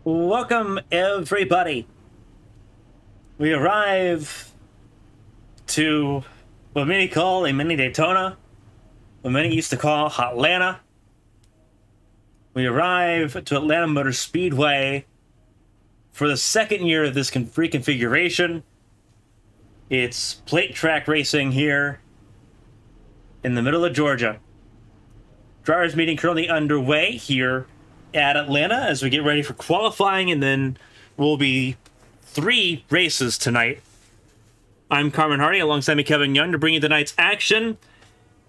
Welcome, everybody. We arrive to what many call a mini Daytona, what many used to call Hotlanta. We arrive to Atlanta Motor Speedway for the second year of this reconfiguration. It's plate track racing here in the middle of Georgia. Drivers meeting currently underway here at Atlanta as we get ready for qualifying, and then will be 3 races tonight. I'm Carmen Hardy alongside me Kevin Young to bring you tonight's action.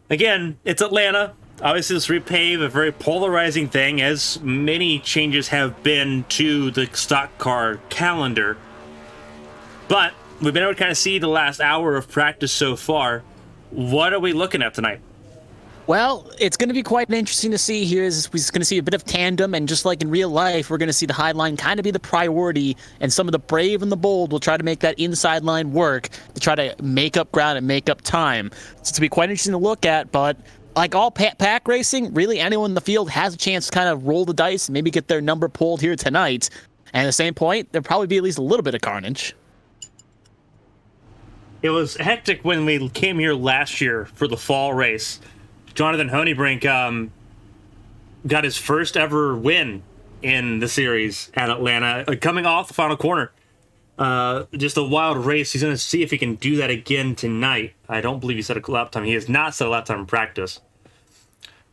Again, it's Atlanta. Obviously, this repave, a very polarizing thing, as many changes have been to the stock car calendar. But we've been able to kind of see the last hour of practice so far. What are we looking at tonight? Well, it's going to be quite interesting to see here. We're going to see a bit of tandem, and just like in real life, we're going to see the high line kind of be the priority, and some of the brave and the bold will try to make that inside line work to try to make up ground and make up time. So it's going to be quite interesting to look at, but like all pack racing, really anyone in the field has a chance to kind of roll the dice and maybe get their number pulled here tonight. And at the same point, there'll probably be at least a little bit of carnage. It was hectic when we came here last year for the fall race. Jonathan Honeybrink got his first ever win in the series at Atlanta, coming off the final corner. Just a wild race. He's going to see if he can do that again tonight. I don't believe he set a lap time. He has not set a lap time in practice.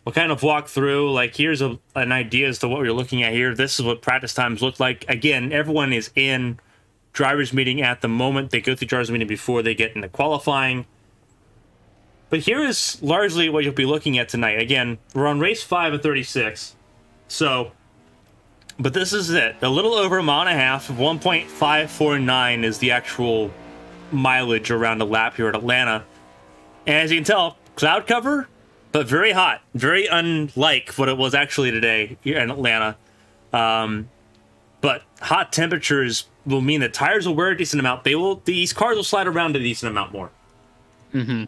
We'll kind of walk through, like, here's an idea as to what we're looking at here. This is what practice times look like. Again, everyone is in driver's meeting at the moment. They go through driver's meeting before they get into qualifying. But here is largely what you'll be looking at tonight. Again, we're on race 5 of 36. So, but this is it. A little over a mile and a half. 1.549 is the actual mileage around a lap here at Atlanta. And as you can tell, cloud cover, but very hot. Very unlike what it was actually today here in Atlanta. But hot temperatures will mean that tires will wear a decent amount. These cars will slide around a decent amount more. Mm-hmm.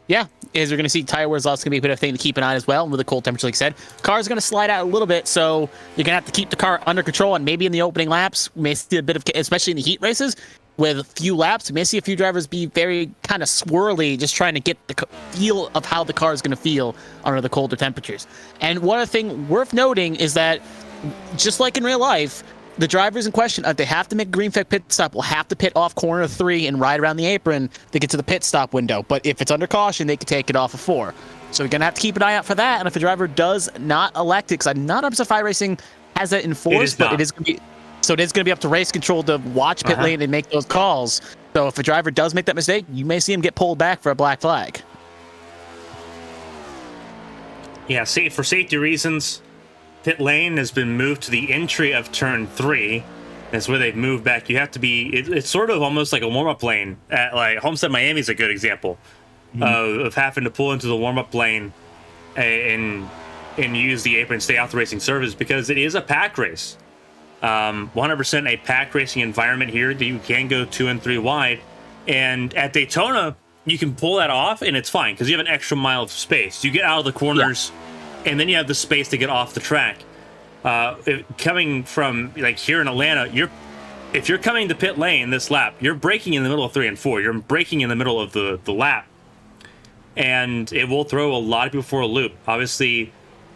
Yeah, as we're going to see, tire wear is also going to be a bit of a thing to keep an eye on as well. And with the cold temperature, like I said, car's going to slide out a little bit, so you're going to have to keep the car under control. And maybe in the opening laps, we may see a bit of, especially in the heat races, with a few laps, we may see a few drivers be very kind of swirly, just trying to get the feel of how the car is going to feel under the colder temperatures. And one other thing worth noting is that, just like in real life, the drivers in question, if they have to make a green flag pit stop, will have to pit off corner 3 and ride around the apron to get to the pit stop window. But if it's under caution, they can take it off of 4. So we're going to have to keep an eye out for that. And if a driver does not elect it, because I'm not 100% iRacing has that enforced, but it is going to be, so it is going to be up to race control to watch pit lane and make those calls. So if a driver does make that mistake, you may see him get pulled back for a black flag. Yeah, for safety reasons, pit lane has been moved to the entry of turn 3. That's where they've moved back. You have to be, it's sort of almost like a warm-up lane. Like Homestead Miami is a good example of having to pull into the warm-up lane and use the apron and stay off the racing surface, because it is a pack race. 100% a pack racing environment here that you can go 2 and 3 wide. And at Daytona, you can pull that off and it's fine because you have an extra mile of space. You get out of the corners. Yeah. And then you have the space to get off the track. Coming from, like, here in Atlanta, if you're coming to pit lane this lap, you're braking in the middle of 3 and 4. You're braking in the middle of the lap. And it will throw a lot of people for a loop. Obviously,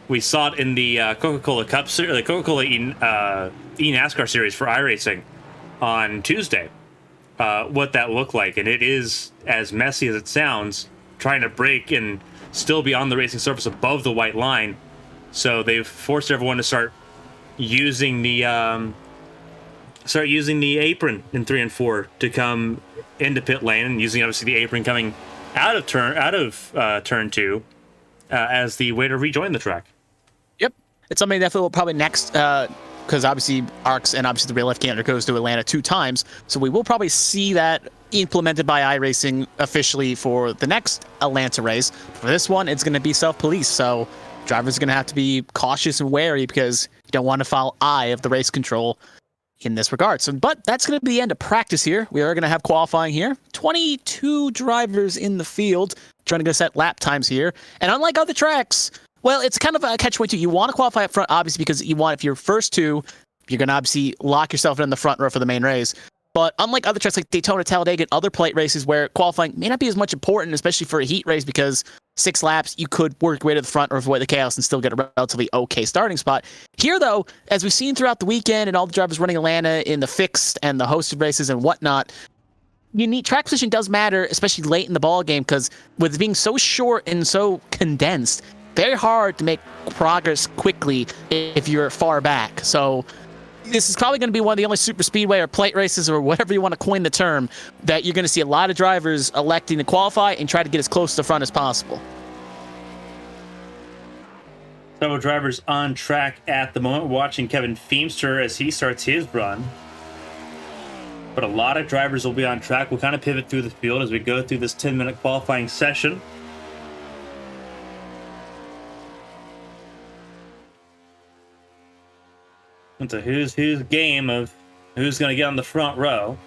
we saw it in the Coca-Cola Cup series, the Coca-Cola eNASCAR series for iRacing on Tuesday, what that looked like. And it is as messy as it sounds, trying to brake and still be on the racing surface above the white line. So they've forced everyone to start using the apron in 3 and 4 to come into pit lane, and using obviously the apron coming out of turn 2 as the way to rejoin the track. Yep, it's something that will probably next, because obviously ARCS and obviously the real life calendar goes to Atlanta 2 times, so we will probably see that implemented by iRacing officially for the next Atlanta race. For this one, it's going to be self-police, so drivers are going to have to be cautious and wary because you don't want to foul eye of the race control in this regard. So, but that's going to be the end of practice here. We are going to have qualifying here. 22 drivers in the field trying to go set lap times here. And unlike other tracks, well, it's kind of a catch-22. You want to qualify up front, obviously, because you want, if you're first 2, You're going to obviously lock yourself in the front row for the main race. But unlike other tracks like Daytona, Talladega, and other plate races where qualifying may not be as much important, especially for a heat race, because 6 laps, you could work your way to the front or avoid the chaos and still get a relatively okay starting spot. Here, though, as we've seen throughout the weekend and all the drivers running Atlanta in the fixed and the hosted races and whatnot, track position does matter, especially late in the ball game, because with it being so short and so condensed, very hard to make progress quickly if you're far back. So this is probably going to be one of the only super speedway or plate races or whatever you want to coin the term that you're going to see a lot of drivers electing to qualify and try to get as close to the front as possible. Several drivers on track at the moment. Watching Kevin Feemster as he starts his run. But a lot of drivers will be on track. We'll kind of pivot through the field as we go through this 10-minute qualifying session. It's a who's game of who's going to get on the front row.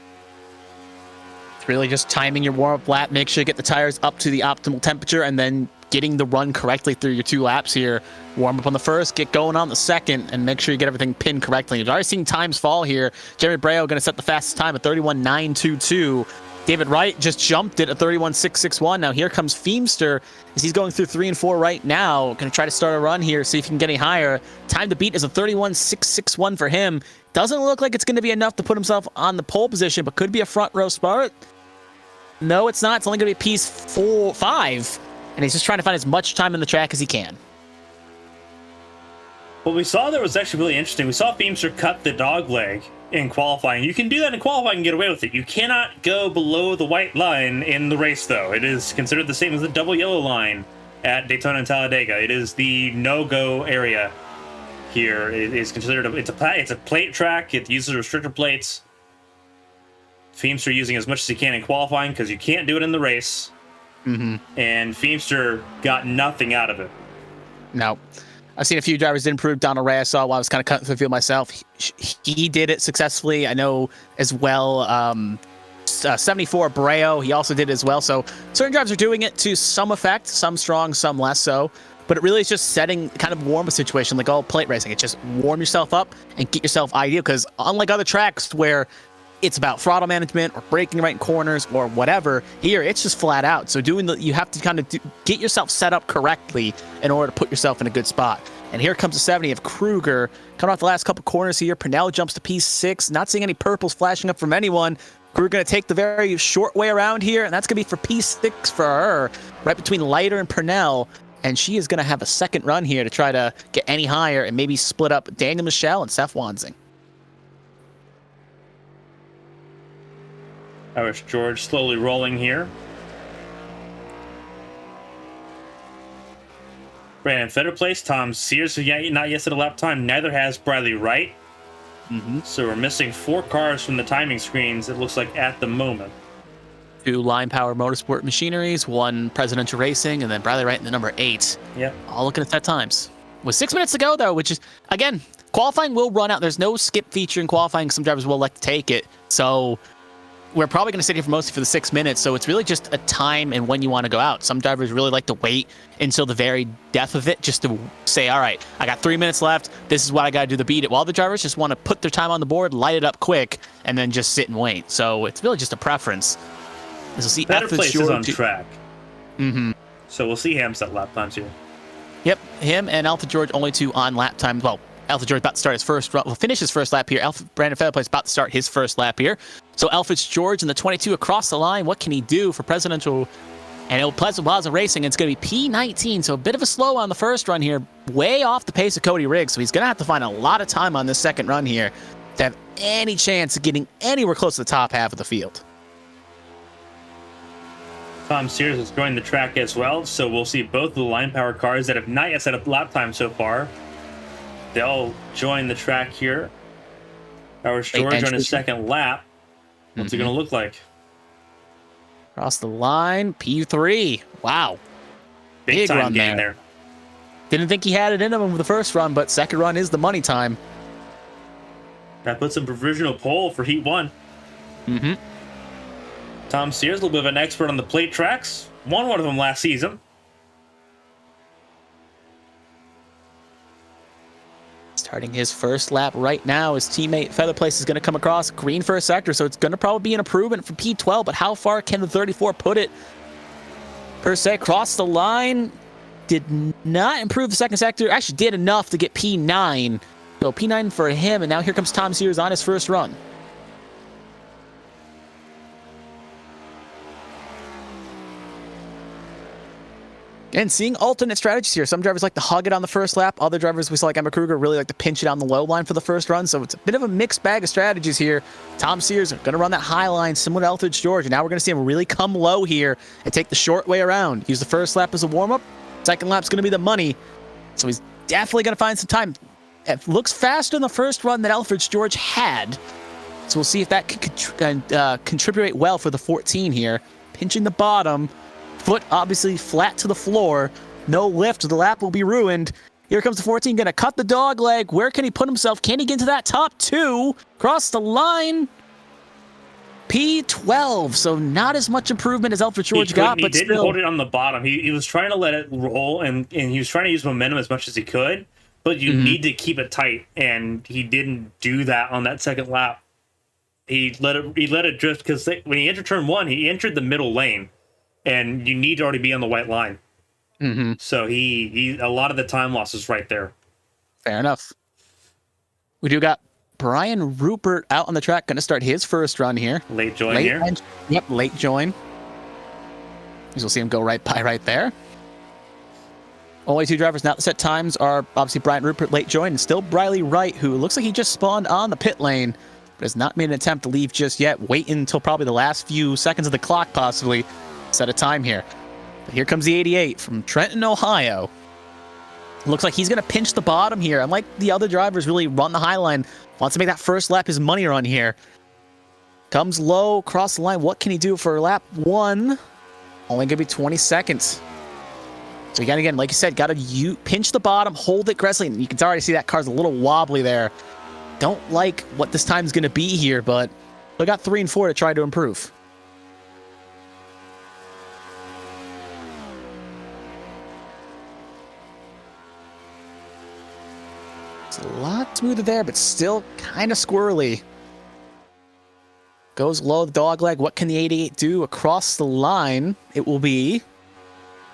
It's really just timing your warm-up lap. Make sure you get the tires up to the optimal temperature and then getting the run correctly through your 2 laps here. Warm up on the first, get going on the second, and make sure you get everything pinned correctly. You've already seen times fall here. Jeremy Breo going to set the fastest time at 31.922. David Wright just jumped it at 31.661. Now here comes Feemster as he's going through 3 and 4 right now. Going to try to start a run here, see if he can get any higher. Time to beat is a 31.661 for him. Doesn't look like it's going to be enough to put himself on the pole position, but could be a front row spot. No, it's not. It's only going to be a P5, and he's just trying to find as much time in the track as he can. What we saw there was actually really interesting. We saw Feemster cut the dog leg in qualifying. You can do that in qualifying and get away with it. You cannot go below the white line in the race, though. It is considered the same as the double yellow line at Daytona and Talladega. It is the no-go area here. It is considered it's a plate track. It uses restrictor plates. Feemster using as much as he can in qualifying because you can't do it in the race. And Feemster got nothing out of it. No. I've seen a few drivers improve. Donald Ray, I saw while I was kind of cutting through the field myself. He did it successfully. I know as well. 74 Breo, he also did it as well. So certain drivers are doing it to some effect, some strong, some less so. But it really is just setting kind of warm a situation like all plate racing. It's just warm yourself up and get yourself ideal. Because unlike other tracks where it's about throttle management or braking right in corners or whatever, here it's just flat out. So you have to kind of get yourself set up correctly in order to put yourself in a good spot. And here comes the 70 of Kruger coming off the last couple corners here. Purnell jumps to P6. Not seeing any purples flashing up from anyone. Kruger going to take the very short way around here, and that's going to be for P6 for her, right between Leiter and Purnell. And she is going to have a second run here to try to get any higher and maybe split up Daniel Michel and Seth Wansing. Irish George slowly rolling here. Brandon Fetter place. Tom Sears not yet set a lap time. Neither has Bradley Wright. So we're missing 4 cars from the timing screens, it looks like, at the moment. 2 Line Power Motorsport Machineries, 1 Presidential Racing, and then Bradley Wright in the number 8. Yep. All looking at that times. With 6 minutes to go, though, which is, again, qualifying will run out. There's no skip feature in qualifying. Some drivers will like to take it. So we're probably going to sit here mostly for the 6 minutes, so it's really just a time and when you want to go out. Some drivers really like to wait until the very death of it just to say, all right, I got 3 minutes left. This is what I got to do to beat it. While the drivers just want to put their time on the board, light it up quick, and then just sit and wait. So it's really just a preference. As we'll see, Better places on track. So we'll see him set lap times here. Yep, him and Alpha George only 2 on lap time. Well, Alpha George about to start his first run. Will finish his first lap here. Brandon Featherplace about to start his first lap here. So Alpha George in the 22 across the line. What can he do for Presidential and El Pleasant Plaza Racing? It's going to be P19. So a bit of a slow on the first run here. Way off the pace of Cody Riggs. So he's going to have to find a lot of time on this second run here to have any chance of getting anywhere close to the top half of the field. Tom Sears is joining the track as well. So we'll see both of the Line Power cars that have not yet set up lap time so far. They'll join the track here. Irish George on his second lap. What's it going to look like? Across the line, P3. Wow. Big time run gain there. Didn't think he had it in him with the first run, but second run is the money time. That puts him provisional pole for Heat 1. Tom Sears, a little bit of an expert on the plate tracks. Won one of them last season. Starting his first lap right now. His teammate Featherplace is going to come across green for a sector, so it's going to probably be an improvement for P12, but how far can the 34 put it? Per se, crossed the line, did not improve the second sector, actually did enough to get P9. So P9 for him, and now here comes Tom Sears on his first run. And seeing alternate strategies here. Some drivers like to hug it on the first lap. Other drivers, we saw like Emma Kruger, really like to pinch it on the low line for the first run. So it's a bit of a mixed bag of strategies here. Tom Sears going to run that high line similar to Eldridge George. And now we're going to see him really come low here and take the short way around. Use the first lap as a warm-up. Second lap's going to be the money. So he's definitely going to find some time. It looks faster in the first run than Eldridge George had. So we'll see if that can contribute well for the 14 here. Pinching the bottom. Foot obviously flat to the floor. No lift. The lap will be ruined. Here comes the 14. Going to cut the dog leg. Where can he put himself? Can he get into that top two? Cross the line. P12. So not as much improvement as Eldridge George got, but he didn't hold it on the bottom. He was trying to let it roll, and he was trying to use momentum as much as he could, but you need to keep it tight, and he didn't do that on that second lap. He let it drift because when he entered turn one, he entered the middle lane. And you need to already be on the white line. So he a lot of the time loss is right there. Fair enough. We do got Brian Rupert out on the track, going to start his first run here. Late join here. Yep, late join. You'll see him go right by right there. Only two drivers not set times are obviously Brian Rupert, late join, and still Briley Wright, who looks like he just spawned on the pit lane, but has not made an attempt to leave just yet. Waiting until probably the last few seconds of the clock, possibly. Set a time here. But here comes the 88 from Trenton, Ohio. Looks like he's going to pinch the bottom here. Unlike the other drivers, really run the high line. Wants to make that first lap his money run here. Comes low, across the line. What can he do for lap one? Only going to be 20 seconds. So again, like you said, got to pinch the bottom, hold it aggressively. You can already see that car's a little wobbly there. Don't like what this time's going to be here, but we got 3 and 4 to try to improve. It's a lot smoother there, but still kind of squirrely. Goes low, the dog leg. What can the 88 do across the line? It will be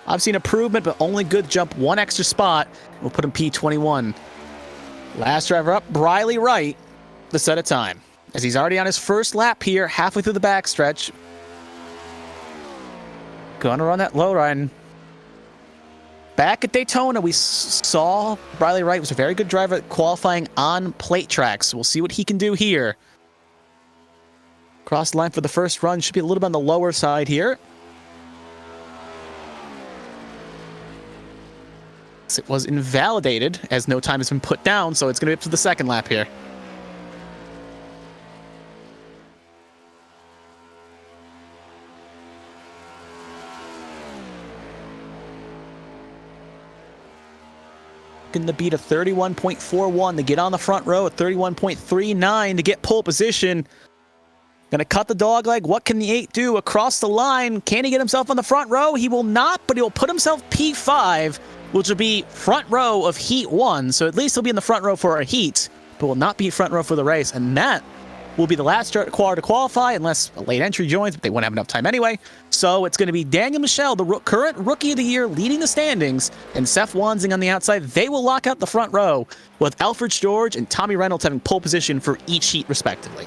obviously an improvement, but only good jump. One extra spot. We'll put him P21. Last driver up, Briley Wright, the set of time. As he's already on his first lap here, halfway through the backstretch. Gonna run that low run. Back at Daytona, we saw Briley Wright was a very good driver at qualifying on plate tracks. We'll see what he can do here. Cross the line for the first run. Should be a little bit on the lower side here. It was invalidated as no time has been put down, so it's going to be up to the second lap here. Looking to beat a 31.41 to get on the front row, a 31.39 to get pole position. Gonna cut the dog leg. What can the 8 do across the line? Can he get himself on the front row? He will not, but he will put himself P5, which will be front row of heat 1. So at least he'll be in the front row for a heat, but will not be front row for the race. And that will be the last car to qualify unless a late entry joins, but they won't have enough time anyway. So it's going to be Daniel Michel, the current Rookie of the Year, leading the standings, and Seth Wanzing on the outside. They will lock out the front row, with Alfred George and Tommy Reynolds having pole position for each heat, respectively.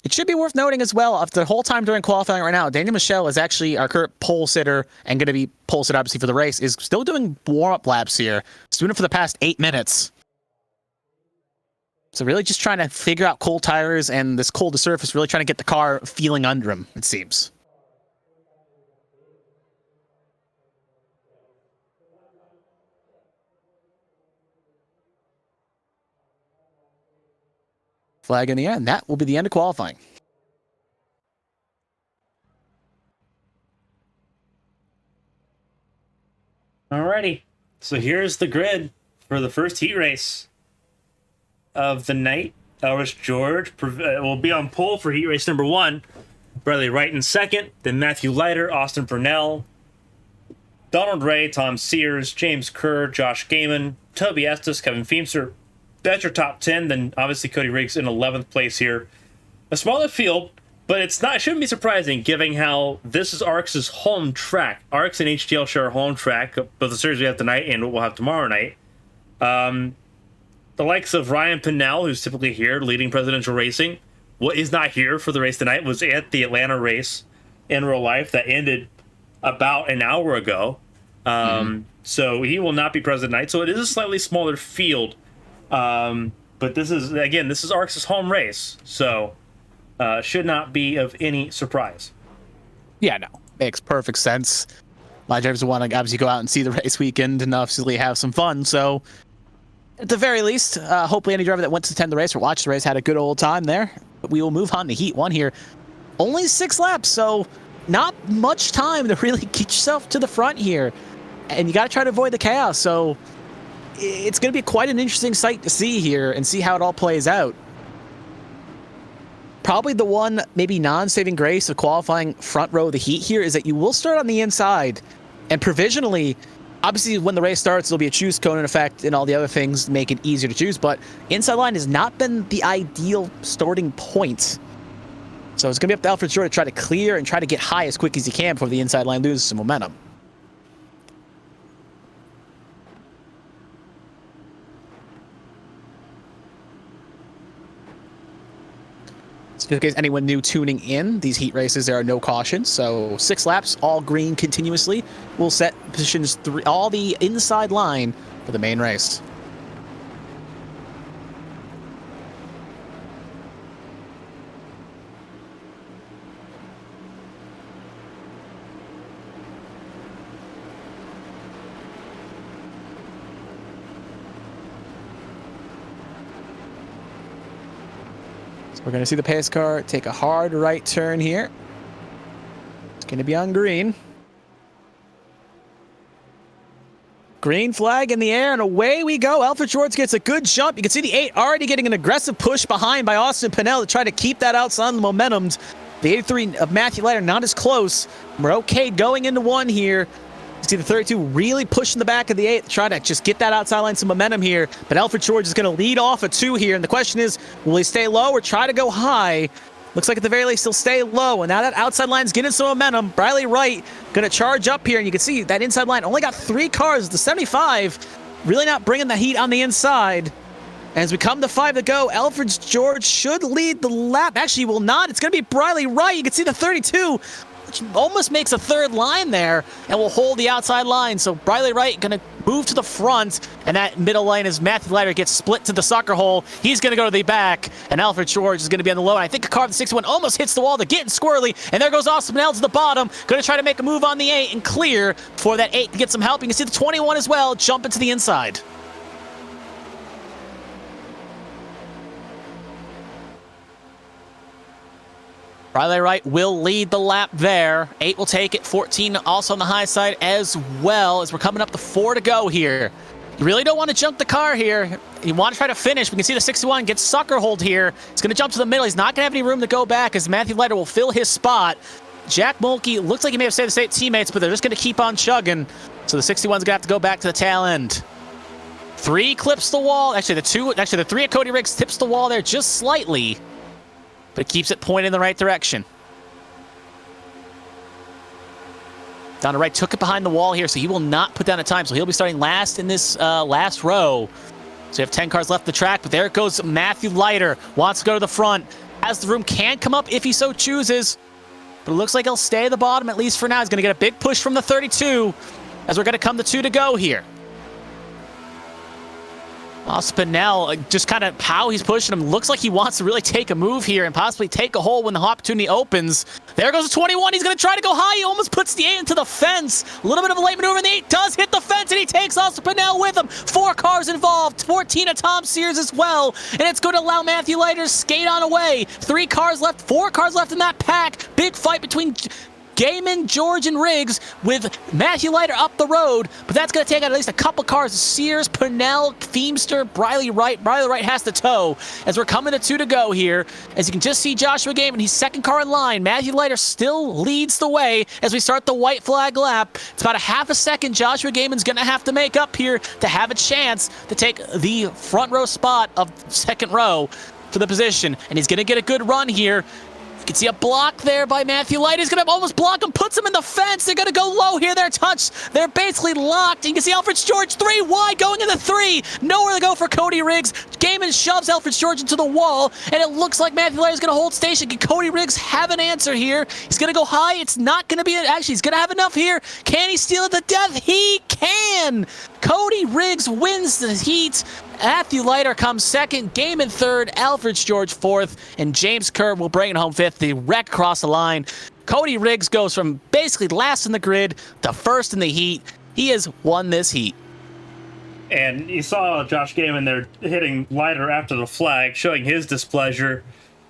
It should be worth noting as well, the whole time during qualifying right now, Daniel Michel is actually our current pole sitter and going to be pole sitter, obviously, for the race, is still doing warm-up laps here. He's doing it for the past 8 minutes. So really just trying to figure out cold tires and this cold surface, really trying to get the car feeling under him, it seems. Flag in the air, and that will be the end of qualifying. Alrighty. So here's the grid for the first heat race of the night. Elvis George will be on pole for heat race number 1. Bradley Wright in second. Then Matthew Leiter, Austin Purnell, Donald Ray, Tom Sears, James Kerr, Josh Gaiman, Toby Estes, Kevin Feemster. That's your top 10. Then obviously Cody Riggs in 11th place here. A smaller field, but it shouldn't be surprising given how this is ARCS' home track. ARCS and HTL share a home track, both the series we have tonight and what we'll have tomorrow night. The likes of Ryan Pinnell, who's typically here leading presidential racing, what is not here for the race tonight, was at the Atlanta race in real life that ended about an hour ago. So he will not be present tonight. So it is a slightly smaller field. But this is ARCS' home race. So should not be of any surprise. Yeah, no. Makes perfect sense. A lot of drivers want to obviously go out and see the race weekend and obviously have some fun. So at the very least, hopefully any driver that went to attend the race or watch the race had a good old time there. But we will move on to Heat 1 here. Only 6 laps, so not much time to really get yourself to the front here. And you got to try to avoid the chaos. So it's going to be quite an interesting sight to see here and see how it all plays out. Probably the one maybe non-saving grace of qualifying front row of the heat here is that you will start on the inside, and provisionally, obviously when the race starts there'll be a choose cone in effect and all the other things make it easier to choose, but inside line has not been the ideal starting point. So it's going to be up to Alfred Short to try to clear and try to get high as quick as he can before the inside line loses some momentum. Just in case anyone new tuning in, these heat races, there are no cautions. So 6 laps, all green continuously. We'll set positions 3, all the inside line for the main race. We're going to see the pace car take a hard right turn here. It's going to be on green. Green flag in the air, and away we go. Alfred Schwartz gets a good jump. You can see the 8 already getting an aggressive push behind by Austin Pinnell to try to keep that outside the momentum. The 83 of Matthew Leiter not as close. We're okay going into 1 here. You see the 32 really pushing the back of the 8 to try to just get that outside line some momentum here. But Alfred George is going to lead off a 2 here. And the question is, will he stay low or try to go high? Looks like at the very least he'll stay low. And now that outside line's getting some momentum. Bradley Wright going to charge up here. And you can see that inside line only got 3 cars. The 75 really not bringing the heat on the inside. And as we come to 5 to go, Alfred George should lead the lap. Actually, he will not. It's going to be Bradley Wright. You can see the 32, which almost makes a 3rd line there, and will hold the outside line. So Bradley Wright going to move to the front, and that middle lane as Matthew Leiter gets split to the sucker hole. He's going to go to the back, and Alfred George is going to be on the low. And I think a car of the 61 almost hits the wall. They're getting squirrely, and there goes Austin Pinnell to the bottom. Going to try to make a move on the 8 and clear before that 8 can get some help. You can see the 21 as well jump into the inside. Bradley Wright will lead the lap there. 8 will take it. 14 also on the high side as well, as we're coming up to 4 to go here. You really don't want to jump the car here. You want to try to finish. We can see the 61 gets sucker hold here. He's going to jump to the middle. He's not going to have any room to go back as Matthew Leiter will fill his spot. Jack Mulkey looks like he may have saved the state teammates, but they're just going to keep on chugging. So the 61's going to have to go back to the tail end. 3 clips the wall. Actually, the 3 at Cody Riggs tips the wall there just slightly, but it keeps it pointed in the right direction. Down to right, took it behind the wall here, so he will not put down a time. So he'll be starting last in this last row. So you have 10 cars left the track, but there it goes. Matthew Leiter wants to go to the front. As the room can come up if he so chooses, but it looks like he'll stay at the bottom, at least for now. He's going to get a big push from the 32 as we're going to come to 2 to go here. Pinnell, just kind of how he's pushing him, looks like he wants to really take a move here and possibly take a hole when the opportunity opens. There goes the 21. He's going to try to go high. He almost puts the 8 into the fence. A little bit of a late maneuver, and the 8 does hit the fence, and he takes Austin Pinnell with him. 4 cars involved, 14 of Tom Sears as well, and it's going to allow Matthew Leiter to skate on away. 3 cars left, 4 cars left in that pack. Big fight between Gaiman, George, and Riggs with Matthew Leiter up the road, but that's going to take out at least a couple cars. Sears, Purnell, Feemster, Briley Wright. Briley Wright has to tow as we're coming to 2 to go here. As you can just see Joshua Gaiman, he's second car in line. Matthew Leiter still leads the way as we start the white flag lap. It's about a half a second Joshua Gaiman's going to have to make up here to have a chance to take the front row spot of second row for the position, and he's going to get a good run here. You can see a block there by Matthew Leiter. He's going to almost block him, puts him in the fence. They're going to go low here. They're touched. They're basically locked. You can see Alfred George 3 wide going into 3. Nowhere to go for Cody Riggs. Gaiman shoves Alfred George into the wall, and it looks like Matthew Leiter is going to hold station. Can Cody Riggs have an answer here? He's going to go high. It's not going to be actually, he's going to have enough here. Can he steal it to death? He can. Cody Riggs wins the heat. Matthew Leiter comes second, Gaiman third, Alfred George fourth, and James Kerr will bring it home fifth. The wreck across the line. Cody Riggs goes from basically last in the grid to first in the heat. He has won this heat. And you saw Josh Gaiman there hitting Leiter after the flag, showing his displeasure.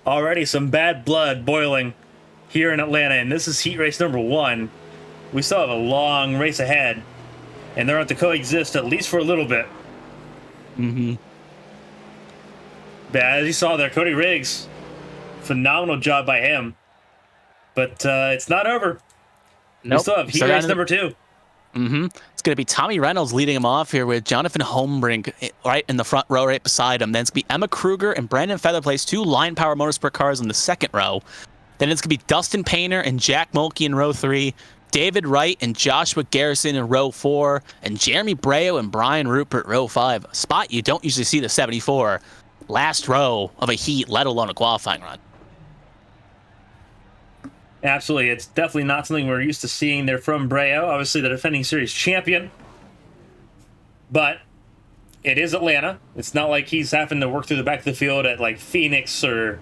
Already some bad blood boiling here in Atlanta, and this is heat race number 1. We still have a long race ahead, and they're going to coexist at least for a little bit. But as you saw there, Cody Riggs, phenomenal job by him. But it's not over. Nope. We still have heat race number 2. It's going to be Tommy Reynolds leading him off here with Jonathan Holmbrink right in the front row right beside him. Then it's going to be Emma Kruger and Brandon Featherplace, 2 Line Power Motorsport cars in the second row. Then it's going to be Dustin Painter and Jack Mulkey in row 3. David Wright and Joshua Garrison in row 4, and Jeremy Breo and Brian Rupert row 5. A spot you don't usually see the 74 last row of a heat, let alone a qualifying run. Absolutely. It's definitely not something we're used to seeing there from Breo, obviously the defending series champion. But it is Atlanta. It's not like he's having to work through the back of the field at like Phoenix or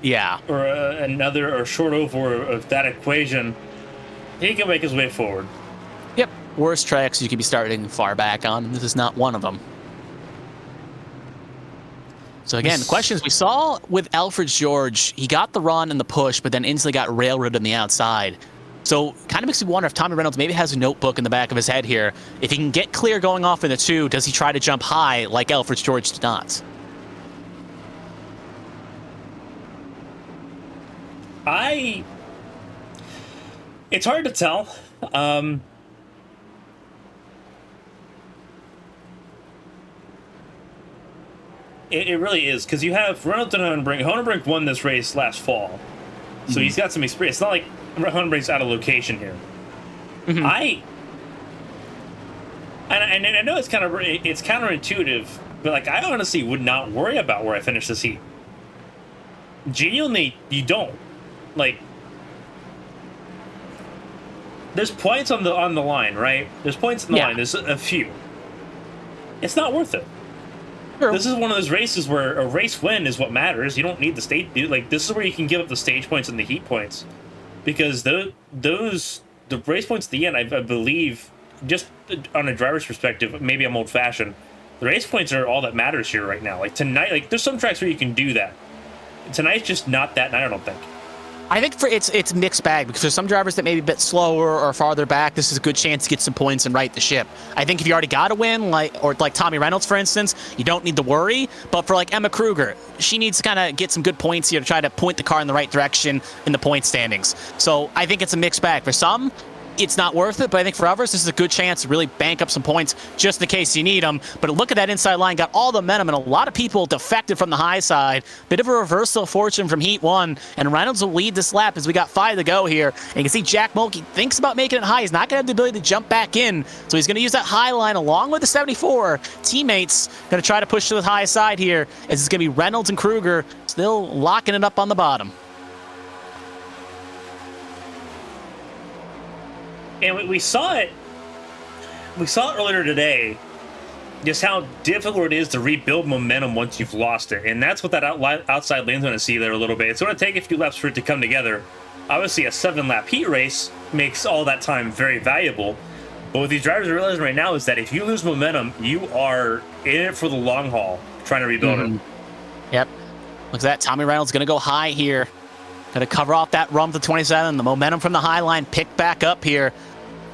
another or short over of that equation. He can make his way forward. Yep. Worst tracks you could be starting far back on, and this is not one of them. So again, the questions we saw with Alfred George, he got the run and the push, but then instantly got railroaded on the outside. So kind of makes me wonder if Tommy Reynolds maybe has a notebook in the back of his head here. If he can get clear going off in the 2, does he try to jump high like Alfred George did not? It's hard to tell. It really is, because you have Reynolds and Hohenbrink. Hohenbrink won this race last fall, so he's got some experience. It's not like Hohenbrink's out of location here. I know it's counterintuitive, but like I honestly would not worry about where I finish this heat. Genuinely, you don't. Like, there's points on the line, right? There's points on the line. There's a few. It's not worth it. True. This is one of those races where a race win is what matters. You don't need the stage. Like, this is where you can give up the stage points and the heat points, because the race points at the end, I believe, just on a driver's perspective, maybe I'm old-fashioned. The race points are all that matters here right now. Like tonight, like there's some tracks where you can do that. Tonight's just not that night, I don't think. I think it's mixed bag, because there's some drivers that may be a bit slower or farther back. This is a good chance to get some points and right the ship. I think if you already got a win, like Tommy Reynolds, for instance, you don't need to worry. But for like Emma Kruger, she needs to kind of get some good points here to try to point the car in the right direction in the point standings. So I think it's a mixed bag. For some, it's not worth it, but I think for others, this is a good chance to really bank up some points just in case you need them. But look at that inside line, got all the momentum, and a lot of people defected from the high side. Bit of a reversal of fortune from Heat 1, and Reynolds will lead this lap as we got 5 to go here. And you can see Jack Mulkey thinks about making it high. He's not going to have the ability to jump back in, so he's going to use that high line along with the 74. Teammates going to try to push to the high side here, as it's going to be Reynolds and Kruger still locking it up on the bottom. And we saw it earlier today, just how difficult it is to rebuild momentum once you've lost it. And that's what that outside lane's going to see there a little bit. It's going to take a few laps for it to come together. Obviously, a 7-lap heat race makes all that time very valuable. But what these drivers are realizing right now is that if you lose momentum, you are in it for the long haul, trying to rebuild it. Yep. Look at that. Tommy Reynolds going to go high here. Gonna cover off that run to 27. The momentum from the high line picked back up here.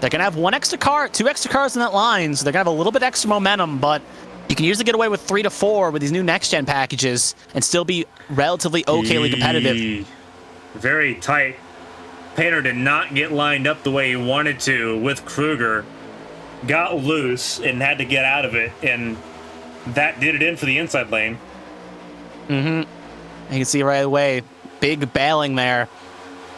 They're gonna have one extra car, 2 extra cars in that line, so they're gonna have a little bit extra momentum, but you can usually get away with 3 to 4 with these new next-gen packages and still be relatively okayly competitive. Very tight. Painter did not get lined up the way he wanted to with Kruger. Got loose and had to get out of it, and that did it in for the inside lane. You can see right away, big bailing there.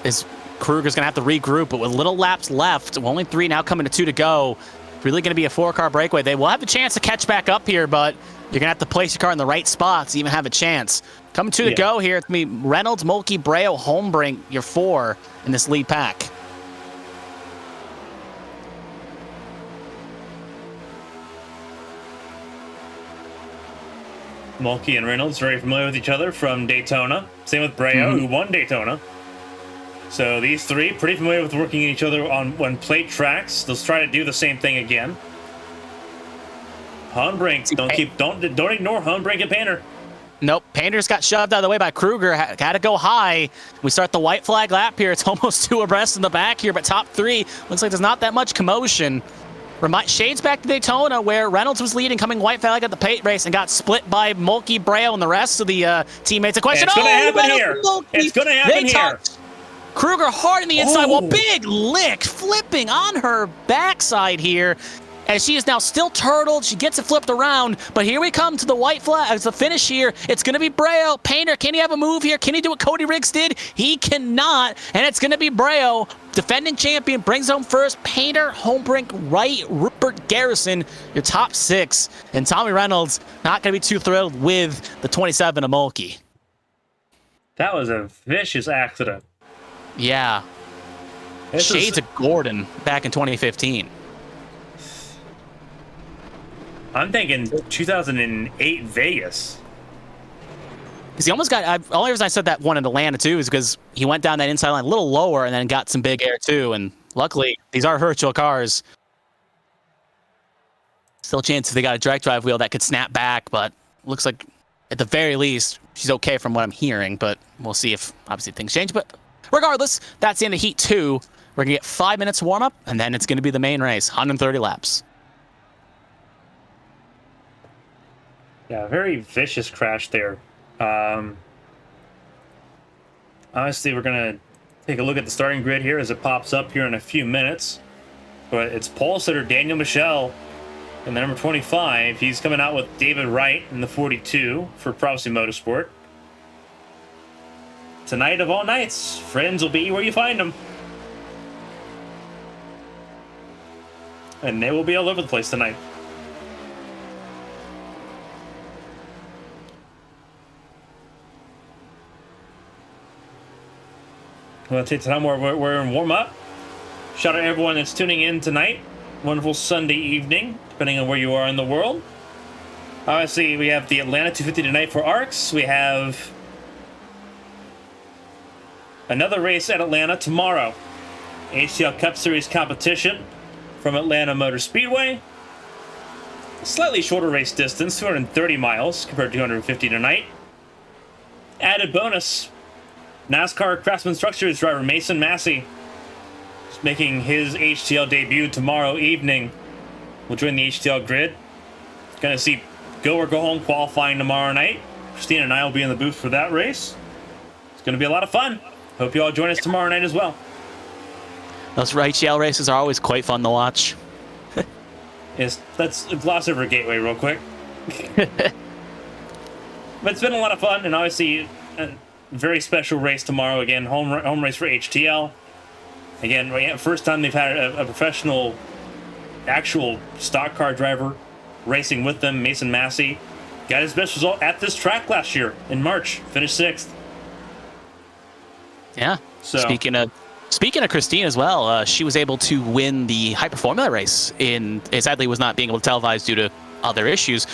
Is Kruger's going to have to regroup, but with little laps left, only 3 now coming to 2 to go. Really going to be a 4-car breakaway. They will have a chance to catch back up here, but you're going to have to place your car in the right spots to even have a chance. Coming 2 to go here, it's going to be Reynolds, Mulkey, Breo, Holmbrink, your 4 in this lead pack. Mulkey and Reynolds very familiar with each other from Daytona. Same with Breo, who won Daytona. So these 3 pretty familiar with working each other on plate tracks. They'll try to do the same thing again. Holmbrink, don't ignore Holmbrink and Painter. Nope, Painter's got shoved out of the way by Kruger. Had to go high. We start the white flag lap here. It's almost 2 abreast in the back here, but top 3 looks like there's not that much commotion. Shades back to Daytona, where Reynolds was leading, coming white flag at the paint race, and got split by Mulkey, Breo, and the rest of the teammates. A question. It's going to happen here. It's going to happen here. Kruger hard in the inside wall. Big lick flipping on her backside here. And she is now still turtled. She gets it flipped around. But here we come to the white flag. It's the finish here. It's going to be Breo. Painter, can he have a move here? Can he do what Cody Riggs did? He cannot. And it's going to be Breo. Defending champion brings home first. Painter, Holmbrink, Wright, Rupert, Garrison, your top 6. And Tommy Reynolds not going to be too thrilled with the 27 of Mulkey. That was a vicious accident. Yeah. Shades of Gordon back in 2015. I'm thinking 2008 Vegas. Because he almost got. The only reason I said that one in Atlanta too is because he went down that inside line a little lower and then got some big air too. And luckily, these are virtual cars. Still a chance if they got a direct drive wheel that could snap back, but looks like at the very least she's okay from what I'm hearing. But we'll see if obviously things change. But regardless, that's the end of Heat 2. We're gonna get 5 minutes warm up, and then it's gonna be the main race, 130 laps. Yeah, very vicious crash there. Honestly, we're going to take a look at the starting grid here as it pops up here in a few minutes. But it's pole sitter Daniel Michel in the number 25. He's coming out with David Wright in the 42 for Prophecy Motorsport. Tonight of all nights, friends will be where you find them. And they will be all over the place tonight. I'm going to take the time we're in warm-up. Shout out to everyone that's tuning in tonight. Wonderful Sunday evening, depending on where you are in the world. Obviously, we have the Atlanta 250 tonight for ARCS. We have another race at Atlanta tomorrow. HTL Cup Series competition from Atlanta Motor Speedway. Slightly shorter race distance, 230 miles compared to 250 tonight. Added bonus, NASCAR Craftsman Structures driver Mason Massey is making his HTL debut tomorrow evening. We'll join the HTL grid. Gonna see go or go home qualifying tomorrow night. Christina and I will be in the booth for that race. It's gonna be a lot of fun. Hope you all join us tomorrow night as well. Those HTL races are always quite fun to watch. Let's gloss over Gateway real quick. But it's been a lot of fun, and obviously a very special race tomorrow. Again, home race for HTL. Again, first time they've had a professional, actual stock car driver racing with them. Mason Massey got his best result at this track last year in March. Finished 6th. Yeah. So Speaking of Christine as well, she was able to win the Hyper Formula race. It sadly was not being able to televise due to other issues.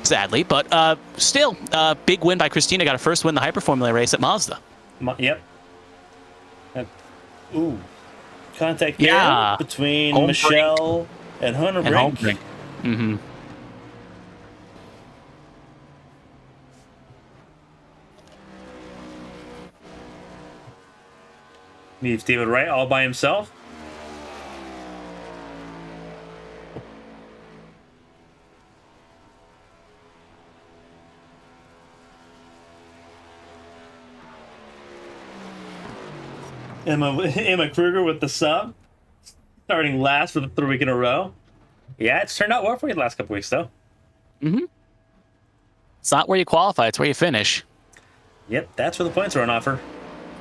Sadly, but still, big win by Christina. Got her first win in the Hyper Formula race at Mazda. Yep. Contact there between Holmbrink. Michelle and Hunter Brink. Mm-hmm. Leaves David Wright all by himself. Emma Kruger with the sub, starting last for the 3rd week in a row. Yeah, it's turned out well for you the last couple weeks, though. Mm-hmm. It's not where you qualify; it's where you finish. Yep, that's where the points are on offer.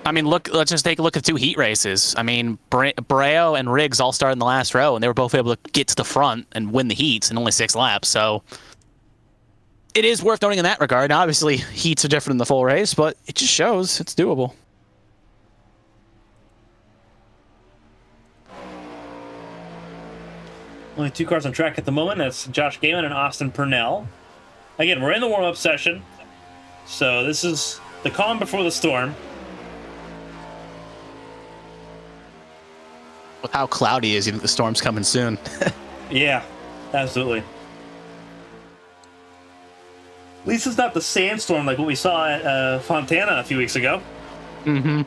I mean, look. Let's just take a look at 2 heat races. I mean, Breo and Riggs all started in the last row, and they were both able to get to the front and win the heats in only 6 laps. So it is worth noting in that regard. Now, obviously, heats are different than the full race, but it just shows it's doable. Only 2 cars on track at the moment. That's Josh Gaiman and Austin Purnell. Again, we're in the warm-up session, so this is the calm before the storm. With how cloudy it is, you think the storm's coming soon. Yeah, absolutely. At least it's not the sandstorm like what we saw at Fontana a few weeks ago. Mm-hmm.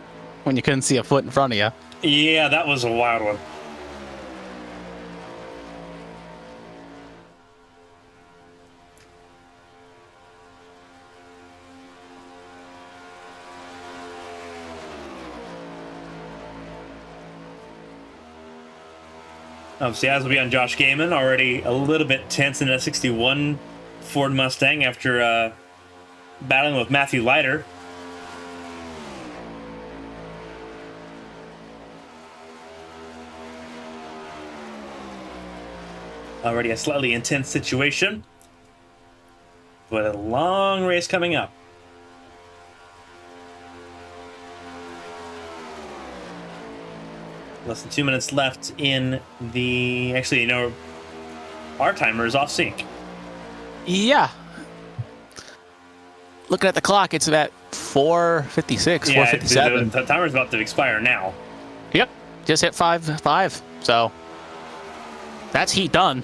When you couldn't see a foot in front of you. Yeah, that was a wild one. Obviously, eyes will be on Josh Gaiman, already a little bit tense in a 61 Ford Mustang after battling with Matthew Leiter. Already a slightly intense situation, but a long race coming up. Less than 2 minutes left in the... Actually, you know, our timer is off sync. Yeah. Looking at the clock, it's about 4:56, Yeah, 4:57. the timer's about to expire now. Yep. Just hit 5. So that's heat done.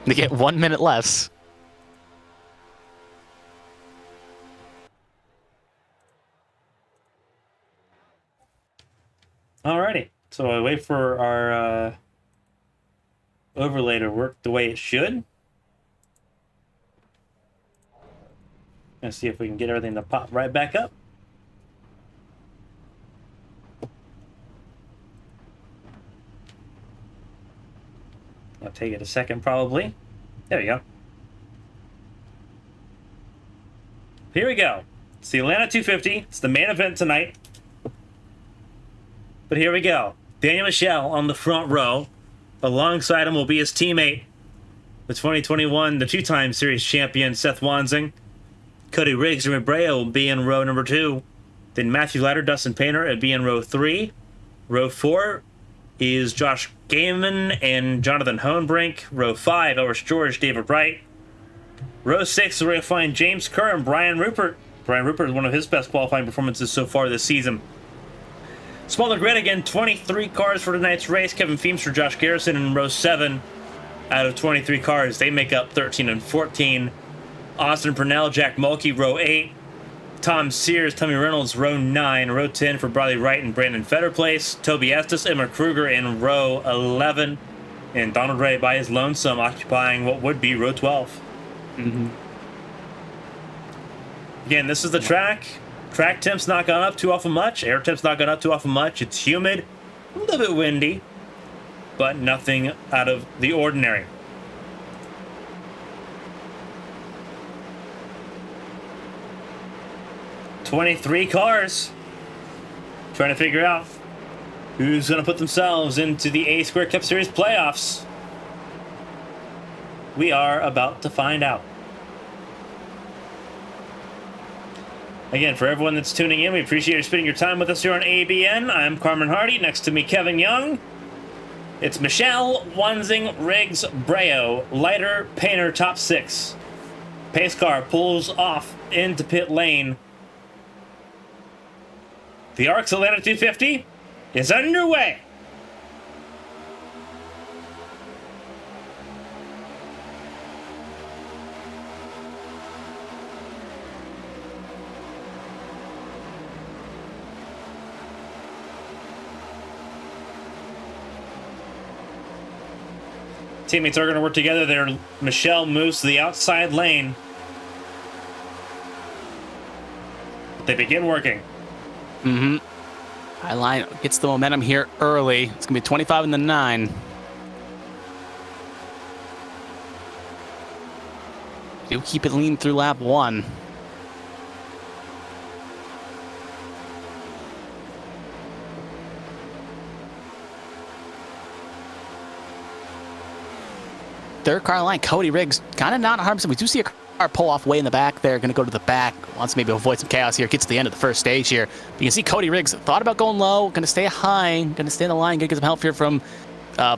They get 1 minute less. Alrighty, so I wait for our overlay to work the way it should. Gonna see if we can get everything to pop right back up. I'll take it a second probably. There we go. Here we go. It's the Atlanta 250. It's the main event tonight. But here we go. Daniel Michel on the front row. Alongside him will be his teammate, the 2021, the 2-time series champion, Seth Wansing. Cody Riggs and Breo will be in row number 2. Then Matthew Leiter, Dustin Painter will be in row 3. Row 4 is Josh Gaiman and Jonathan Hohenbrink. Row 5, Elvis George, David Wright. Row 6 is where you'll find James Kerr and Brian Rupert. Brian Rupert is one of his best qualifying performances so far this season. Smaller grid again, 23 cars for tonight's race. Kevin Feemster, Josh Garrison in row 7 out of 23 cars. They make up 13 and 14. Austin Purnell, Jack Mulkey, row 8. Tom Sears, Tommy Reynolds, row 9. Row 10 for Bradley Wright and Brandon Fetterplace. Toby Estes, Emma Kruger in row 11. And Donald Ray by his lonesome occupying what would be row 12. Mm-hmm. Again, this is the track. Track temp's not gone up too awful much. Air temp's not gone up too awful much. It's humid, a little bit windy, but nothing out of the ordinary. "23 cars trying to figure out who's going to put themselves into the A Square Cup Series playoffs. We are about to find out. Again, for everyone that's tuning in, we appreciate you spending your time with us here on ABN. I'm Carmen Hardy. Next to me, Kevin Young. It's Michel, Wansing, Riggs, Breo, Leiter, Painter, top 6. Pace car pulls off into pit lane. The ARCS Atlanta 250 is underway. teammates are going to work together there. Michelle moves to the outside lane. They begin working. Mm-hmm. Highline gets the momentum here early. It's going to be 25 in the 9. Do keep it lean through lap 1. Third car line, Cody Riggs, kind of not 100%. We do see a car pull off way in the back there, going to go to the back. Wants to maybe avoid some chaos here. Gets to the end of the first stage here. But you can see Cody Riggs thought about going low, going to stay high, going to stay in the line, going to get some help here from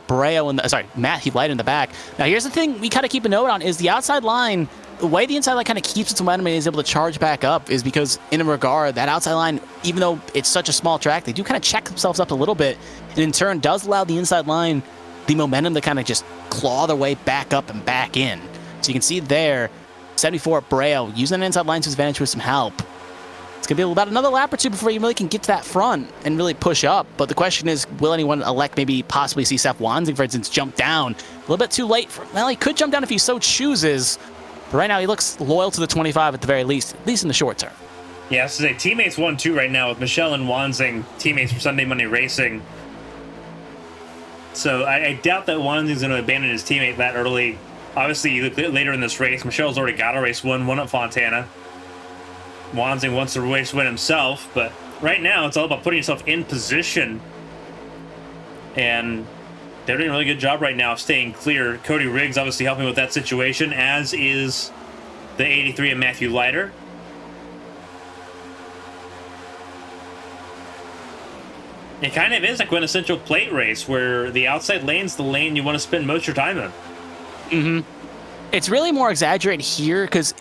Borreo and Matt Heath-Light in the back. Now here's the thing we kind of keep a note on is the outside line. The way the inside line kind of keeps its momentum and is able to charge back up is because, in a regard, that outside line, even though it's such a small track, they do kind of check themselves up a little bit, and in turn does allow the inside line the momentum to kind of just claw their way back up and back in. So you can see there, 74 Borreo using the inside line to his advantage with some help. It's going to be about another lap or two before you really can get to that front and really push up. But the question is, will anyone elect maybe possibly see Seth Wansing, for instance, jump down? A little bit too late. Well, he could jump down if he so chooses. But right now, he looks loyal to the 25 at the very least in the short term. Yeah, so teammates 1-2 right now with Michelle and Wansing, teammates for Sunday Monday Racing. So I doubt that Wansing's going to abandon his teammate that early. Obviously, you look later in this race, Michelle's already got a race won at Fontana. Wansing wants to race win himself, but right now it's all about putting yourself in position. And they're doing a really good job right now of staying clear. Cody Riggs obviously helping with that situation, as is the 83 and Matthew Leiter. It kind of is a quintessential plate race where the outside lane's the lane you want to spend most of your time in. Mm-hmm. It's really more exaggerated here because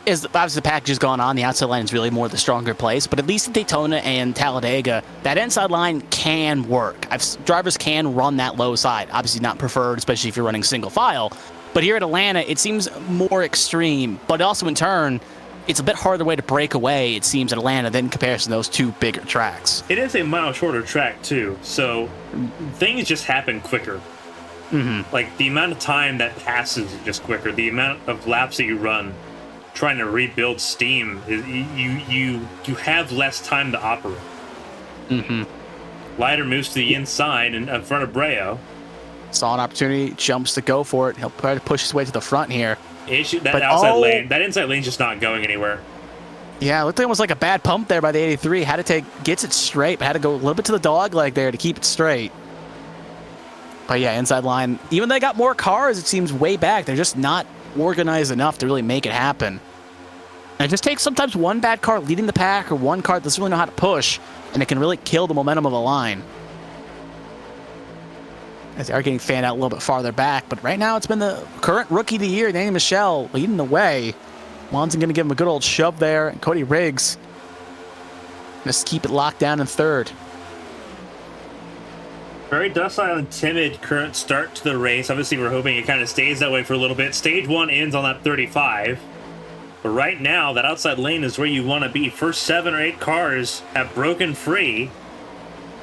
as obviously the package has gone on, the outside line is really more the stronger place. But at least in Daytona and Talladega, that inside line can work. Drivers can run that low side. Obviously not preferred, especially if you're running single file. But here at Atlanta, it seems more extreme. But also in turn, it's a bit harder way to break away, it seems, at Atlanta than in comparison to those two bigger tracks. It is a mile shorter track, too. So things just happen quicker. Mm-hmm. Like, the amount of time that passes is just quicker. The amount of laps that you run trying to rebuild steam, you have less time to operate. Mm-hmm. Leiter moves to the inside and in front of Borreo. Saw an opportunity, jumps to go for it. He'll try to push his way to the front here. That inside lane's just not going anywhere. Yeah, it looked almost like a bad pump there by the 83. Gets it straight, but had to go a little bit to the dog leg there to keep it straight. But yeah, inside line, even though they got more cars, it seems way back. They're just not organized enough to really make it happen. And it just takes sometimes one bad car leading the pack or one car that doesn't really know how to push, and it can really kill the momentum of a line. As they are getting fanned out a little bit farther back, but right now it's been the current rookie of the year, Danny Michelle, leading the way. Wansing going to give him a good old shove there, and Cody Riggs just keep it locked down in third. Very docile and timid current start to the race. Obviously, we're hoping it kind of stays that way for a little bit. Stage 1 ends on lap 35. But right now, that outside lane is where you want to be. First 7 or 8 cars have broken free.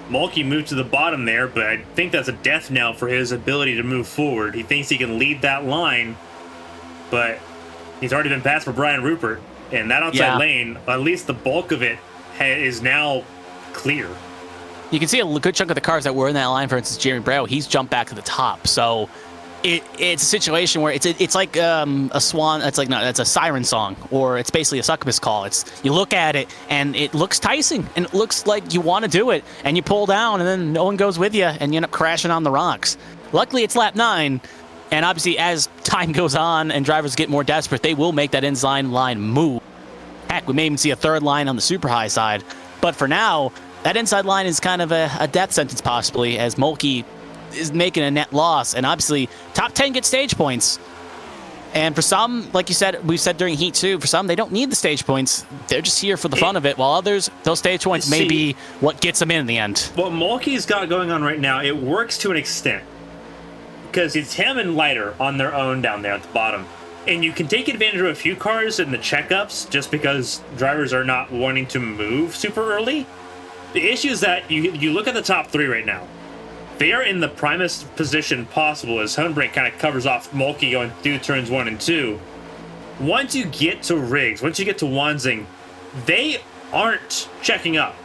Mulkey moved to the bottom there, but I think that's a death knell for his ability to move forward. He thinks he can lead that line, but he's already been passed for Brian Rupert. And that outside lane, at least the bulk of it, is now clear. You can see a good chunk of the cars that were in that line, for instance, Jeremy Brau, he's jumped back to the top. So it's a situation where it's like a swan. That's a siren song, or it's basically a succubus call. You look at it and it looks enticing, and it looks like you want to do it, and you pull down, and then no one goes with you, and you end up crashing on the rocks. Luckily, it's lap 9, and obviously as time goes on and drivers get more desperate, they will make that inside line move. Heck, we may even see a third line on the super high side, but for now, that inside line is kind of a death sentence possibly, as Mulkey is making a net loss, and obviously top 10 get stage points, and for some, like you said, we said during Heat 2, for some they don't need the stage points, they're just here for the fun of it, while others, those stage points may be what gets them in the end. What Mulkey's got going on right now, it works to an extent, because it's him and Leiter on their own down there at the bottom, and you can take advantage of a few cars in the checkups just because drivers are not wanting to move super early. The issue is that you look at the top 3 right now. they are in the primest position possible as Honebrink kind of covers off Mulkey going through turns 1 and 2. Once you get to Riggs, once you get to Wanzing, they aren't checking up.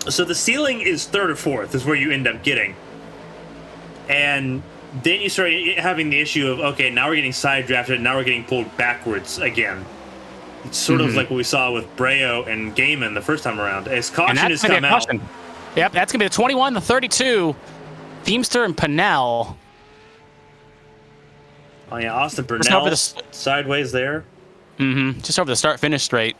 So the ceiling is 3rd or 4th is where you end up getting. And then you start having the issue of, okay, now we're getting side drafted, now we're getting pulled backwards again. It's sort of like what we saw with Breo and Gaiman the first time around. As caution has come out. Yep, that's going to be the 21, the 32. Feemster and Pennell. Oh, yeah, Austin Purnell sideways there. Just over the start-finish straight.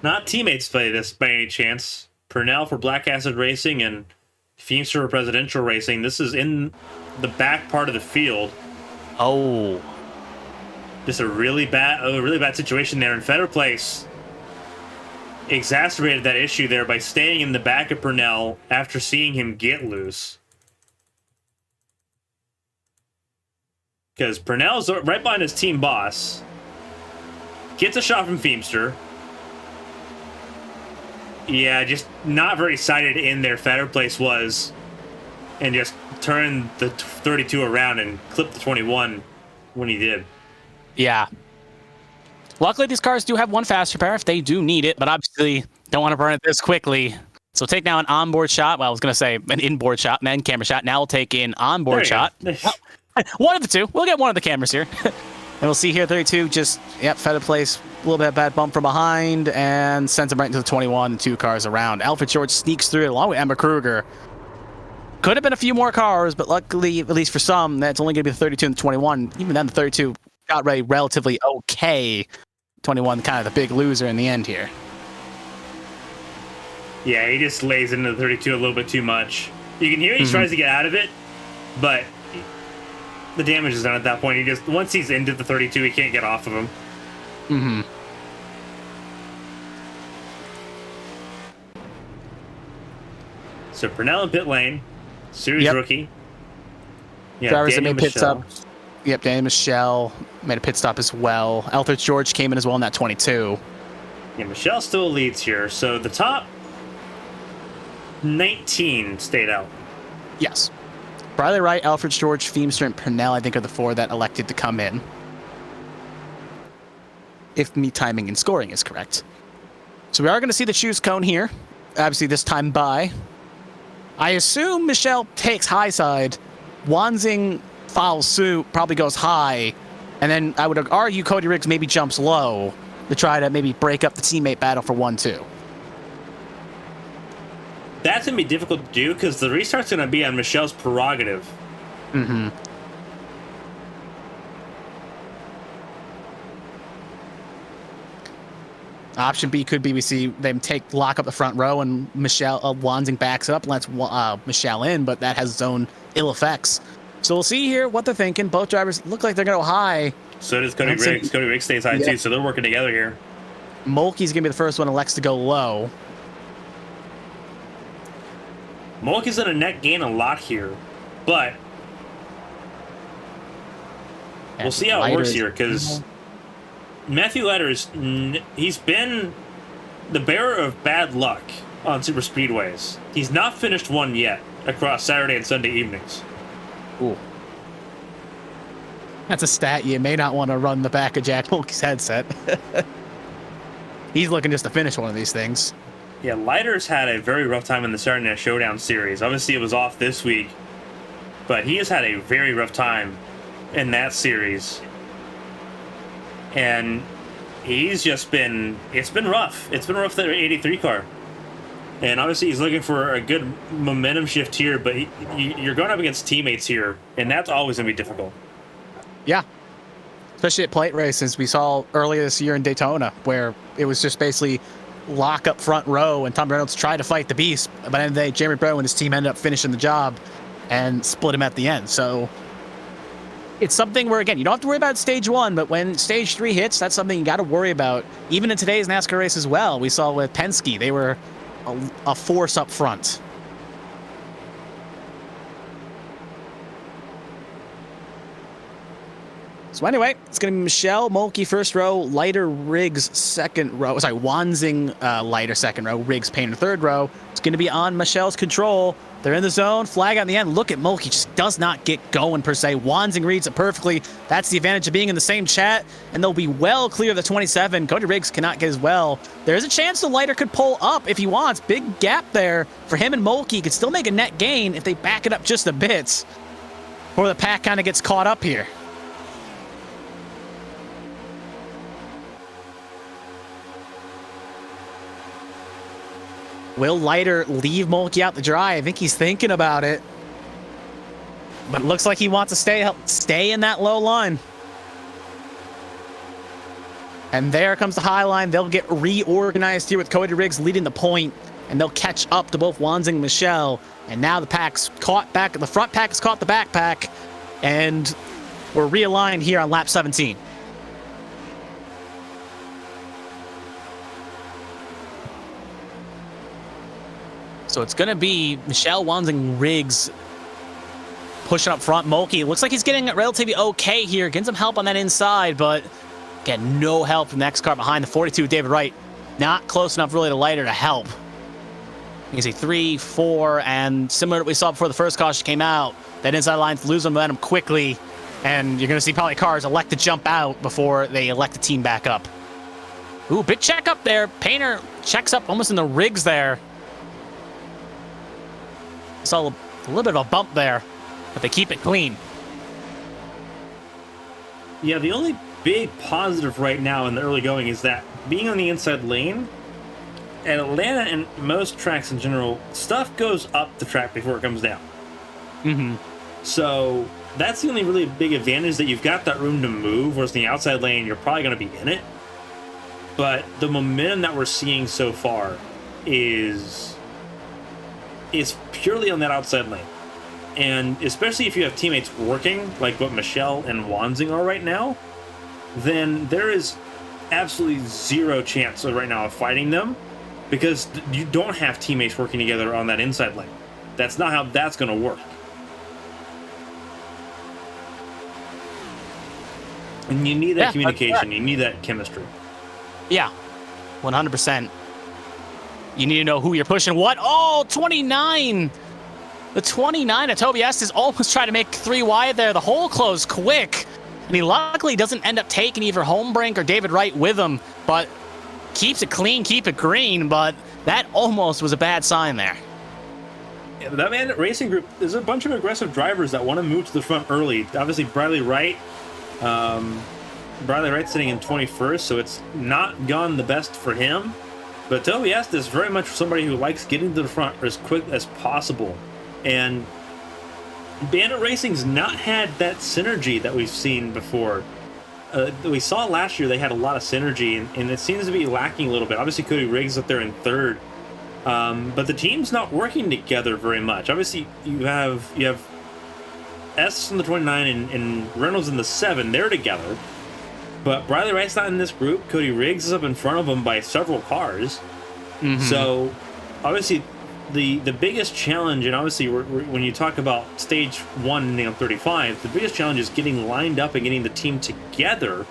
Not teammates play this by any chance. Purnell for Black Acid Racing and Feemster for Presidential Racing. This is in the back part of the field. Oh. Just a really bad situation there. And Fetter Place exacerbated that issue there by staying in the back of Purnell after seeing him get loose. Because Purnell's right behind his team boss. Gets a shot from Feemster. Yeah, just not very sighted in there. Fetter Place was. And just turned the 32 around and clipped the 21 when he did. Yeah. Luckily, these cars do have one faster pair if they do need it, but obviously don't want to burn it this quickly. So take now an onboard shot. Well, I was going to say an inboard shot and then camera shot. Now we'll take an onboard shot. One of the two. We'll get one of the cameras here. And we'll see here 32 just, Fetter Place, a little bit of bad bump from behind and sends him right into the 21, 2 cars around. Alfred George sneaks through along with Emma Kruger. Could have been a few more cars, but luckily, at least for some, that's only going to be the 32 and the 21. Even then, the 32 got ready relatively okay. 21 kind of the big loser in the end here. Yeah, he just lays into the 32 a little bit too much. You can hear he tries to get out of it, but the damage is done at that point. He just, once he's into the 32, he can't get off of him. So Purnell in pit lane, series rookie. Yeah, drivers that Daniel made pit Michelle. stops. Yep, Daniel Michelle made a pit stop as well. Alfred George came in as well in that 22. Yeah, Michelle still leads here. So the top 19 stayed out. Yes. Briley Wright, Alfred George, Feemster, and Purnell, I think, are the 4 that elected to come in. If me timing and scoring is correct. So we are going to see the choose cone here. Obviously, this time by. I assume Michelle takes high side. Wanzing follows suit, probably goes high. And then I would argue Cody Riggs maybe jumps low to try to maybe break up the teammate battle for 1-2. That's going to be difficult to do because the restart's going to be on Michelle's prerogative. Option B could be we see them lock up the front row and Michelle Wanzing backs up, lets Michelle in, but that has its own ill effects. So we'll see here what they're thinking. Both drivers look like they're going to go high. So does Cody Riggs. Cody Riggs stays high too, so they're working together here. Mulkey's going to be the first one elects to go low. Mulkey's going to net gain a lot here, but we'll see how it works here because Matthew Letters, he's been the bearer of bad luck on super speedways. He's not finished one yet across Saturday and Sunday evenings. Ooh. That's a stat you may not want to run the back of Jack Mulkey's headset. He's looking just to finish one of these things. Yeah, Leiter's had a very rough time in the Saturday Night Showdown series. Obviously, it was off this week, but he has had a very rough time in that series. And he's just been, it's been rough. It's been rough for the 83 car. And obviously he's looking for a good momentum shift here, but you're going up against teammates here, and that's always going to be difficult. Yeah. Especially at plate races we saw earlier this year in Daytona, where it was just basically lock up front row, and Tom Reynolds tried to fight the beast. But at the end of the day, Jeremy Breaux and his team ended up finishing the job and split him at the end. So it's something where, again, you don't have to worry about stage 1, but when stage 3 hits, that's something you got to worry about. Even in today's NASCAR race as well, we saw with Penske, they were a force up front. So So anyway, it's going to be Michelle, Mulkey first row, Leiter, Riggs second row. Sorry, Wanzing, Leiter second row, Riggs, Painter third row. It's going to be on Michelle's control. They're in the zone, flag out in the end. Look at Mulkey, just does not get going per se. Wanzing reads it perfectly. That's the advantage of being in the same chat, and they'll be well clear of the 27. Cody Riggs cannot get as well. There's a chance the Leiter could pull up if he wants. Big gap there for him and Mulkey. Could still make a net gain if they back it up just a bit before the pack kind of gets caught up here. Will Leiter leave Mulkey out to dry? I think he's thinking about it. But it looks like he wants to stay in that low line. And there comes the high line. They'll get reorganized here with Cody Riggs leading the point, and they'll catch up to both Wanzing and Michelle. And now the pack's caught back. The front pack has caught the back pack, and we're realigned here on lap 17. So it's going to be Michelle, Wanzing, Riggs pushing up front. Mulkey looks like he's getting it relatively okay here. Getting some help on that inside, but again, no help from the next car behind the 42, David Wright. Not close enough really to Leiter to help. You can see 3, 4, and similar to what we saw before the first caution came out, that inside line's losing momentum quickly, and you're going to see probably cars elect to jump out before they elect the team back up. Ooh, big check up there. Painter checks up almost in the Riggs there. Saw a little bit of a bump there, but they keep it clean. Yeah, the only big positive right now in the early going is that being on the inside lane, at Atlanta and most tracks in general, stuff goes up the track before it comes down. Mm-hmm. So that's the only really big advantage, that you've got that room to move, whereas in the outside lane, you're probably going to be in it. But the momentum that we're seeing so far is purely on that outside lane. And especially if you have teammates working, like what Michelle and Wanzing are right now, then there is absolutely zero chance right now of fighting them, because you don't have teammates working together on that inside lane. That's not how that's going to work. And you need that communication. You need that chemistry. Yeah, 100%. You need to know who you're pushing. What? Oh, 29. The 29 of Toby Estes almost tried to make 3 wide there. The hole closed quick. And he luckily doesn't end up taking either Homebrink or David Wright with him, but keeps it clean, keep it green. But that almost was a bad sign there. Yeah, that man racing group, there's a bunch of aggressive drivers that want to move to the front early. Obviously, Bradley Wright sitting in 21st, so it's not gone the best for him. But Toby Estes is very much somebody who likes getting to the front as quick as possible. And Bandit Racing's not had that synergy that we've seen before. We saw last year they had a lot of synergy, and it seems to be lacking a little bit. Obviously, Cody Riggs up there in 3rd. But the team's not working together very much. Obviously, you have S in the 29 and Reynolds in the 7. They're together. But Bradley Wright's not in this group. Cody Riggs is up in front of him by several cars. Mm-hmm. So, obviously, the biggest challenge, and obviously when you talk about stage 1 on 35, the biggest challenge is getting lined up and getting the team together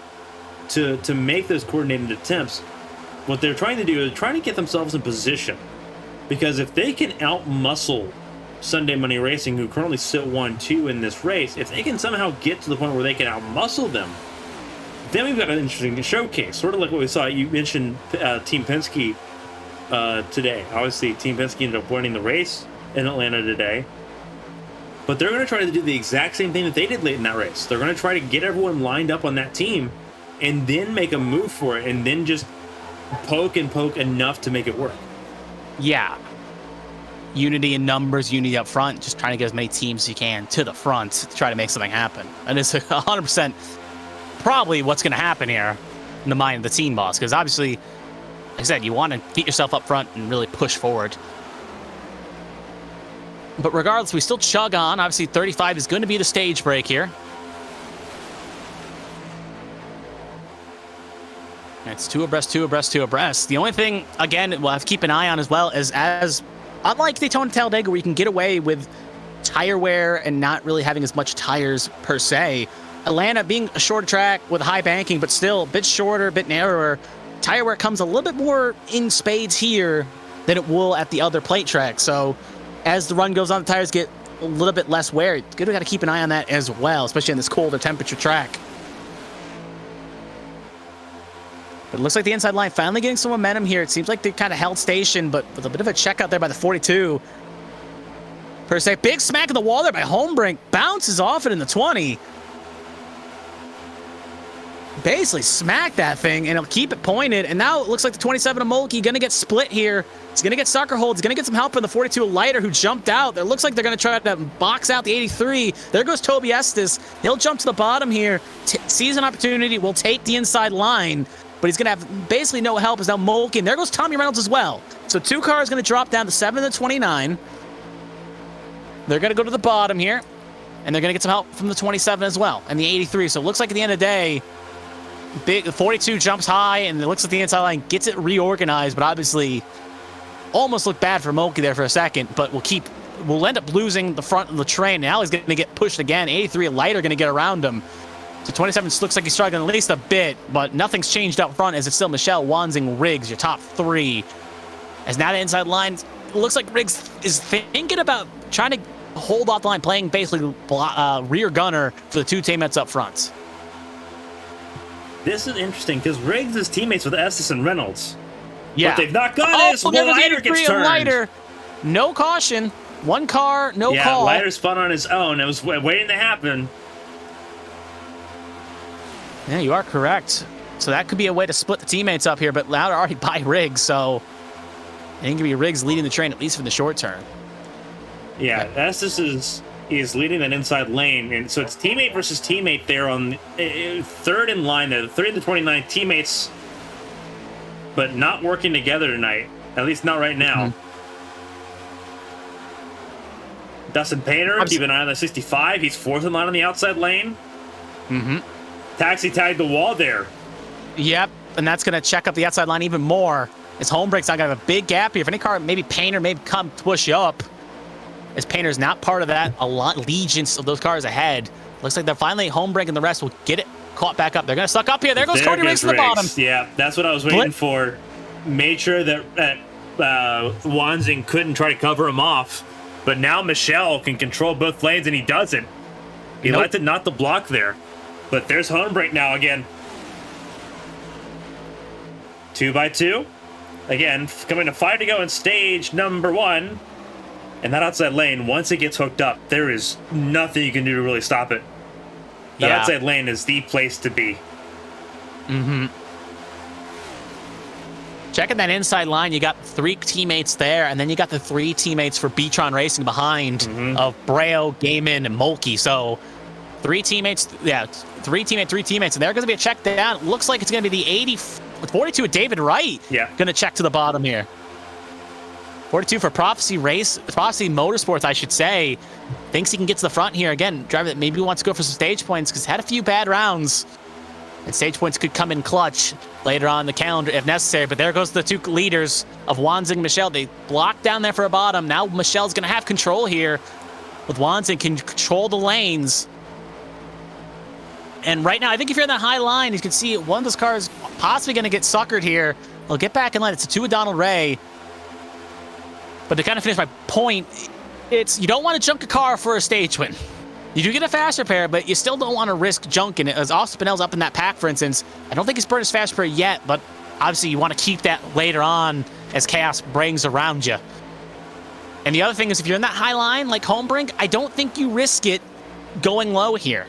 to make those coordinated attempts. What they're trying to do is trying to get themselves in position. Because if they can out-muscle Sunday Money Racing, who currently sit 1-2 in this race, if they can somehow get to the point where they can out-muscle them, then we've got an interesting showcase, sort of like what we saw. You mentioned Team Penske today. Obviously, Team Penske ended up winning the race in Atlanta today. But they're going to try to do the exact same thing that they did late in that race. They're going to try to get everyone lined up on that team and then make a move for it, and then just poke enough to make it work. Yeah. Unity in numbers, unity up front, just trying to get as many teams as you can to the front to try to make something happen. And it's 100% probably what's going to happen here in the mind of the team boss, because obviously, like I said, you want to get yourself up front and really push forward. But regardless, we still chug on. Obviously, 35 is going to be the stage break here. It's 2 abreast, 2 abreast, 2 abreast. The only thing, again, we'll have to keep an eye on as well is, as unlike Daytona Talladega, where you can get away with tire wear and not really having as much tires per se, Atlanta being a short track with high banking, but still a bit shorter, a bit narrower. Tire wear comes a little bit more in spades here than it will at the other plate track. So as the run goes on, the tires get a little bit less wear. It's good, we got to keep an eye on that as well, especially in this colder temperature track. But it looks like the inside line finally getting some momentum here. It seems like they kind of held station, but with a bit of a check out there by the 42. Per se, big smack in the wall there by Homebrink. Bounces off it in the 20. Basically smacked that thing, and it'll keep it pointed. And now it looks like the 27 of Mulkey going to get split here. He's going to get sucker holds. He's going to get some help from the 42 Lighter, who jumped out. It looks like they're going to try to box out the 83. There goes Toby Estes. He'll jump to the bottom here. Sees an opportunity. Will take the inside line. But he's going to have basically no help as now Mulkey. And there goes Tommy Reynolds as well. So 2 cars going to drop down to 7 and 29. They're going to go to the bottom here. And they're going to get some help from the 27 as well. And the 83. So it looks like at the end of the day, the 42 jumps high, and it looks like the inside line gets it reorganized, but obviously almost looked bad for Mulkey there for a second, but we'll end up losing the front of the train. Now he's going to get pushed again. 83 Lighter going to get around him. So 27 looks like he's struggling at least a bit, but nothing's changed up front as it's still Michelle, Wanzing, Riggs, your top 3. As now the inside line, it looks like Riggs is thinking about trying to hold off the line, playing basically rear gunner for the 2 teammates up front. This is interesting because Riggs is teammates with Estes and Reynolds. Yeah. What they've not got is Lighter gets turned. Lighter. No caution. 1 car, no call. Yeah, Lighter spun on his own. It was waiting to happen. Yeah, you are correct. So that could be a way to split the teammates up here, but Louder already by Riggs, so I think it could be Riggs leading the train, at least for the short term. Yeah, Estes is leading that inside lane, and so it's teammate versus teammate there on 3rd in line there. The 3 and the 29 teammates, but not working together tonight. At least not right now. Dustin Painter, keep an eye on the 65. He's 4th in line on the outside lane. Taxi tagged the wall there. Yep, and that's going to check up the outside line even more. His Homebrink's not going to have a big gap here. If any car, maybe Painter, maybe come push you up. As Painter's not part of that, a lot legions of those cars ahead. Looks like they're finally Homebrink and the rest will get it caught back up. They're going to suck up here. There goes Cody Riggs to the bottom. Yeah, that's what I was waiting for. Made sure that Wanzing couldn't try to cover him off. But now Michelle can control both lanes, and he doesn't. He lets it not the block there. But there's Homebrink now again. 2 by 2. Again, coming to 5 to go in stage number 1. And that outside lane, once it gets hooked up, there is nothing you can do to really stop it. That outside lane is the place to be. Checking that inside line, you got 3 teammates there, and then you got the 3 teammates for Beatron Racing behind of Braille, Gaiman, and Mulkey. So 3 teammates, 3 teammates, and they're going to be a check down. It looks like it's going to be the 42 with David Wright. Going to check to the bottom here. 42 for Prophecy Motorsports, I should say. Thinks he can get to the front here. Again, driver that maybe wants to go for some stage points because had a few bad rounds. And stage points could come in clutch later on in the calendar if necessary. But there goes the 2 leaders of Wanzing and Michelle. They blocked down there for a bottom. Now Michelle's going to have control here with Wanzing, can control the lanes. And right now, I think if you're in that high line, you can see one of those cars possibly going to get suckered here. They'll get back in line. It's a 2 with Donald Ray. But to kind of finish my point, it's you don't want to junk a car for a stage win. You do get a faster pair, but you still don't want to risk junking it. As Austin Spinell's up in that pack, for instance, I don't think he's burned his fast pair yet, but obviously you want to keep that later on as chaos brings around you. And the other thing is if you're in that high line like Homebrink, I don't think you risk it going low here.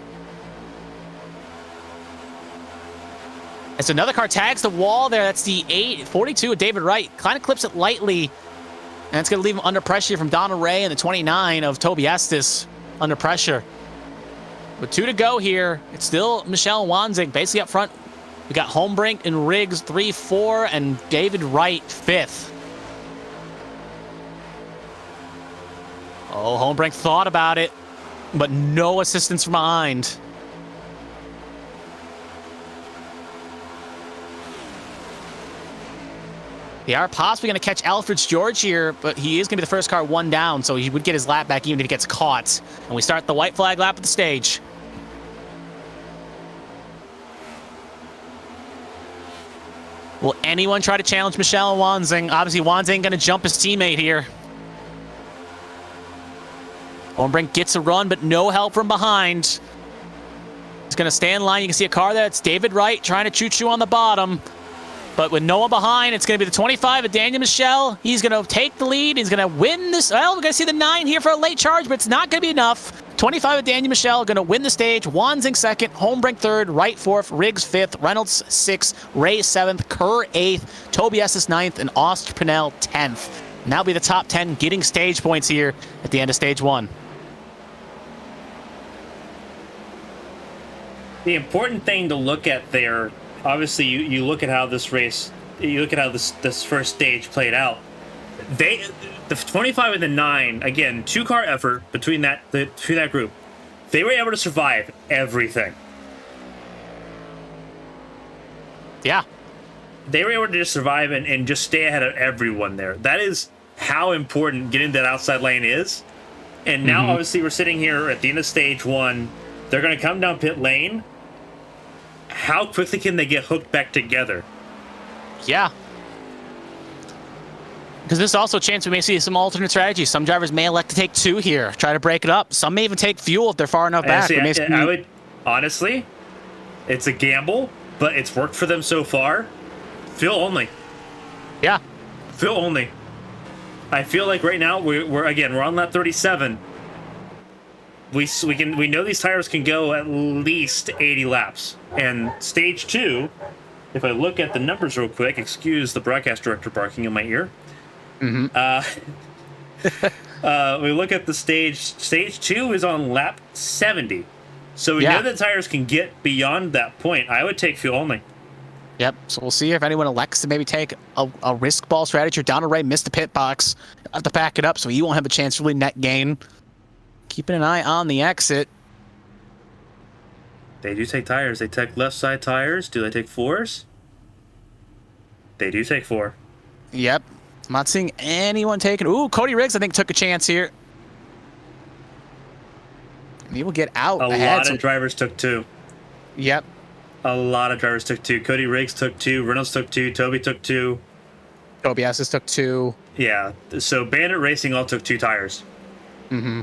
As another car tags the wall there, that's the 42 of David Wright. Kind of clips it lightly. And it's going to leave him under pressure from Donald Ray and the 29 of Toby Estes under pressure. With 2 to go here, it's still Michelle Wanzing basically up front. We got Homebrink and Riggs 3, 4, and David Wright 5th. Oh, Homebrink thought about it, but no assistance from behind. They are possibly going to catch Alfred's George here, but he is going to be the first car 1 down, so he would get his lap back even if he gets caught. And we start the white flag lap of the stage. Will anyone try to challenge Michelle and Wanzing? Obviously, Wanzing going to jump his teammate here. Holmbrink gets a run, but no help from behind. He's going to stay in line. You can see a car there. It's David Wright trying to choo-choo on the bottom. But with no one behind, it's going to be the 25 of Daniel Michel. He's going to take the lead. He's going to win this. Well, we're going to see the 9 here for a late charge, but it's not going to be enough. 25 of Daniel Michel going to win the stage. Wanzing second, Holmbrink third, Wright fourth, Riggs fifth, Reynolds sixth, Ray seventh, Kerr eighth, Tobias ninth, and Osterpinell 10th. And that'll be the top 10 getting stage points here at the end of stage 1. The important thing to look at there, obviously, you look at how this race, you look at how this first stage played out. The 25 and the 9, again, 2-car effort between that group. They were able to survive everything. Yeah. They were able to just survive and just stay ahead of everyone there. That is how important getting that outside lane is. And now, obviously, we're sitting here at the end of stage 1. They're going to come down pit lane. How quickly can they get hooked back together? Yeah. Because there's also a chance we may see some alternate strategies. Some drivers may elect to take 2 here, try to break it up. Some may even take fuel if they're far enough back. I would, honestly, it's a gamble, but it's worked for them so far. Fuel only. Yeah. Fuel only. I feel like right now we're on lap 37. We know these tires can go at least 80 laps. And stage 2, if I look at the numbers real quick, excuse the broadcast director barking in my ear. We look at the stage. Stage 2 is on lap 70. So we know the tires can get beyond that point. I would take fuel only. Yep. So we'll see if anyone elects to maybe take a risk ball strategy. Or down to Ray missed the pit box. Have to back it up so he won't have a chance to really net gain. Keeping an eye on the exit. They do take tires. They take left side tires. Do they take 4s? They do take 4. Yep. I'm not seeing anyone taking... Ooh, Cody Riggs, I think, took a chance here. He will get out ahead. A lot of drivers took 2. Yep. A lot of drivers took 2. Cody Riggs took 2. Reynolds took 2. Toby took 2. Tobias took 2. Yeah. So Bandit Racing all took 2 tires. Mm-hmm.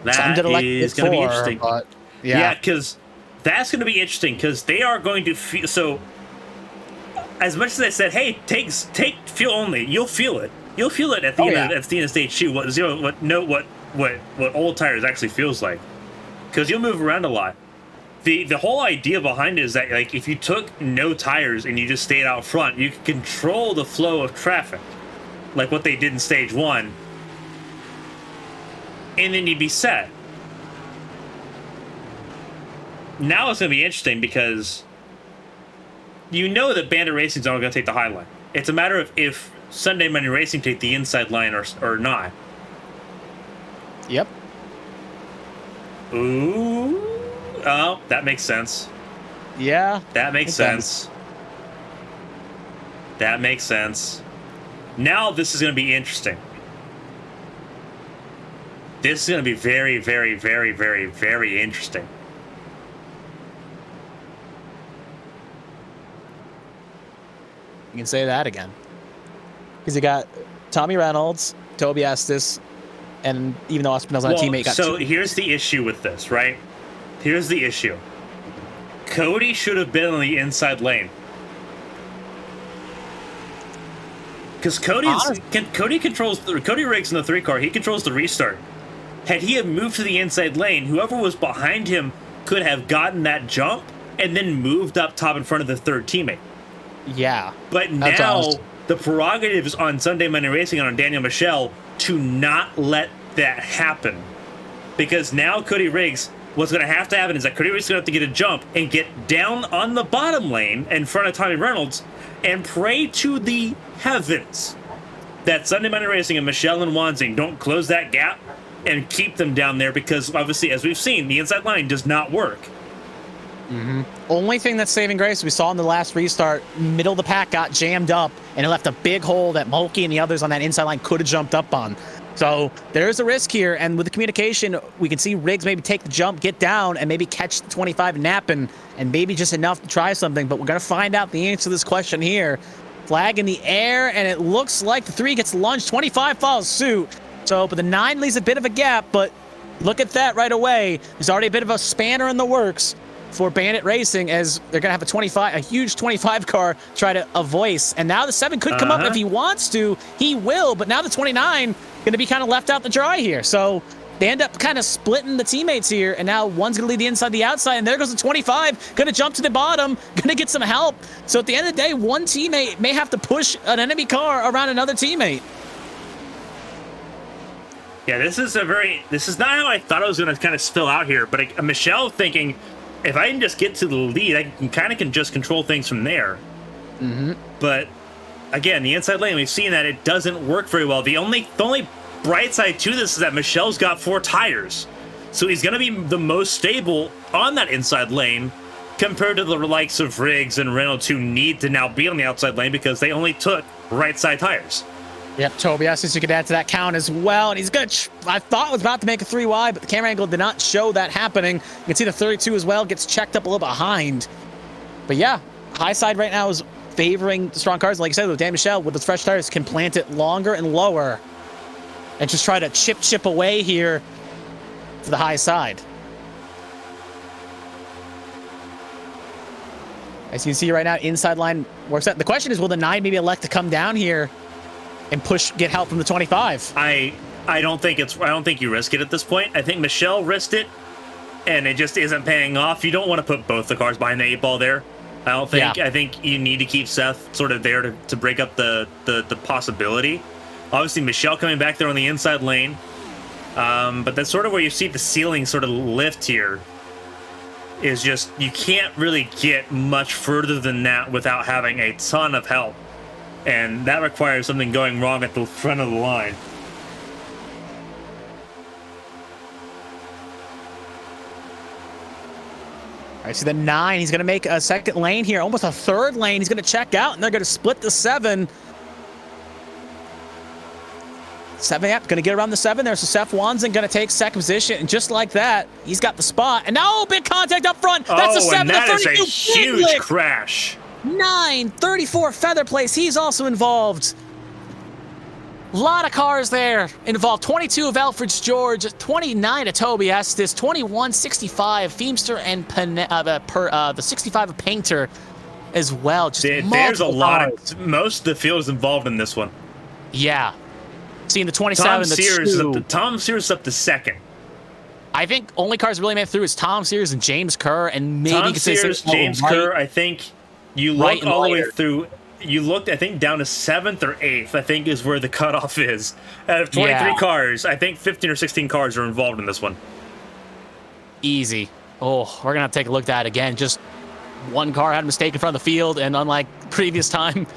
That is going to be interesting. But yeah, because that's going to be interesting because they are going to feel... So, as much as I said, hey, take fuel only, you'll feel it. You'll feel it at the end of stage 2. What old tires actually feels like, because you'll move around a lot. The whole idea behind it is that, like, if you took no tires and you just stayed out front, you could control the flow of traffic, like what they did in stage 1. And then you'd be set. Now it's going to be interesting because you know that Bandit Racing's only going to take the high line. It's a matter of if Sunday Money Racing take the inside line or not. Yep. Ooh. Oh, that makes sense. Yeah. That makes sense. That makes sense. Now this is going to be interesting. This is going to be very, very, very, very, very interesting. You can say that again. Because you got Tommy Reynolds, Toby Estes, and even though Ospinell's on a teammate, got so here's the issue with this, right? Here's the issue. Cody should have been on the inside lane. Because Cody Riggs in the 3-car, he controls the restart. Had he have moved to the inside lane, whoever was behind him could have gotten that jump and then moved up top in front of the third teammate. Yeah. But now the prerogative is on Sunday Monday Racing and on Daniel Michel to not let that happen. Because now Cody Riggs, what's going to happen is that Cody Riggs is going to have to get a jump and get down on the bottom lane in front of Tommy Reynolds and pray to the heavens that Sunday Monday Racing and Michel and Wanzing don't close that gap and keep them down there, because obviously, as we've seen, the inside line does not work. Mm-hmm. Only thing that's saving grace, we saw in the last restart, middle of the pack got jammed up, and it left a big hole that Mulkey and the others on that inside line could have jumped up on. So there's a risk here, and with the communication, we can see Riggs maybe take the jump, get down, and maybe catch the 25 napping, and maybe just enough to try something. But we're going to find out the answer to this question here. Flag in the air, and it looks like the 3 gets lunged. 25 follows suit. So, but the 9 leaves a bit of a gap, but look at that right away. There's already a bit of a spanner in the works for Bandit Racing, as they're going to have a huge 25 car try to avoid. And now the 7 could come up if he wants to. He will, but now the 29 going to be kind of left out to dry here. So they end up kind of splitting the teammates here, and now one's going to lead the inside, the outside, and there goes the 25, going to jump to the bottom, going to get some help. So at the end of the day, one teammate may have to push an enemy car around another teammate. Yeah, this is not how I thought it was going to kind of spill out here, but Michelle thinking, if I can just get to the lead, I can just control things from there. But again, the inside lane, we've seen that it doesn't work very well. The only bright side to this is that Michelle's got 4 tires. So he's going to be the most stable on that inside lane compared to the likes of Riggs and Reynolds, who need to now be on the outside lane because they only took right side tires. Yep, Tobias, you could add to that count as well. And he's good. I thought was about to make a 3 wide, but the camera angle did not show that happening. You can see the 32 as well gets checked up a little behind. But yeah, high side right now is favoring the strong cars. Like I said, with Dan Michelle, with the fresh tires, can plant it longer and lower and just try to chip away here to the high side. As you can see right now, inside line works out. The question is, will the 9 maybe elect to come down here and get help from the 25? I don't think you risk it at this point. I think Michelle risked it, and it just isn't paying off. You don't want to put both the cars behind the 8 ball there. I don't think. Yeah. I think you need to keep Seth sort of there to break up the possibility. Obviously, Michelle coming back there on the inside lane, but that's sort of where you see the ceiling sort of lift here. Is just you can't really get much further than that without having a ton of help. And that requires something going wrong at the front of the line. All right, so the 9, he's going to make a second lane here, almost a third lane. He's going to check out, and they're going to split the 7. 7, yep, going to get around the 7 there. So Seth Wanzen going to take second position, and just like that, he's got the spot. And now, big contact up front. That's a 7. And that is a huge crash. 9, 34 Feather Place. He's also involved. A lot of cars there involved. 22 of Alfred's George, 29 of Toby Estes, 21, 65 Feemster, and the 65 of Painter as well. Just there's a lot of most of the field is involved in this one. Yeah, seeing the 27, Tom Sears is up to second. I think only cars really made through is Tom Sears and James Kerr, and maybe Tom Sears, James Kerr. I think. You look all the way through. You looked, I think, down to 7th or 8th. I think is where the cutoff is. Out of 23 cars, I think 15 or 16 cars are involved in this one. Easy. Oh, we're gonna have to take a look at that again. Just one car had a mistake in front of the field, and unlike previous time,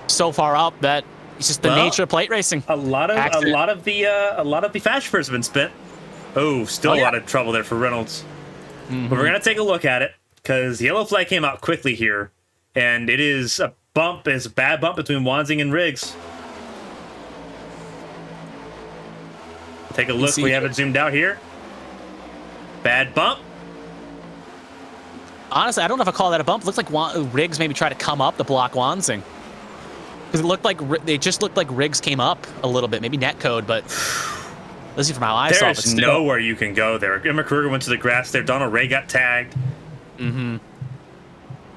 so far up that it's just the nature of plate racing. A lot of the fast pairs have been spent. Oh, still a lot of trouble there for Reynolds. But we're gonna take a look at it because the yellow flag came out quickly here. And it is a bump. It's a bad bump between Wanzing and Riggs. Take a look. We have it zoomed out here. Bad bump. Honestly, I don't know if I call that a bump. It looks like Riggs maybe tried to come up to block Wanzing. Because it just looked like Riggs came up a little bit. Maybe netcode, but let's see from how I saw it. There's nowhere you can go there. Emma Kruger went to the grass there. Donald Ray got tagged.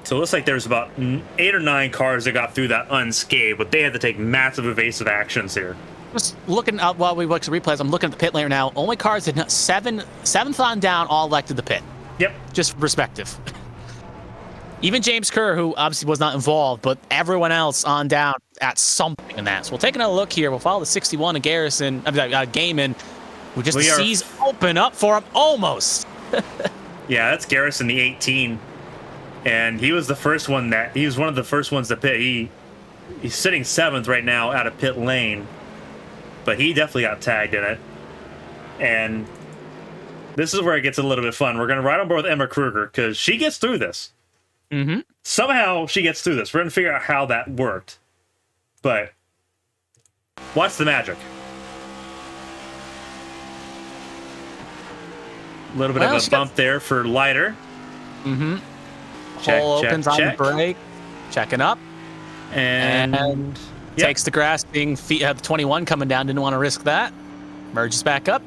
So it looks like there's about 8 or 9 cars that got through that unscathed, but they had to take massive evasive actions here. Just looking up while we watch the replays, I'm looking at the pit lane now. Only cars that 7th on down all elected the pit. Yep. Just respective. Even James Kerr, who obviously was not involved, but everyone else on down at something in that. So we'll take another look here. We'll follow the 61 of Garrison, Gaiman, who just sees open up for him almost. Yeah, that's Garrison, the 18. And he was the first one he was one of the first ones to pit. He's sitting 7th right now out of pit lane, but he definitely got tagged in it. And this is where it gets a little bit fun. We're going to ride on board with Emma Kruger because she gets through this. Somehow she gets through this. We're going to figure out how that worked. But watch the magic. A little bit of a bump there for Lighter. Mm-hmm. Check, Hole check, opens on the check. brake. Checking up. And takes the grass, being the 21 coming down, didn't want to risk that. Merges back up.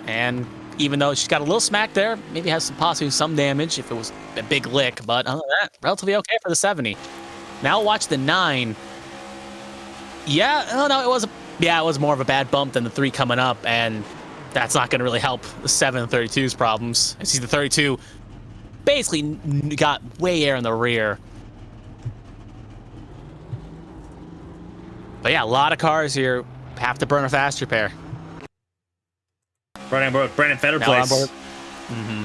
And even though she's got a little smack there, maybe has possibly some damage if it was a big lick, but other than that, relatively okay for the 70. Now watch the 9. Yeah, oh no, it was more of a bad bump than the 3 coming up, and that's not going to really help the 7 and 32's problems. I see the 32 basically got way air in the rear. But yeah, a lot of cars here have to burn a faster pair. Right on board with Brandon Fetter place. Mm-hmm.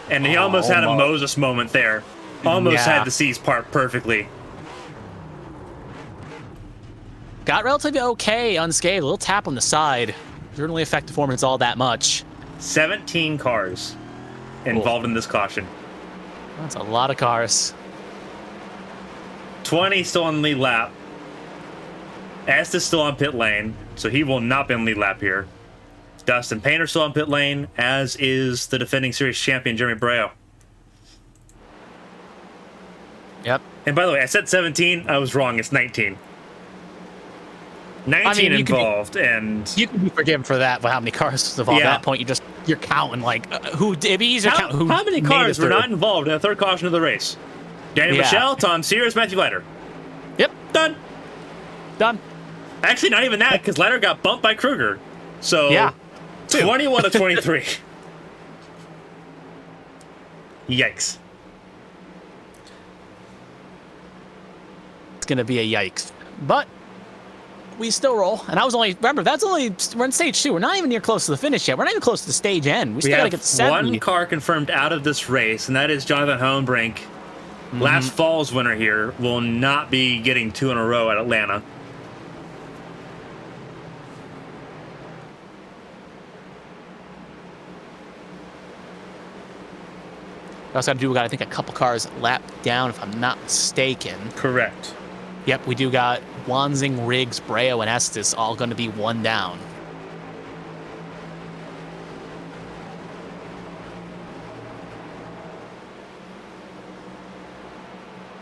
And he almost had a Moses moment there. Almost had the C's part perfectly. Got relatively okay unscathed. A little tap on the side. Didn't really affect performance all that much. 17 cars involved in this caution. That's a lot of cars. 20 still on lead lap. Estes still on pit lane, so he will not be on lead lap here. Dustin Painter still on pit lane, as is the defending series champion Jeremy Breo. Yep. And by the way, I said 17. I was wrong. It's 19. 19 involved, and you can be forgiven for that. But how many cars involved? At that point, you're counting like who? It'd be easier to count who. How many cars were not involved in the third caution of the race? Daniel Michelle, Tom Sears, Matthew Leiter. Yep. Done. Actually, not even that, because Leiter got bumped by Kruger. So, 21 to 23. Yikes. It's going to be a yikes. But we still roll. And I was remember, we're in stage 2. We're not even near close to the finish yet. We're not even close to the stage end. We still got to get 70. One car confirmed out of this race, and that is Jonathan Hohenbrink. Last fall's winner here will not be getting 2 in a row at Atlanta. We also got, I think, a couple cars lapped down, if I'm not mistaken. Correct. Yep, we do got Wanzing, Riggs, Breo, and Estes all going to be 1 down.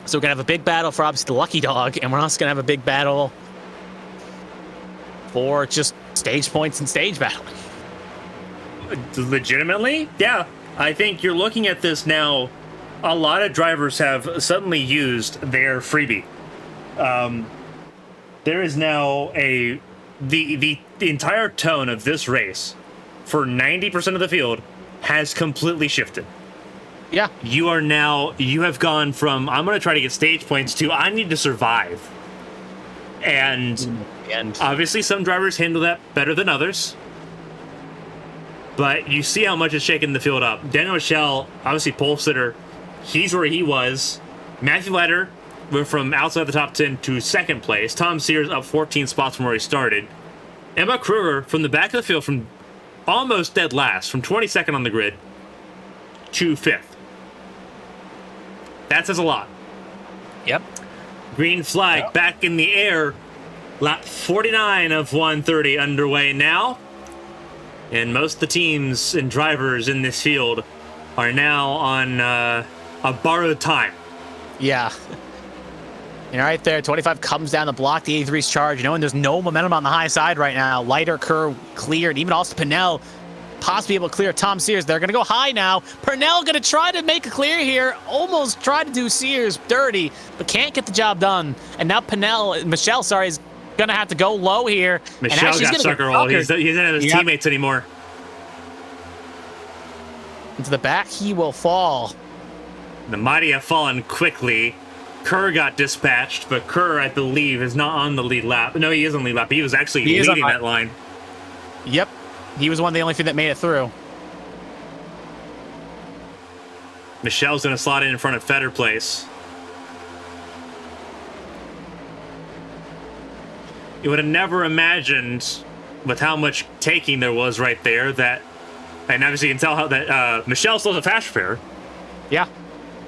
So we're going to have a big battle for, obviously, the Lucky Dog, and we're also going to have a big battle for just stage points and stage battling. Legitimately? Yeah. I think you're looking at this now. A lot of drivers have suddenly used their freebie. There is now the entire tone of this race for 90% of the field has completely shifted. Yeah. You have gone from I'm going to try to get stage points to I need to survive. And obviously some drivers handle that better than others. But you see how much it's shaking the field up. Daniel Michelle, obviously pole sitter, he's where he was. Matthew Leiter went from outside the top 10 to second place. Tom Sears up 14 spots from where he started. Emma Kruger from the back of the field, from almost dead last, from 22nd on the grid to 5th. That says a lot. Yep. Green flag back in the air. Lap 49 of 130 underway now. And most of the teams and drivers in this field are now on a borrowed time. Yeah. And right there, 25 comes down to block the 83's charge. And there's no momentum on the high side right now. Lighter, Kerr cleared. Even also Pinnell possibly able to clear Tom Sears. They're going to go high now. Purnell going to try to make a clear here. Almost tried to do Sears dirty, but can't get the job done. And now Michelle, is going to have to go low here. Michelle got sucker rolled. He doesn't have his teammates anymore. Into the back, he will fall. The mighty have fallen quickly. Kerr got dispatched, but Kerr, I believe, is not on the lead lap. No, he is on the lead lap. He was actually leading that line. Yep. He was one of the only few that made it through. Michelle's going to slot in front of Fetter Place. You would have never imagined, with how much taking there was right there, that, and obviously you can tell how that Michelle still has a fast repair. Yeah.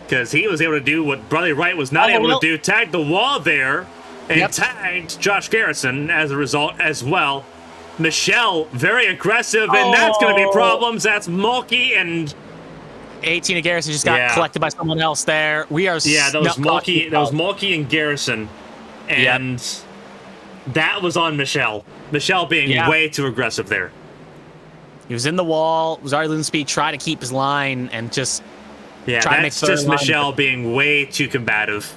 Because he was able to do what Bradley Wright was not able to do, tag the wall there, and tagged Josh Garrison as a result as well. Michelle, very aggressive, and that's going to be problems. That's Mulkey and 18 of Garrison just got collected by someone else there. We are that was Mulkey. That was Mulkey and Garrison, and that was on Michelle. Michelle being way too aggressive there. He was in the wall, was already losing speed, trying to keep his line, and just try to make just Michelle being way too combative.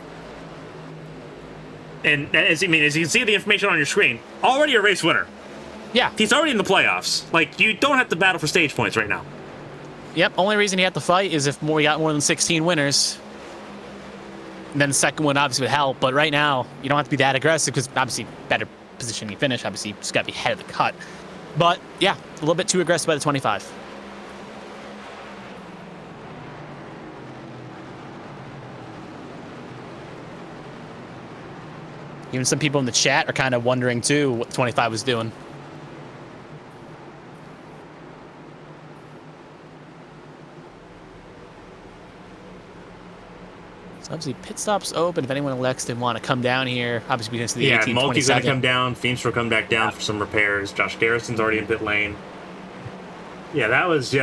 And as you can see the information on your screen, already a race winner. Yeah. He's already in the playoffs. Like, you don't have to battle for stage points right now. Yep, only reason he had to fight is if we got more than 16 winners. And then the second one obviously would help, but right now, you don't have to be that aggressive because obviously better position you finish, obviously you just got to be ahead of the cut. But yeah, a little bit too aggressive by the 25. Even some people in the chat are kind of wondering too what 25 was doing. So obviously pit stops open if anyone elects to want to come down here. Obviously we can see the 18, Mulkey's going to come down. Feenstra will come back down for some repairs. Josh Garrison's already in pit lane. Yeah, that was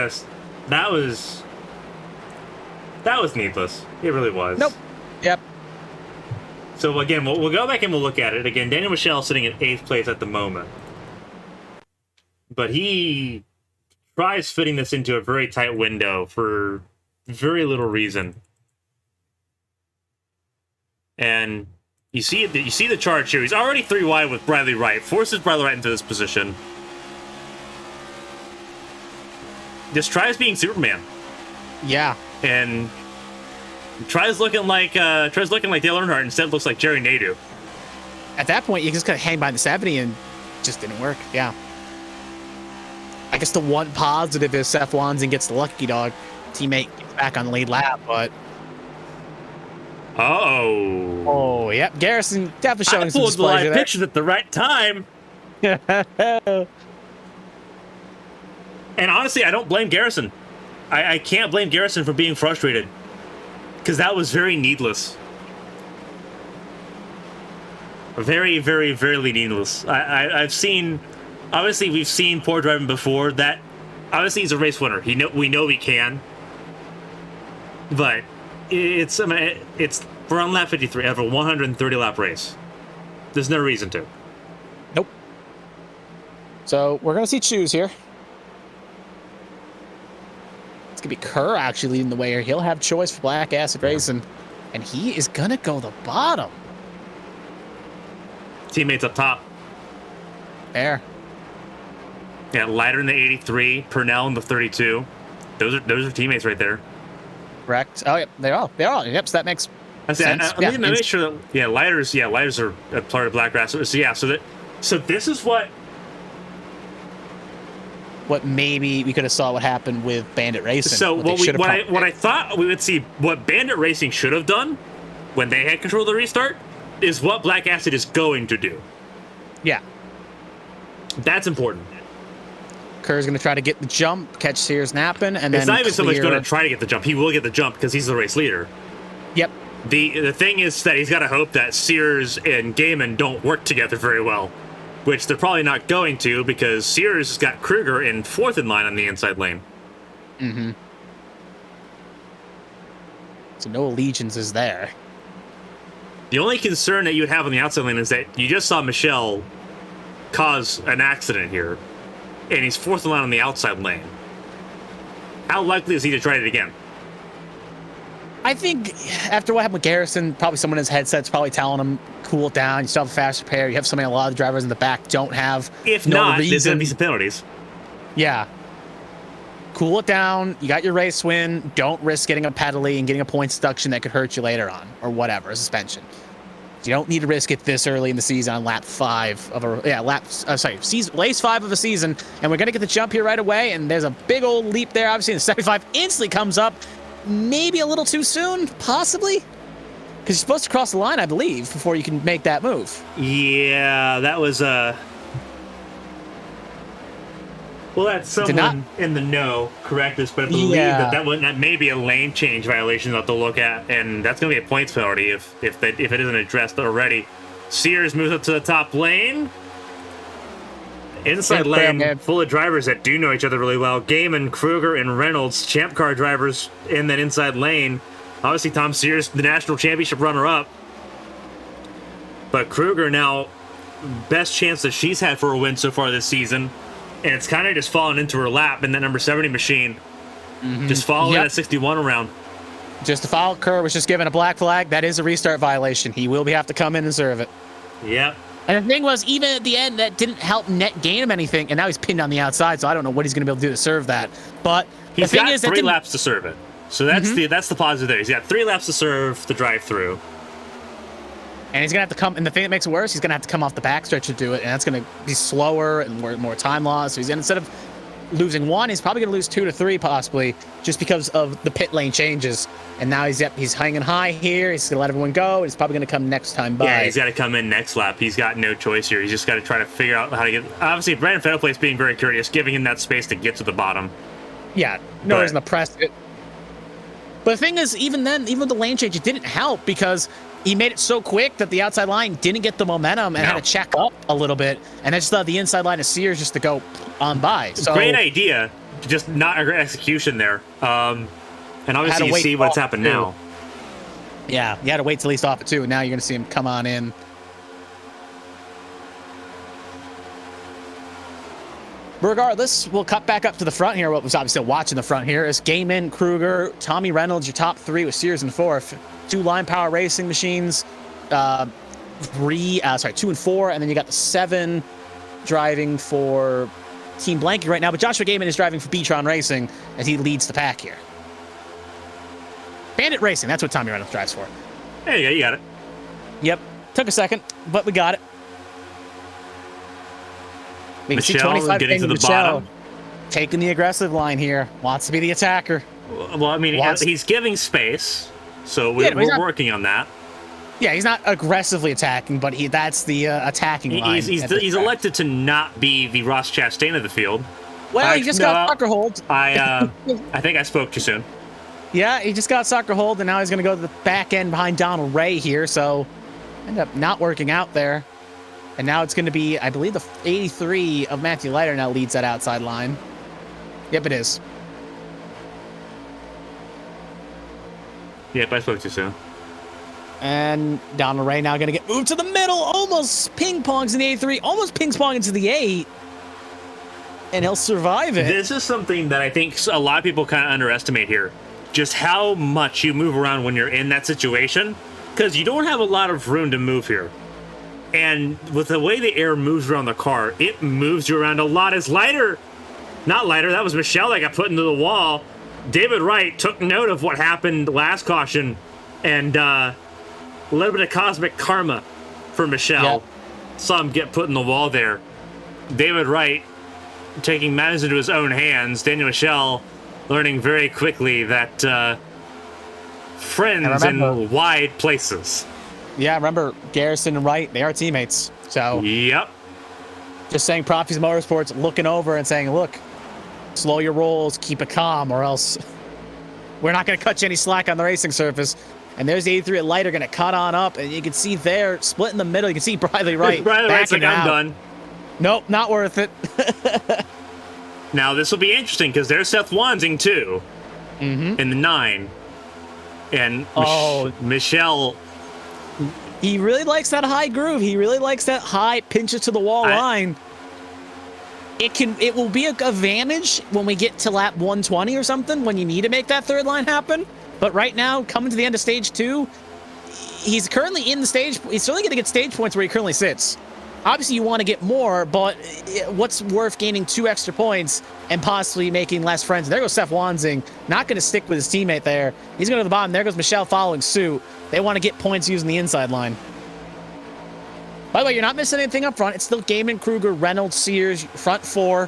needless. It really was. Nope. Yep. So again, we'll go back and we'll look at it. Again, Daniel Michel sitting at 8th place at the moment. But he tries fitting this into a very tight window for very little reason. And you see the charge here. He's already 3 wide with Bradley Wright. Forces Bradley Wright into this position. Just tries being Superman. Yeah. And tries looking like Dale Earnhardt. Instead looks like Jerry Nadeau. At that point, you just gotta hang by the 70 and it just didn't work. Yeah. I guess the one positive is Seth Wanzen gets the lucky dog. Teammate gets back on the lead lap, but oh, yep. Garrison definitely showing some displeasure there. I pulled the live pictures at the right time. And honestly, I don't blame Garrison. I can't blame Garrison for being frustrated. Because that was very needless. Very, very, very needless. I've seen... Obviously, we've seen poor driving before. That obviously, he's a race winner. We know he can. But it's we're on lap 53 of a 130 lap race. There's no reason to. Nope. So we're gonna see choose here. It's gonna be Kerr actually leading the way here. He'll have choice for Black Acid Racing, and he is gonna go the bottom. Teammates up top. There. Yeah, Lighter in the 83, Purnell in the 32. Those are teammates right there. Correct. Oh, yep, they're all. Yep, so that makes sense. I mean, make sure that Lighters are a part of Blackgrass. So this is what maybe we could have saw what happened with Bandit Racing. So what I thought we would see what Bandit Racing should have done when they had control of the restart is what Black Acid is going to do. Yeah. That's important. Kerr's going to try to get the jump, catch Sears napping, and then it's not even so much going to try to get the jump. He will get the jump because he's the race leader. Yep. The thing is that he's got to hope that Sears and Gaiman don't work together very well, which they're probably not going to because Sears has got Kruger in 4th in line on the inside lane. Mm-hmm. So no allegiances there. The only concern that you would have on the outside lane is that you just saw Michelle cause an accident here, and he's 4th in line on the outside lane. How likely is he to try it again? I think after what happened with Garrison, probably someone in his headset's probably telling him, cool it down, you still have a fast repair, you have somebody, a lot of the drivers in the back don't have. If not, there's going to be some penalties. Yeah. Cool it down, you got your race win, don't risk getting a penalty and getting a points deduction that could hurt you later on, or whatever, a suspension. You don't need to risk it this early in the season on lap 5 of race 5 of a season, and we're going to get the jump here right away, and there's a big old leap there, obviously, and the 75 instantly comes up, maybe a little too soon, possibly? Because you're supposed to cross the line, I believe, before you can make that move. Yeah, that was, well, that's someone in the know, correct us, but I believe that may be a lane change violation that they'll look at, and that's going to be a points penalty if it isn't addressed already. Sears moves up to the top lane, Inside Big lane man. full of drivers that do know each other really well. Gaiman, Kruger, and Reynolds, champ car drivers in that inside lane. Obviously, Tom Sears, the national championship runner-up. But Kruger now, best chance that she's had for a win so far this season. And it's kind of just fallen into her lap in that number 70 machine. Just following that 61 around. Just to follow, Kerr was just given a black flag. That is a restart violation. He will have to come in and serve it. Yep. And the thing was, even at the end, that didn't help net gain him anything. And now he's pinned on the outside, so I don't know what he's going to be able to do to serve that. But He's the thing got is, 3 laps to serve it. So that's the positive there. He's got 3 laps to serve the drive-through. and he's gonna have to come. And the thing that makes it worse, he's gonna have to come off the backstretch to do it, and that's gonna be slower and more time loss. So he's instead of losing 1, he's probably gonna lose 2 to 3 possibly, just because of the pit lane changes. And now he's hanging high here. He's gonna let everyone go. He's probably gonna come next time by. Yeah, he's got to come in next lap. He's got no choice here. He's just got to try to figure out how to get. Obviously, Brandon Fairplay's being very courteous, giving him that space to get to the bottom. Yeah, no reason to press it. But the thing is, even then, even with the lane change, it didn't help because he made it so quick that the outside line didn't get the momentum and had to check up a little bit, and then just allowed the inside line of Sears just to go on by. So great idea, just not a great execution there. And obviously you see what's happened now. Yeah, you had to wait till he's off it too. Now you're going to see him come on in. Regardless, we'll cut back up to the front here. What was obviously watching the front here is Gaiman, Kruger, Tommy Reynolds, your top 3 with Sears in 4th. 2 line power racing machines, 2 and 4, and then you got the 7 driving for Team Blanky right now. But Joshua Gaiman is driving for Beatron Racing as he leads the pack here. Bandit Racing, that's what Tommy Reynolds drives for. There you go, you got it. Yep, took a second, but we got it. We can see Michelle 25 getting to the Michelle bottom. Taking the aggressive line here. Wants to be the attacker. Well, I mean, he's giving space, so we're working on that. Yeah, he's not aggressively attacking, but that's the attacking line. He's elected to not be the Ross Chastain of the field. Well, he just got sucker hold. I think I spoke too soon. Yeah, he just got sucker hold, and now he's going to go to the back end behind Donald Ray here, so ended up not working out there. And now it's going to be, I believe, the 83 of Matthew Leiter now leads that outside line. Yep, it is. Yep, I spoke too soon. And Donald Ray now going to get moved to the middle. Almost ping-pongs in the 83. Almost ping-pong into the 8. And he'll survive it. This is something that I think a lot of people kind of underestimate here. Just how much you move around when you're in that situation. Because you don't have a lot of room to move here. And with the way the air moves around the car, it moves you around a lot. As not Leiter, that was Michelle that got put into the wall. David Wright took note of what happened last caution. And a little bit of cosmic karma for Michelle. Yep. Saw him get put in the wall there. David Wright taking matters into his own hands. Daniel Michelle learning very quickly that friends in wide places. Yeah, remember, Garrison and Wright, they are teammates. So, yep. Just saying Proffies Motorsports looking over and saying, look, slow your rolls, keep it calm, or else we're not going to cut you any slack on the racing surface. And there's the 83 at Leiter going to cut on up, and you can see there, split in the middle, you can see Briley Wright. Briley Wright's like, I'm done. Nope, not worth it. Now, this will be interesting, because there's Seth Wansing, too, in the 9. And Michelle... He really likes that high groove. He really likes that high pinch it to the wall line. It will be an advantage when we get to lap 120 or something, when you need to make that third line happen. But right now, coming to the end of stage 2, he's currently in the stage. He's certainly going to get stage points where he currently sits. Obviously, you want to get more, but what's worth gaining 2 extra points and possibly making less friends? There goes Seth Wansing, not going to stick with his teammate there. He's going to the bottom. There goes Michelle following suit. They want to get points using the inside line. By the way, you're not missing anything up front. It's still Gaiman, Kruger, Reynolds, Sears, front 4.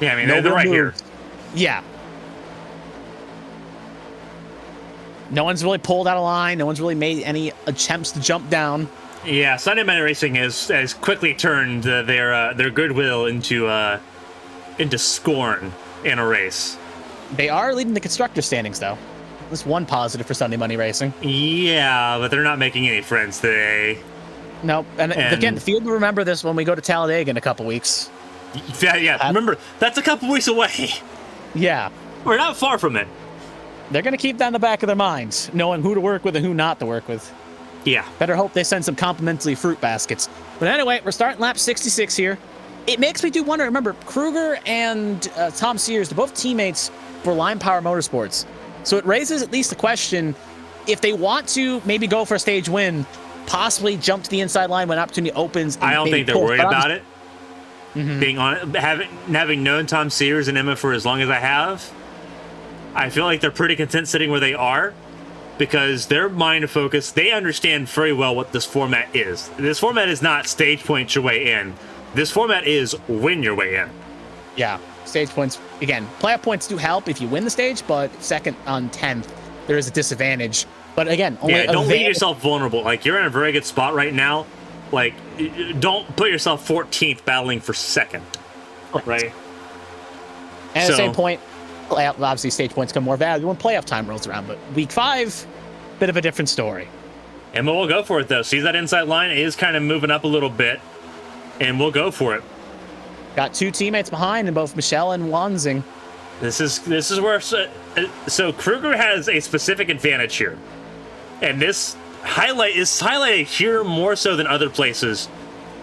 Yeah, I mean, they're right here. Yeah. No one's really pulled out of line. No one's really made any attempts to jump down. Yeah, Sunday Night Racing has quickly turned their goodwill into scorn in a race. They are leading the constructor standings, though. That's one positive for Sunday Money Racing. Yeah, but they're not making any friends today. Nope. And again, the field will remember this when we go to Talladega in a couple weeks. Yeah. Remember, that's a couple weeks away. Yeah. We're not far from it. They're going to keep that in the back of their minds, knowing who to work with and who not to work with. Yeah. Better hope they send some complimentary fruit baskets. But anyway, we're starting lap 66 here. It makes me do wonder. Remember, Kruger and Tom Sears, they're both teammates for Line Power Motorsports. So it raises at least the question, if they want to maybe go for a stage win, possibly jump to the inside line when opportunity opens. I don't think they're worried about it. Mm-hmm. Being honest, having known Tom Sears and Emma for as long as I have, I feel like they're pretty content sitting where they are because their mind focus, they understand very well what this format is. This format is not stage point your way in. This format is win your way in. Yeah, stage points, again, playoff points do help if you win the stage, but second on 10th, there is a disadvantage. But again, only don't leave yourself vulnerable. Like, you're in a very good spot right now. Like, don't put yourself 14th battling for second. Right? And at the same point, obviously stage points become more valuable when playoff time rolls around, but week 5, bit of a different story. Emma will go for it, though. Sees that inside line is kind of moving up a little bit, and we'll go for it. Got 2 teammates behind in both Michelle and Wanzing. This is where... So Kruger has a specific advantage here. And this is highlighted here more so than other places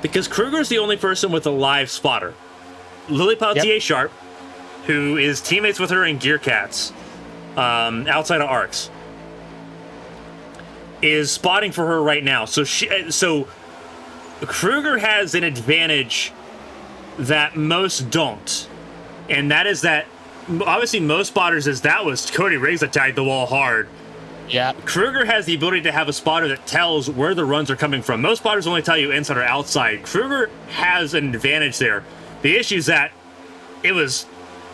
because Kruger's the only person with a live spotter. Lily Pautier Sharp, who is teammates with her in Gear Cats, outside of ARCS, is spotting for her right now. So Kruger has an advantage that most don't, and that is that obviously most spotters that was Cody Riggs that tagged the wall hard. Yeah. Kruger has the ability to have a spotter that tells where the runs are coming from. Most spotters only tell you inside or outside. Kruger has an advantage there. The issue is that it was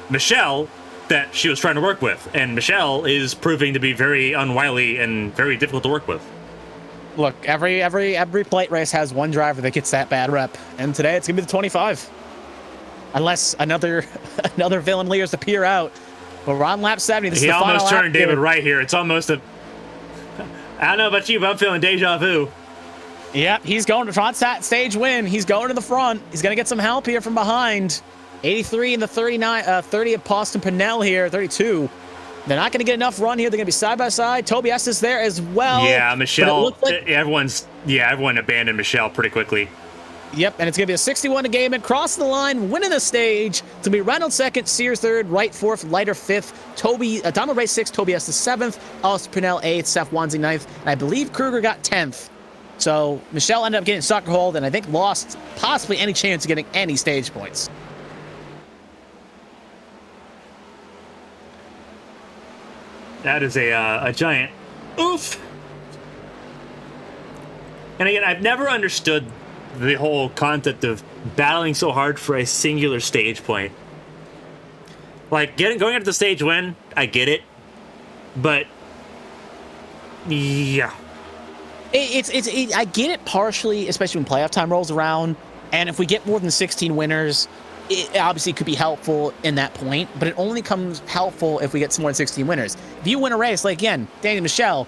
Michelle that she was trying to work with, and Michelle is proving to be very unwily and very difficult to work with. Look, every plate race has one driver that gets that bad rep, and today it's gonna be the 25. Unless another villain leaders to peer out. But we're on lap 70. This is the final lap. He almost turned David right here. It's almost a... I don't know about you, but I'm feeling deja vu. Yep, he's going to front stage win. He's going to the front. He's going to get some help here from behind. 83 and the 30 of Poston Pinnell here, 32. They're not going to get enough run here. They're going to be side by side. Toby Estes there as well. Yeah, Michelle. Everyone abandoned Michelle pretty quickly. Yep, and it's going to be a 61 engagement, crossing the line, winning the stage. It's going to be Reynolds second, Sears third, Wright fourth, Leiter fifth, Donald Wright sixth, Toby Estes seventh, Alistair Pinnell eighth, Seth Wanzing ninth, and I believe Kruger got 10th. So Michelle ended up getting sucker hold and I think lost possibly any chance of getting any stage points. That is a giant oof. And again, I've never understood the whole concept of battling so hard for a singular stage point. Like, going after the stage win, I get it. But, yeah. I get it partially, especially when playoff time rolls around. And if we get more than 16 winners, it obviously could be helpful in that point. But it only comes helpful if we get some more than 16 winners. If you win a race, like, again, Danny Michelle,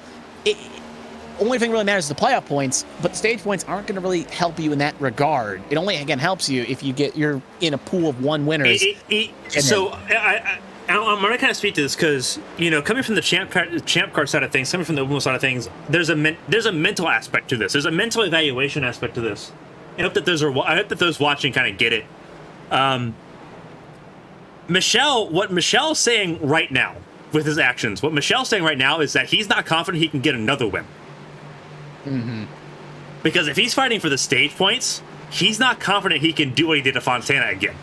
only thing really matters is the playoff points, but the stage points aren't going to really help you in that regard. It only, again, helps you if you're in a pool of one winners. I'm going to kind of speak to this because, coming from the champ car side of things, coming from the Umo side of things, there's a mental aspect to this. There's a mental evaluation aspect to this. I hope that those watching kind of get it. What Michelle's saying right now with his actions, what Michelle's saying right now is that he's not confident he can get another win. Mm-hmm. Because if he's fighting for the stage points, he's not confident he can do what he did to Fontana again.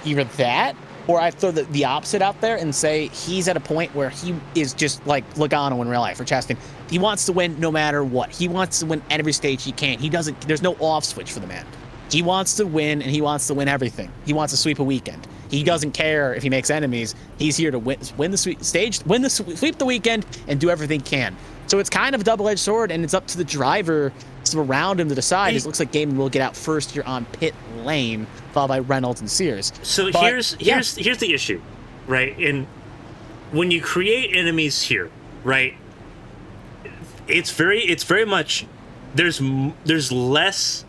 Either that, or I throw the opposite out there and say he's at a point where he is just like Logano in real life or Chastain. He wants to win no matter what. He wants to win every stage he can. There's no off switch for the man. He wants to win, and he wants to win everything. He wants to sweep a weekend. He doesn't care if he makes enemies. He's here to win the sweep the weekend, and do everything he can. So it's kind of a double-edged sword, and it's up to the driver around him to decide. It looks like Gaiman will get out first here on pit lane, followed by Reynolds and Sears. So here's the issue, right? And when you create enemies here, right? It's very much there's less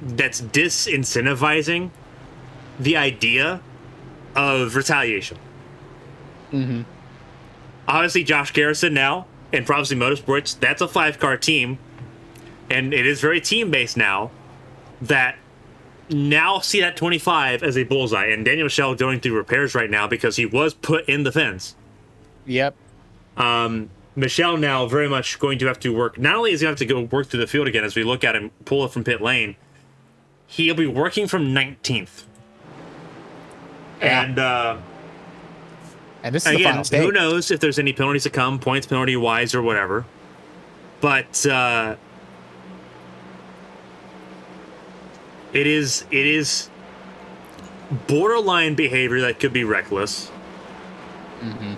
that's disincentivizing the idea of retaliation. Mm-hmm. Obviously, Josh Garrison now in Prophecy Motorsports, that's a 5-car team, and it is very team-based now, that now see that 25 as a bullseye. And Daniel Michelle going through repairs right now because he was put in the fence. Yep. Michelle now very much going to have to work. Not only is he going to have to go work through the field again as we look at him pull up from pit lane, he'll be working from 19th. Yeah. And this is again, the final stage. Who knows if there's any penalties to come, points penalty wise or whatever. But it is borderline behavior that could be reckless. Mm-hmm.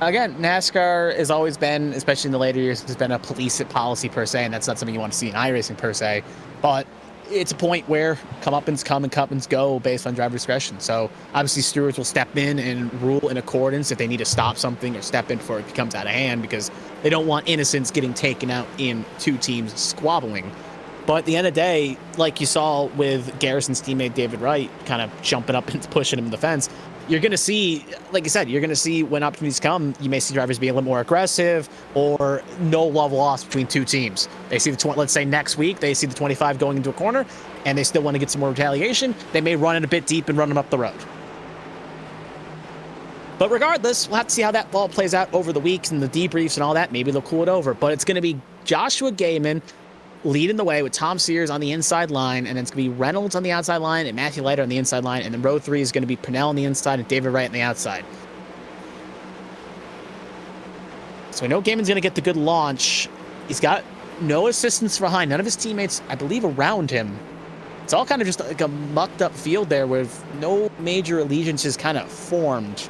Again, NASCAR has always been, especially in the later years, has been a police policy per se, and that's not something you want to see in iRacing per se. But it's a point where comeuppance come and comeuppance go based on driver discretion. So obviously stewards will step in and rule in accordance if they need to stop something or step in before it becomes out of hand, because they don't want innocents getting taken out in two teams squabbling. But at the end of the day, like you saw with Garrison's teammate David Wright kind of jumping up and pushing him in the fence, you're going to see, like you said, you're going to see when opportunities come, you may see drivers be a little more aggressive or no love lost between two teams. They see the let's say next week, they see the 25 going into a corner and they still want to get some more retaliation. They may run it a bit deep and run them up the road. But regardless, we'll have to see how that all plays out over the weeks and the debriefs and all that. Maybe they'll cool it over. But it's going to be Joshua Gaiman leading the way with Tom Sears on the inside line, and then it's going to be Reynolds on the outside line and Matthew Leiter on the inside line, and then row 3 is going to be Purnell on the inside and David Wright on the outside. So we know Gaiman's going to get the good launch. He's got no assistance behind, none of his teammates, I believe, around him. It's all kind of just like a mucked up field there with no major allegiances kind of formed.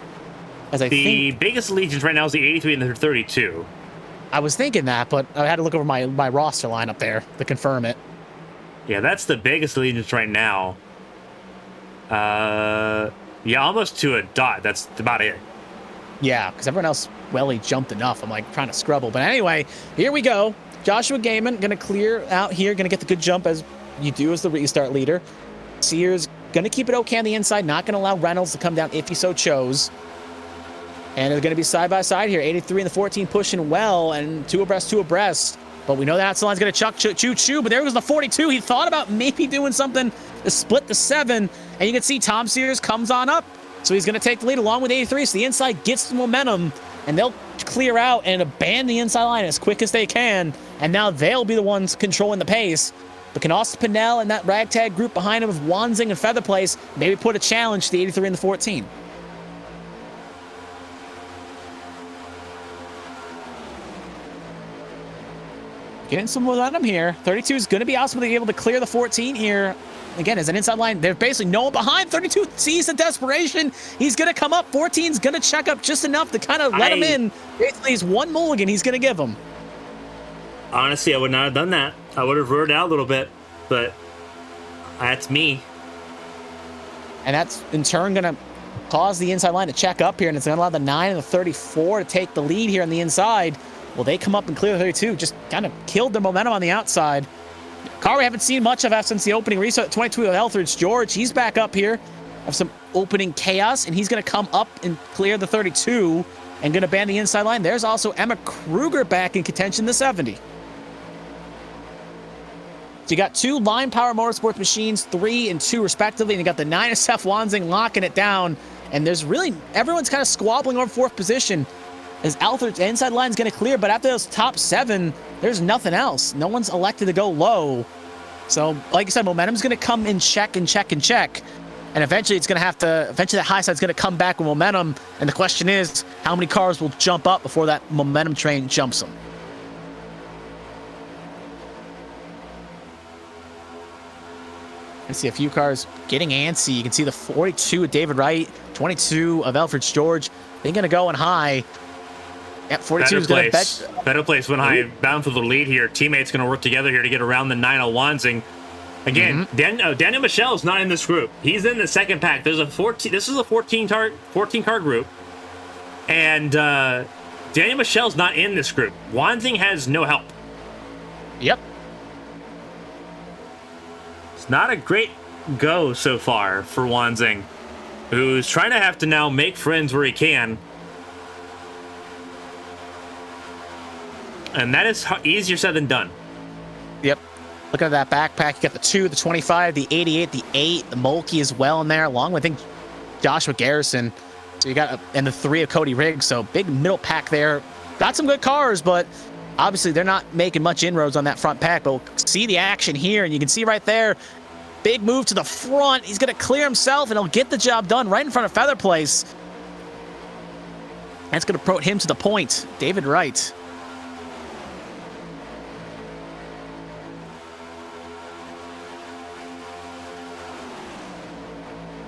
As I think the biggest allegiance right now is the 83 and the 32. I was thinking that, but I had to look over my roster line up there to confirm it. Yeah, that's the biggest allegiance right now. Yeah, almost to a dot. That's about it. Yeah, because everyone else, well, he jumped enough. I'm like trying to scrubble. But anyway, here we go. Joshua Gaiman going to clear out here, going to get the good jump as you do as the restart leader. Sears going to keep it okay on the inside, not going to allow Reynolds to come down if he so chose. And they're going to be side by side here. 83 and the 14 pushing well, and two abreast. But we know that outside line's going to choo-choo. But there goes the 42. He thought about maybe doing something to split the 7. And you can see Tom Sears comes on up. So he's going to take the lead along with 83. So the inside gets the momentum, and they'll clear out and abandon the inside line as quick as they can. And now they'll be the ones controlling the pace. But can Austin Purnell and that ragtag group behind him of Wanzing and Feather Place maybe put a challenge to the 83 and the 14? Getting some momentum here. 32 is going to be awesome to be able to clear the 14 here. Again, as an inside line, there's basically no one behind. 32 sees the desperation. He's going to come up. 14's going to check up just enough to kind of let him in. Basically, he's one mulligan he's going to give him. Honestly, I would not have done that. I would have rode out a little bit, but that's me. And that's, in turn, going to cause the inside line to check up here, and it's going to allow the 9 and the 34 to take the lead here on the inside. Well, they come up and clear the 32, just kind of killed their momentum on the outside. Car we haven't seen much of after since the opening restart. 22 of Eldridge George, he's back up here. Have some opening chaos, and he's going to come up and clear the 32 and going to ban the inside line. There's also Emma Kruger back in contention, the 70. So you got 2 Line Power Motorsports machines, 3 and 2 respectively, and you got the 9 of Seth Wanzing locking it down. And there's really, everyone's kind of squabbling over 4th position. As Alfred's inside line's going to clear, but after those top 7, there's nothing else. No one's elected to go low. So, like I said, momentum's going to come in check and check and check. And eventually it's going to have to, eventually that high side's going to come back with momentum. And the question is, how many cars will jump up before that momentum train jumps them? I see a few cars getting antsy. You can see the 42 of David Wright, 22 of Alfred George. They're going to go in high. Yep, 42 is going to bet. Better place when high, bound for the lead here. Teammates going to work together here to get around the 9 of Wanzing. Again, Daniel Michelle is not in this group. He's in the second pack. There's a 14. This is a 14 car group, and Daniel Michelle's not in this group. Wanzing has no help. Yep. It's not a great go so far for Wanzing, who's trying to have to now make friends where he can. And that is easier said than done. Yep. Look at that backpack. You got the 2, the 25, the 88, the 8, the Mulkey as well in there, along with, I think, Joshua Garrison. So you got, and the 3 of Cody Riggs. So big middle pack there. Got some good cars, but obviously they're not making much inroads on that front pack. But we'll see the action here, and you can see right there, big move to the front. He's going to clear himself, and he'll get the job done right in front of Feather Place. That's going to put him to the point. David Wright.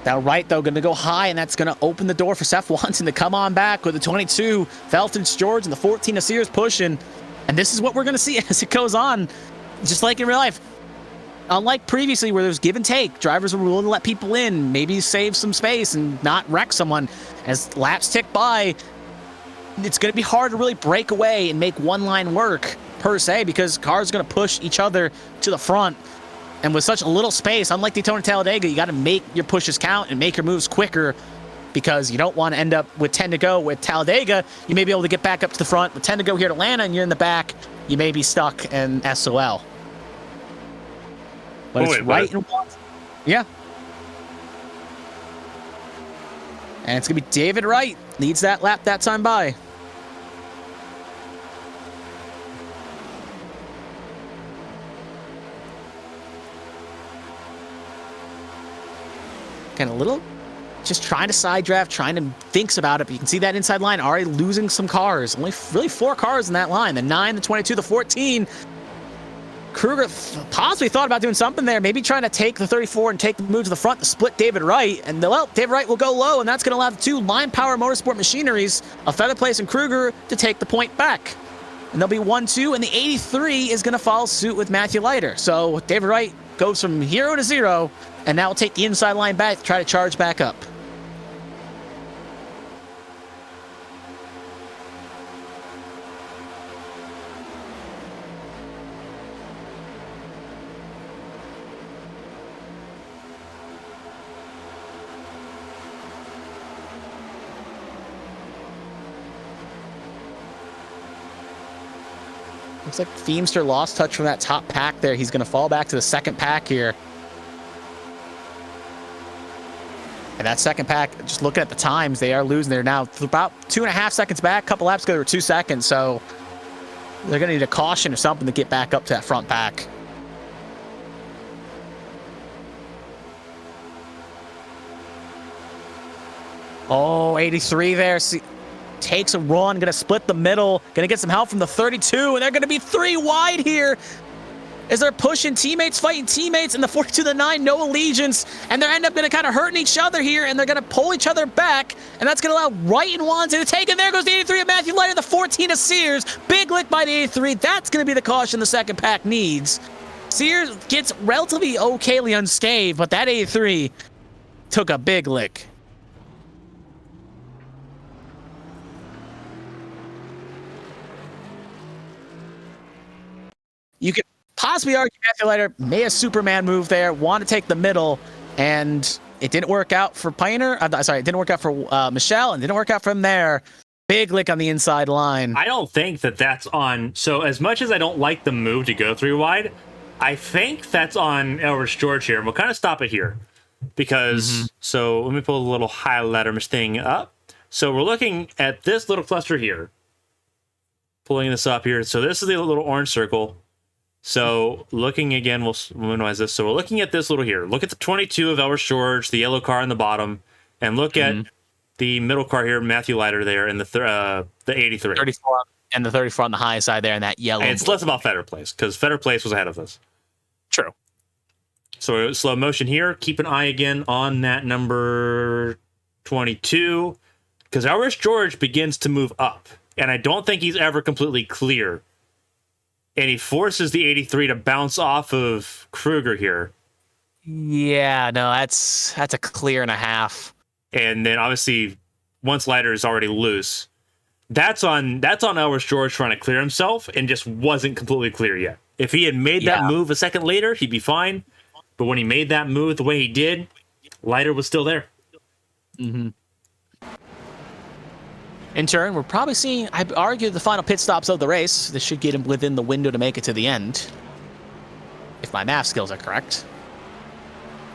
That Wright, though, going to go high, and that's going to open the door for Seth Watson to come on back with the 22, Felton's George, and the 14 of Sears pushing. And this is what we're going to see as it goes on, just like in real life. Unlike previously where there's give and take, drivers are willing to let people in, maybe save some space and not wreck someone. As laps tick by, it's going to be hard to really break away and make one line work, per se, because cars are going to push each other to the front. And with such a little space, unlike Daytona Talladega, you got to make your pushes count and make your moves quicker, because you don't want to end up with 10 to go. With Talladega, you may be able to get back up to the front. With 10 to go here at Atlanta and you're in the back, you may be stuck in SOL. But it's right in one. Yeah. And it's going to be David Wright. Leads that lap that time by. Kind of a little, just trying to side draft, trying to thinks about it. But you can see that inside line already losing some cars. Only really 4 cars in that line. The 9, the 22, the 14. Kruger possibly thought about doing something there, maybe trying to take the 34 and take the move to the front to split David Wright. And, well, David Wright will go low, and that's going to allow the 2 Line Power Motorsport Machineries of Feather Place and Kruger to take the point back. And there'll be 1-2, and the 83 is going to follow suit with Matthew Leiter. So David Wright goes from 0 to 0, and now will take the inside line back to try to charge back up. Looks like Feemster lost touch from that top pack there. He's going to fall back to the second pack here. And that second pack, just looking at the times, they are losing. They're now about 2.5 seconds back. A couple laps ago, they were 2 seconds. So they're going to need a caution or something to get back up to that front pack. Oh, 83 there. See, takes a run, going to split the middle, going to get some help from the 32, and they're going to be 3 wide here as they're pushing teammates, fighting teammates, and the 42 to the 9, no allegiance, and they end up going to kind of hurting each other here, and they're going to pull each other back, and that's going to allow Wright and Wanzing to take, and there goes the 83 of Matthew Leiter, the 14 of Sears, big lick by the 83, that's going to be the caution the second pack needs. Sears gets relatively okayly unscathed, but that 83 took a big lick. You could possibly argue Matthew Leiter made a Superman move there, wanted to take the middle, and it didn't work out for Pioneer. Sorry, it didn't work out for Michelle, and didn't work out from there. Big lick on the inside line. I don't think that that's on. So as much as I don't like the move to go 3 wide, I think that's on Elvis George here. And we'll kind of stop it here because, so let me pull the little highlighter thing up. So we're looking at this little cluster here. Pulling this up here. So this is the little orange circle. So looking again, we'll minimize this. So we're looking at this little here. Look at the 22 of Elvis George, the yellow car in the bottom, and look at the middle car here, Matthew Leiter there, and the 83. 34 and the 34 on the high side there, and that yellow. And it's less about Fetter Place because Fetter Place was ahead of this. True. So slow motion here. Keep an eye again on that number 22 because Elvis George begins to move up, and I don't think he's ever completely clear. And he forces the 83 to bounce off of Kruger here. Yeah, no, that's a clear and a half. And then obviously, once Leiter is already loose, that's on Elvis George trying to clear himself and just wasn't completely clear yet. If he had made that move a second later, he'd be fine. But when he made that move the way he did, Leiter was still there. Mm-hmm. In turn, we're probably seeing, I argue, the final pit stops of the race. This should get him within the window to make it to the end, if my math skills are correct.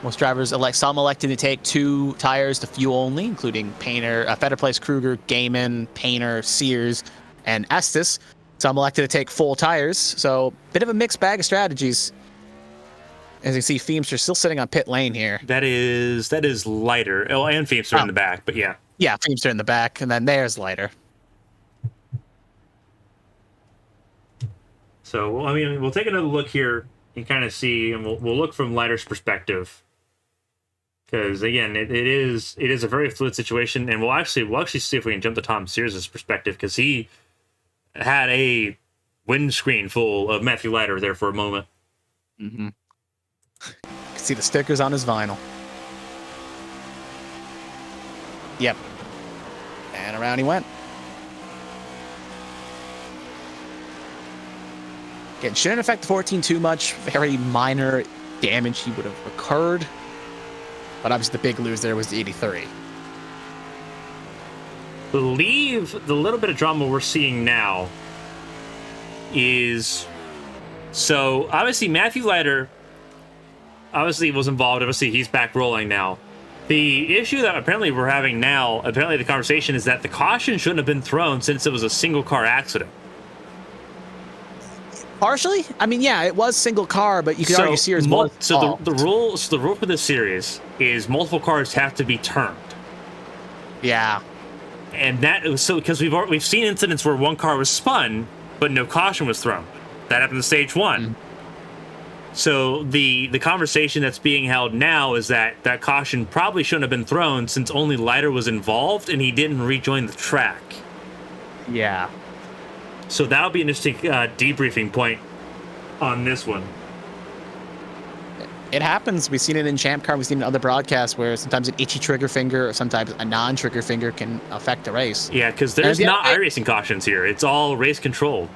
Most drivers some electing to take 2 tires to fuel only, including Painter, Feather Place, Kruger, Gaiman, Painter, Sears, and Estes. Some elected to take full tires, so bit of a mixed bag of strategies. As you see, Feemster still sitting on pit lane here. That is Leiter. Oh, and Feemster in the back, but yeah. Yeah, Feemster in the back, and then there's Leiter. So, I mean, we'll take another look here and kind of see, and we'll look from Leiter's perspective. Because again, it is a very fluid situation, and we'll actually see if we can jump to Tom Sears' perspective, because he had a windscreen full of Matthew Leiter there for a moment. Mm-hmm. You can see the stickers on his vinyl. Yep. And around he went. Again, shouldn't affect the 14 too much. Very minor damage he would have occurred. But obviously the big lose there was the 83. Believe the little bit of drama we're seeing now is, so obviously Matthew Leiter obviously was involved. Obviously he's back rolling now. The issue that apparently we're having now, apparently the conversation is that the caution shouldn't have been thrown since it was a single car accident. Partially? I mean, yeah, it was single car, but you could argue Sears was the rule for this series is multiple cars have to be turned. Yeah. And that was so because we've seen incidents where one car was spun, but no caution was thrown. That happened in stage 1. Mm-hmm. So the conversation that's being held now is that caution probably shouldn't have been thrown since only Leiter was involved and he didn't rejoin the track. Yeah. So that'll be an interesting debriefing point on this one. It happens. We've seen it in Champ Car. We've seen it in other broadcasts where sometimes an itchy trigger finger or sometimes a non-trigger finger can affect a race. Yeah, because there's not iRacing cautions here. It's all race controlled.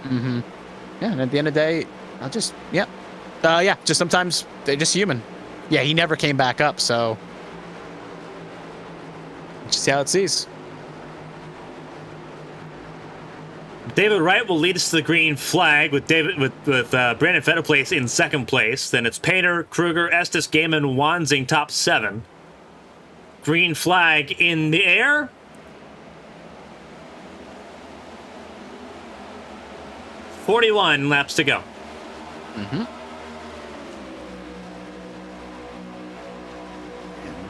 Mm-hmm. Yeah, and at the end of the day, just sometimes they're just human. Yeah, he never came back up, so just see how it sees. David Wright will lead us to the green flag with Brandon Fetterplace in second place. Then it's Painter, Kruger, Estes, Gaiman, Wanzing, top 7. Green flag in the air. .41 laps to go. Mm-hmm.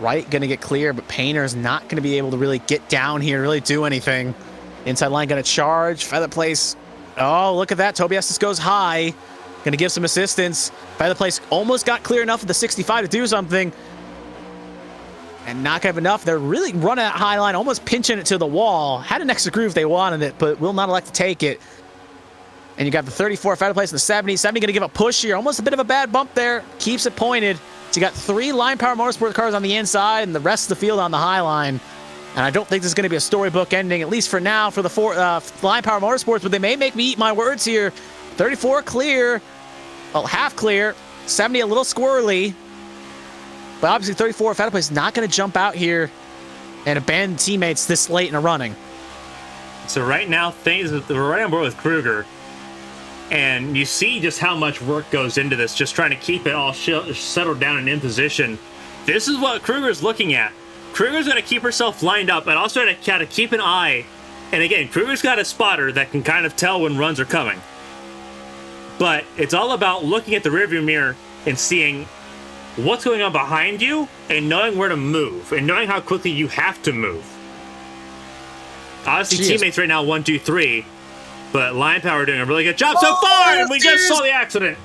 Wright going to get clear, but Painter's not going to be able to really get down here, really do anything. Inside line going to charge. Feather Place. Oh, look at that. Tobias goes high. Going to give some assistance. Feather Place almost got clear enough of the 65 to do something. And not have enough. They're really running that high line, almost pinching it to the wall. Had an extra groove if they wanted it, but will not elect to take it. And you got the 34 Feather Place and the 70. 70 going to give a push here. Almost a bit of a bad bump there. Keeps it pointed. So you got 3 Line Power Motorsport cars on the inside and the rest of the field on the high line. And I don't think this is going to be a storybook ending, at least for now, for the Line Power Motorsports, but they may make me eat my words here. 34 clear. Well, half clear. 70 a little squirrely. But obviously 34 Feather Place not going to jump out here and abandon teammates this late in a running. So right now, we're right on board with Kruger. And you see just how much work goes into this, just trying to keep it all settled down and in position. This is what Kruger's looking at. Kruger's going to keep herself lined up and also to kind of keep an eye. And again, Kruger's got a spotter that can kind of tell when runs are coming. But it's all about looking at the rearview mirror and seeing what's going on behind you and knowing where to move and knowing how quickly you have to move. Obviously, teammates right now, 1, 2, 3. But Line Power doing a really good job so far, and we just saw the accident.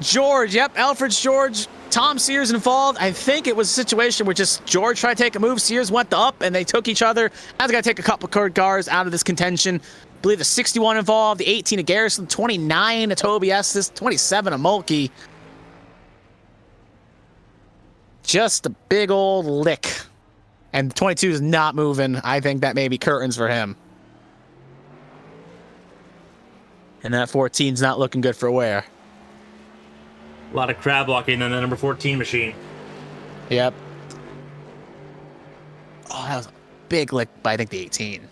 George, yep, Alfred's George. Tom Sears involved. I think it was a situation where just George tried to take a move. Sears went up, and they took each other. I was going to take a couple of cars out of this contention. I believe the 61 involved, the 18 of Garrison, 29 of Toby Estes, 27 of Mulkey. Just a big old lick. And 22 is not moving. I think that may be curtains for him. And that 14's not looking good for wear. A lot of crab walking on the number 14 machine. Yep. Oh, that was a big lick by, I think, the 18.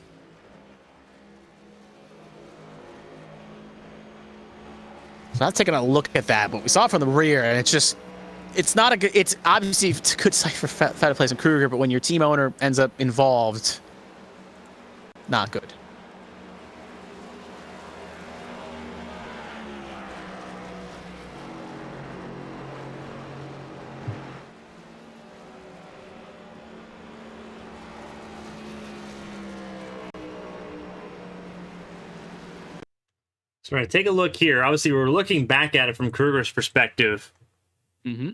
So I'm taking a look at that, but we saw it from the rear, and it's not a good, it's obviously it's a good sight for Feather Place and Kruger, but when your team owner ends up involved, not good. So, right, take a look here. Obviously, we're looking back at it from Kruger's perspective. Mm-hmm.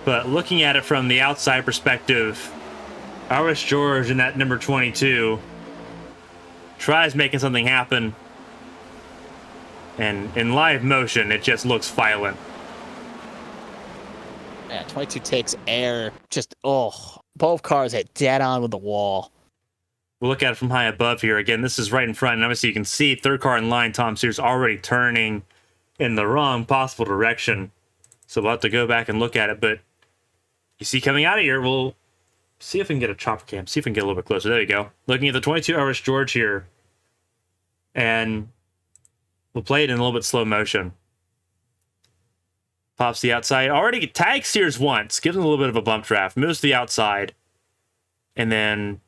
But looking at it from the outside perspective, ARCS George in that number 22 tries making something happen. And in live motion, it just looks violent. Yeah, 22 takes air. Just, both cars hit dead on with the wall. We'll look at it from high above here. Again, this is right in front, and obviously you can see third car in line, Tom Sears, already turning in the wrong possible direction. So we'll have to go back and look at it, but you see coming out of here, we'll see if we can get a chopper cam, see if we can get a little bit closer. There you go. Looking at the 22 ARCS George here, and we'll play it in a little bit slow motion. Pops the outside. Already tags Sears once, gives him a little bit of a bump draft, moves to the outside, and then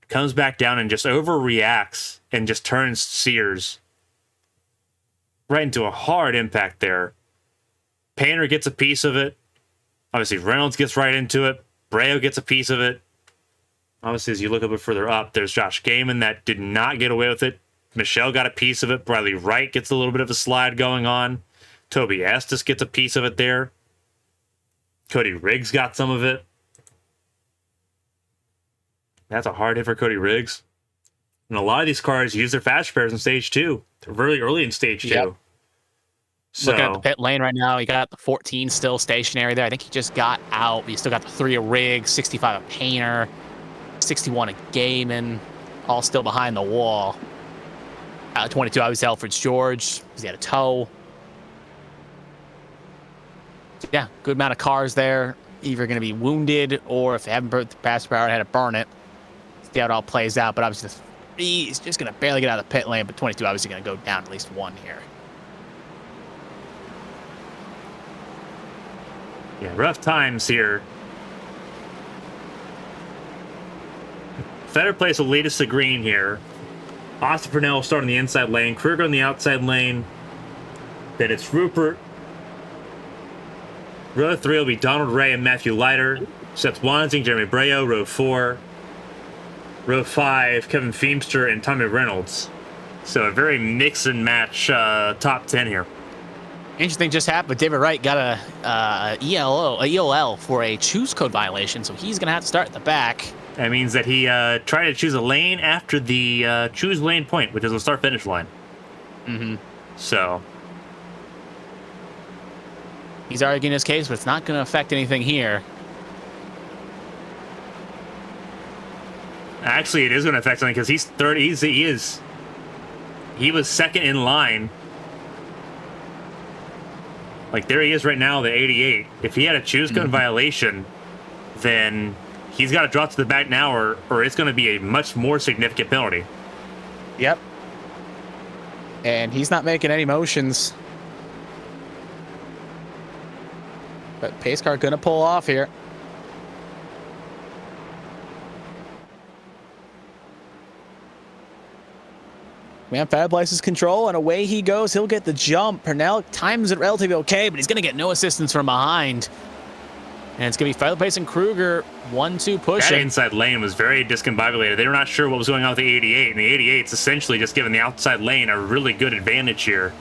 comes back down and just overreacts and just turns Sears right into a hard impact there. Painter gets a piece of it. Obviously, Reynolds gets right into it. Breo gets a piece of it. Obviously, as you look a bit further up, there's Josh Gaiman that did not get away with it. Michelle got a piece of it. Bradley Wright gets a little bit of a slide going on. Toby Estes gets a piece of it there. Cody Riggs got some of it. That's a hard hit for Cody Riggs. And a lot of these cars use their fast repairs in stage 2. They're really early in stage 2. Yep. So, looking at the pit lane right now, you got the 14 still stationary there. I think he just got out. You still got the 3 of Riggs, 65 of Painter, 61 of Gaiman, all still behind the wall. 22 obviously Alfred's George. He's got a tow. Yeah, good amount of cars there. Either going to be wounded, or if they haven't burnt the fast power, had to burn it. See how it all plays out. But obviously, the 3 is just going to barely get out of the pit lane. But 22 obviously going to go down at least 1 here. yeah, rough times here. Fetter Place will lead us to green here. Austin Purnell will start on the inside lane. Kruger on the outside lane. Then it's Rupert. Row 3 will be Donald Ray and Matthew Leiter. Seth Wansing, Jeremy Breo. Row 4. Row 5, Kevin Feemster and Tommy Reynolds. So a very mix and match top 10 here. Interesting just happened. David Wright got a EOL for a choose code violation, so he's going to have to start at the back. That means that he tried to choose a lane after the choose lane point, which is the start-finish line. Mm-hmm. So he's arguing his case, but it's not going to affect anything here. Actually, it is going to affect something because he's third. He was second in line. Like, there he is right now, the 88. If he had a choose code violation, then he's got to drop to the back now, or it's going to be a much more significant penalty. Yep. And he's not making any motions. But pace car going to pull off here. Man, Fab license control, and away he goes. He'll get the jump. Purnell times it relatively okay, but he's going to get no assistance from behind. And it's going to be Fireplace and Kruger 1-2 pushing. That inside lane was very discombobulated. They were not sure what was going on with the 88, and the 88's essentially just giving the outside lane a really good advantage here.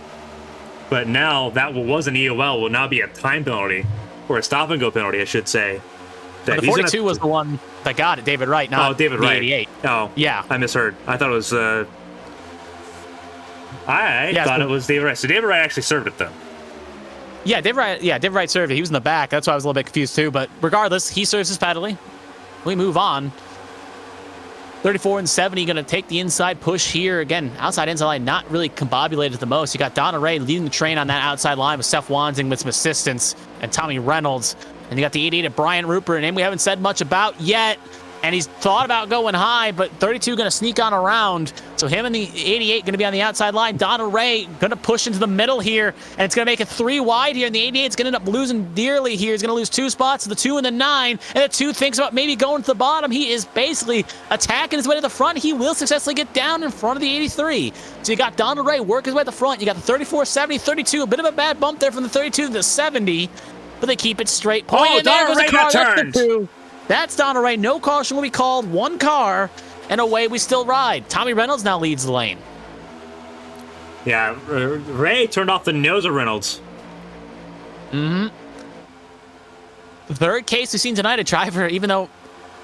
But now that what was an EOL will now be a time penalty, or a stop-and-go penalty, I should say. The 42 was the one that got it, David Wright, not David the Wright. 88. Oh, yeah. I misheard. I thought it was... I thought it was David Wright. So David Wright actually served it, then. Yeah, David Wright served it. He was in the back. That's why I was a little bit confused, too. But regardless, he serves his penalty. We move on. 34 and 70 going to take the inside push here. Again, outside inside line not really combobulated the most. You got Donna Ray leading the train on that outside line with Seth Wanzing with some assistance and Tommy Reynolds. And you got the 88 of Brian Rupert, a name we haven't said much about yet. And he's thought about going high, but 32 going to sneak on around. So him and the 88 going to be on the outside line. Donna Ray going to push into the middle here, and it's going to make it 3 wide here. And the 88 is going to end up losing dearly here. He's going to lose 2 spots, the 2 and the 9. And the 2 thinks about maybe going to the bottom. He is basically attacking his way to the front. He will successfully get down in front of the 83. So you got Donna Ray work his way to the front. You got the 34, 70, 32. A bit of a bad bump there from the 32 to the 70, but they keep it straight. Oh, Donna Ray got turned. That's Donna Ray. No caution will be called. 1 car, and away we still ride. Tommy Reynolds now leads the lane. Yeah, Ray turned off the nose of Reynolds. The third case we've seen tonight, a driver, even though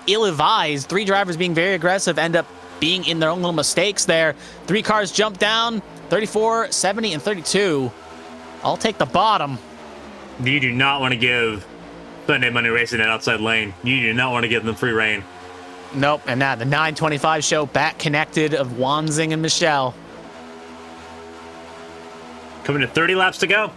ill-advised, 3 drivers being very aggressive, end up being in their own little mistakes there. 3 cars jump down, 34, 70, and 32. I'll take the bottom. You do not want to give Sunday Monday Racing that outside lane. You do not want to give them free reign. Nope, and now the 925 show back connected of Wanzing and Michelle. Coming to 30 laps to go.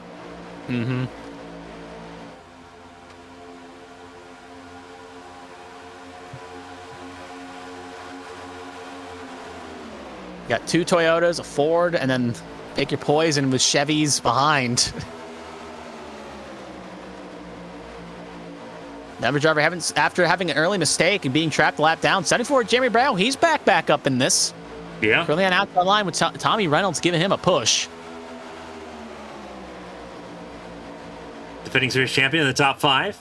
Got 2 Toyotas, a Ford, and then pick your poison with Chevys behind. Never driver after having an early mistake and being trapped a lap down. 74 Jeremy Brown, he's back up in this. Yeah. Currently on outside line with Tommy Reynolds giving him a push. Defending series champion in the top 5.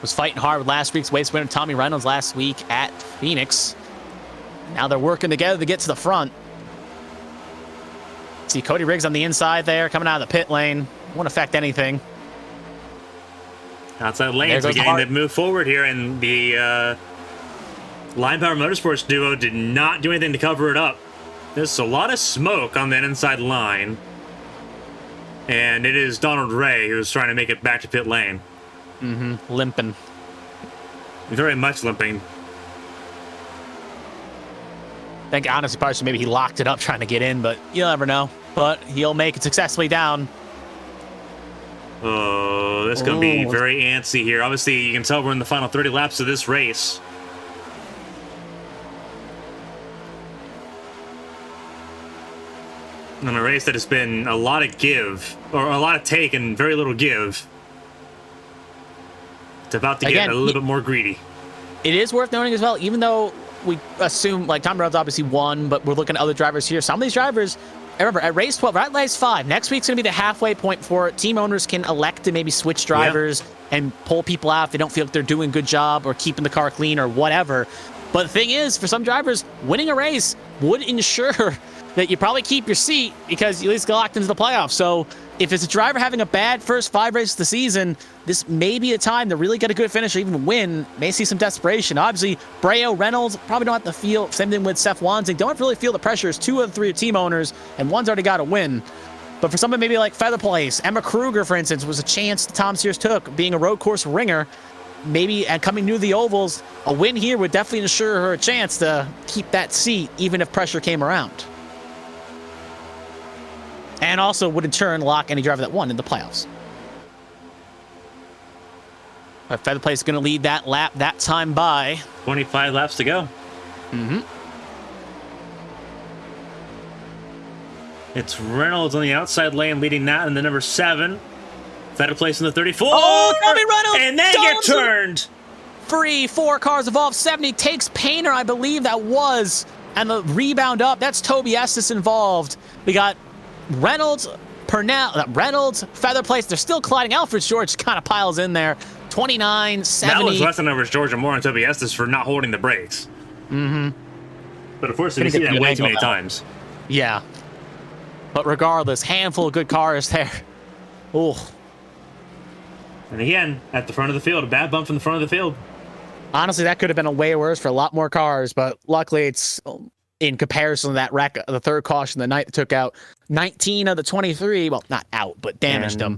Was fighting hard with last week's race winner Tommy Reynolds last week at Phoenix. Now they're working together to get to the front. See Cody Riggs on the inside there, coming out of the pit lane. Won't affect anything. Outside lanes beginning to move forward here, and the Line Power Motorsports duo did not do anything to cover it up. There's a lot of smoke on that inside line, and it is Donald Ray who's trying to make it back to pit lane. Limping. Very much limping. I think honestly, probably maybe he locked it up trying to get in, but you'll never know. But he'll make it successfully down. Oh, this is going to be very antsy here. Obviously, you can tell we're in the final 30 laps of this race. In a race that has been a lot of give, or a lot of take and very little give. It's about to get a little bit more greedy. It is worth noting as well, even though we assume, like, Tom Reynolds obviously won, but we're looking at other drivers here. Some of these drivers, remember, at race 12, at race 5, next week's going to be the halfway point for it. Team owners can elect to maybe switch drivers and pull people out if they don't feel like they're doing a good job or keeping the car clean or whatever. But the thing is, for some drivers, winning a race would ensure that you probably keep your seat because you at least get locked into the playoffs. So if it's a driver having a bad first 5 races of the season, this may be a time to really get a good finish or even win. May see some desperation. Obviously, Breo, Reynolds probably don't have to feel, same thing with Seth Wanzing, don't really feel the pressure as 2 of the 3 team owners, and one's already got a win. But for someone maybe like Feather Place, Emma Kruger, for instance, was a chance Tom Sears took, being a road course ringer. Maybe and coming new to the ovals, a win here would definitely ensure her a chance to keep that seat, even if pressure came around. And also would in turn lock any driver that won in the playoffs. But Feather Place is going to lead that lap that time by 25 laps to go. It's Reynolds on the outside lane leading that in the number 7. Feather Place in the 34. Oh, Tommy Reynolds! And they get turned. Free 4 cars involved. 70 takes Painter, I believe that was. And the rebound up. That's Toby Estes involved. We got Reynolds, Reynolds, Feather Place. They're still colliding. Alfred George kind of piles in there. 29, 70. That was less than over George and more on Toby Estes for not holding the brakes. But unfortunately, we see that way too many times. Yeah. But regardless, handful of good cars there. Ooh. And again, at the front of the field, a bad bump from the front of the field. Honestly, that could have been a way worse for a lot more cars, but luckily it's in comparison to that wreck, the third caution the night that took out 19 of the 23. Well, not out, but damaged them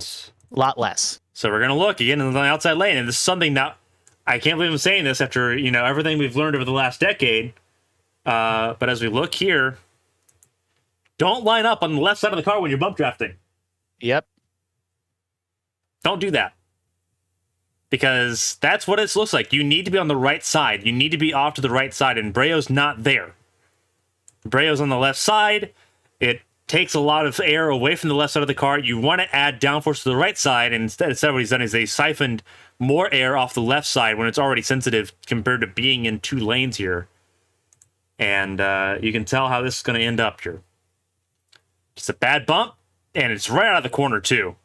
a lot less. So we're going to look again in the outside lane, and this is something that I can't believe I'm saying this after, you know, everything we've learned over the last decade. But as we look here, don't line up on the left side of the car when you're bump drafting. Yep. Don't do that. Because that's what it looks like. You need to be on the right side. You need to be off to the right side, and Breo's not there. Breo's on the left side. It takes a lot of air away from the left side of the car. You want to add downforce to the right side, and instead what he's done is they siphoned more air off the left side when it's already sensitive compared to being in 2 lanes here. And you can tell how this is going to end up here. It's a bad bump, and it's right out of the corner too.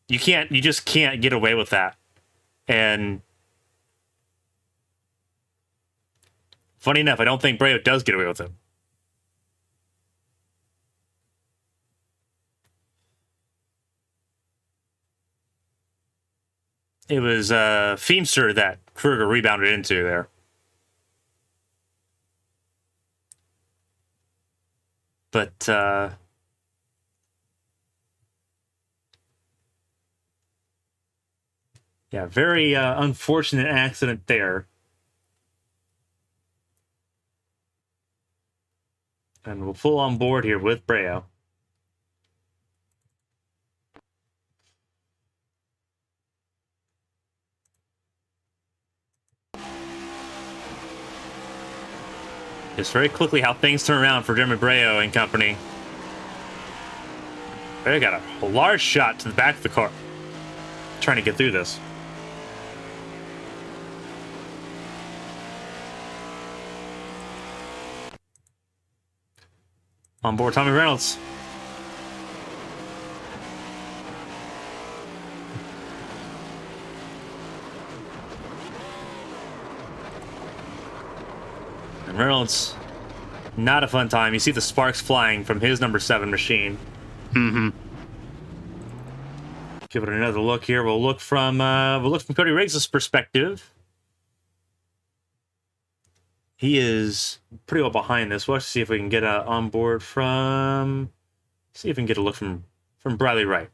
You just can't get away with that. And funny enough, I don't think Breo does get away with it. It was Feemster that Kruger rebounded into there. But yeah, very unfortunate accident there. And we'll pull on board here with Breo. Just very quickly how things turn around for Jeremy Breo and company. Breo got a large shot to the back of the car. Trying to get through this. On board Tommy Reynolds. And Reynolds, not a fun time. You see the sparks flying from his number 7 machine. Mm-hmm. Give it another look here. We'll look from Cody Riggs' perspective. He is pretty well behind this. We'll have to see if we can get on board from. See if we can get a look from Bradley Wright.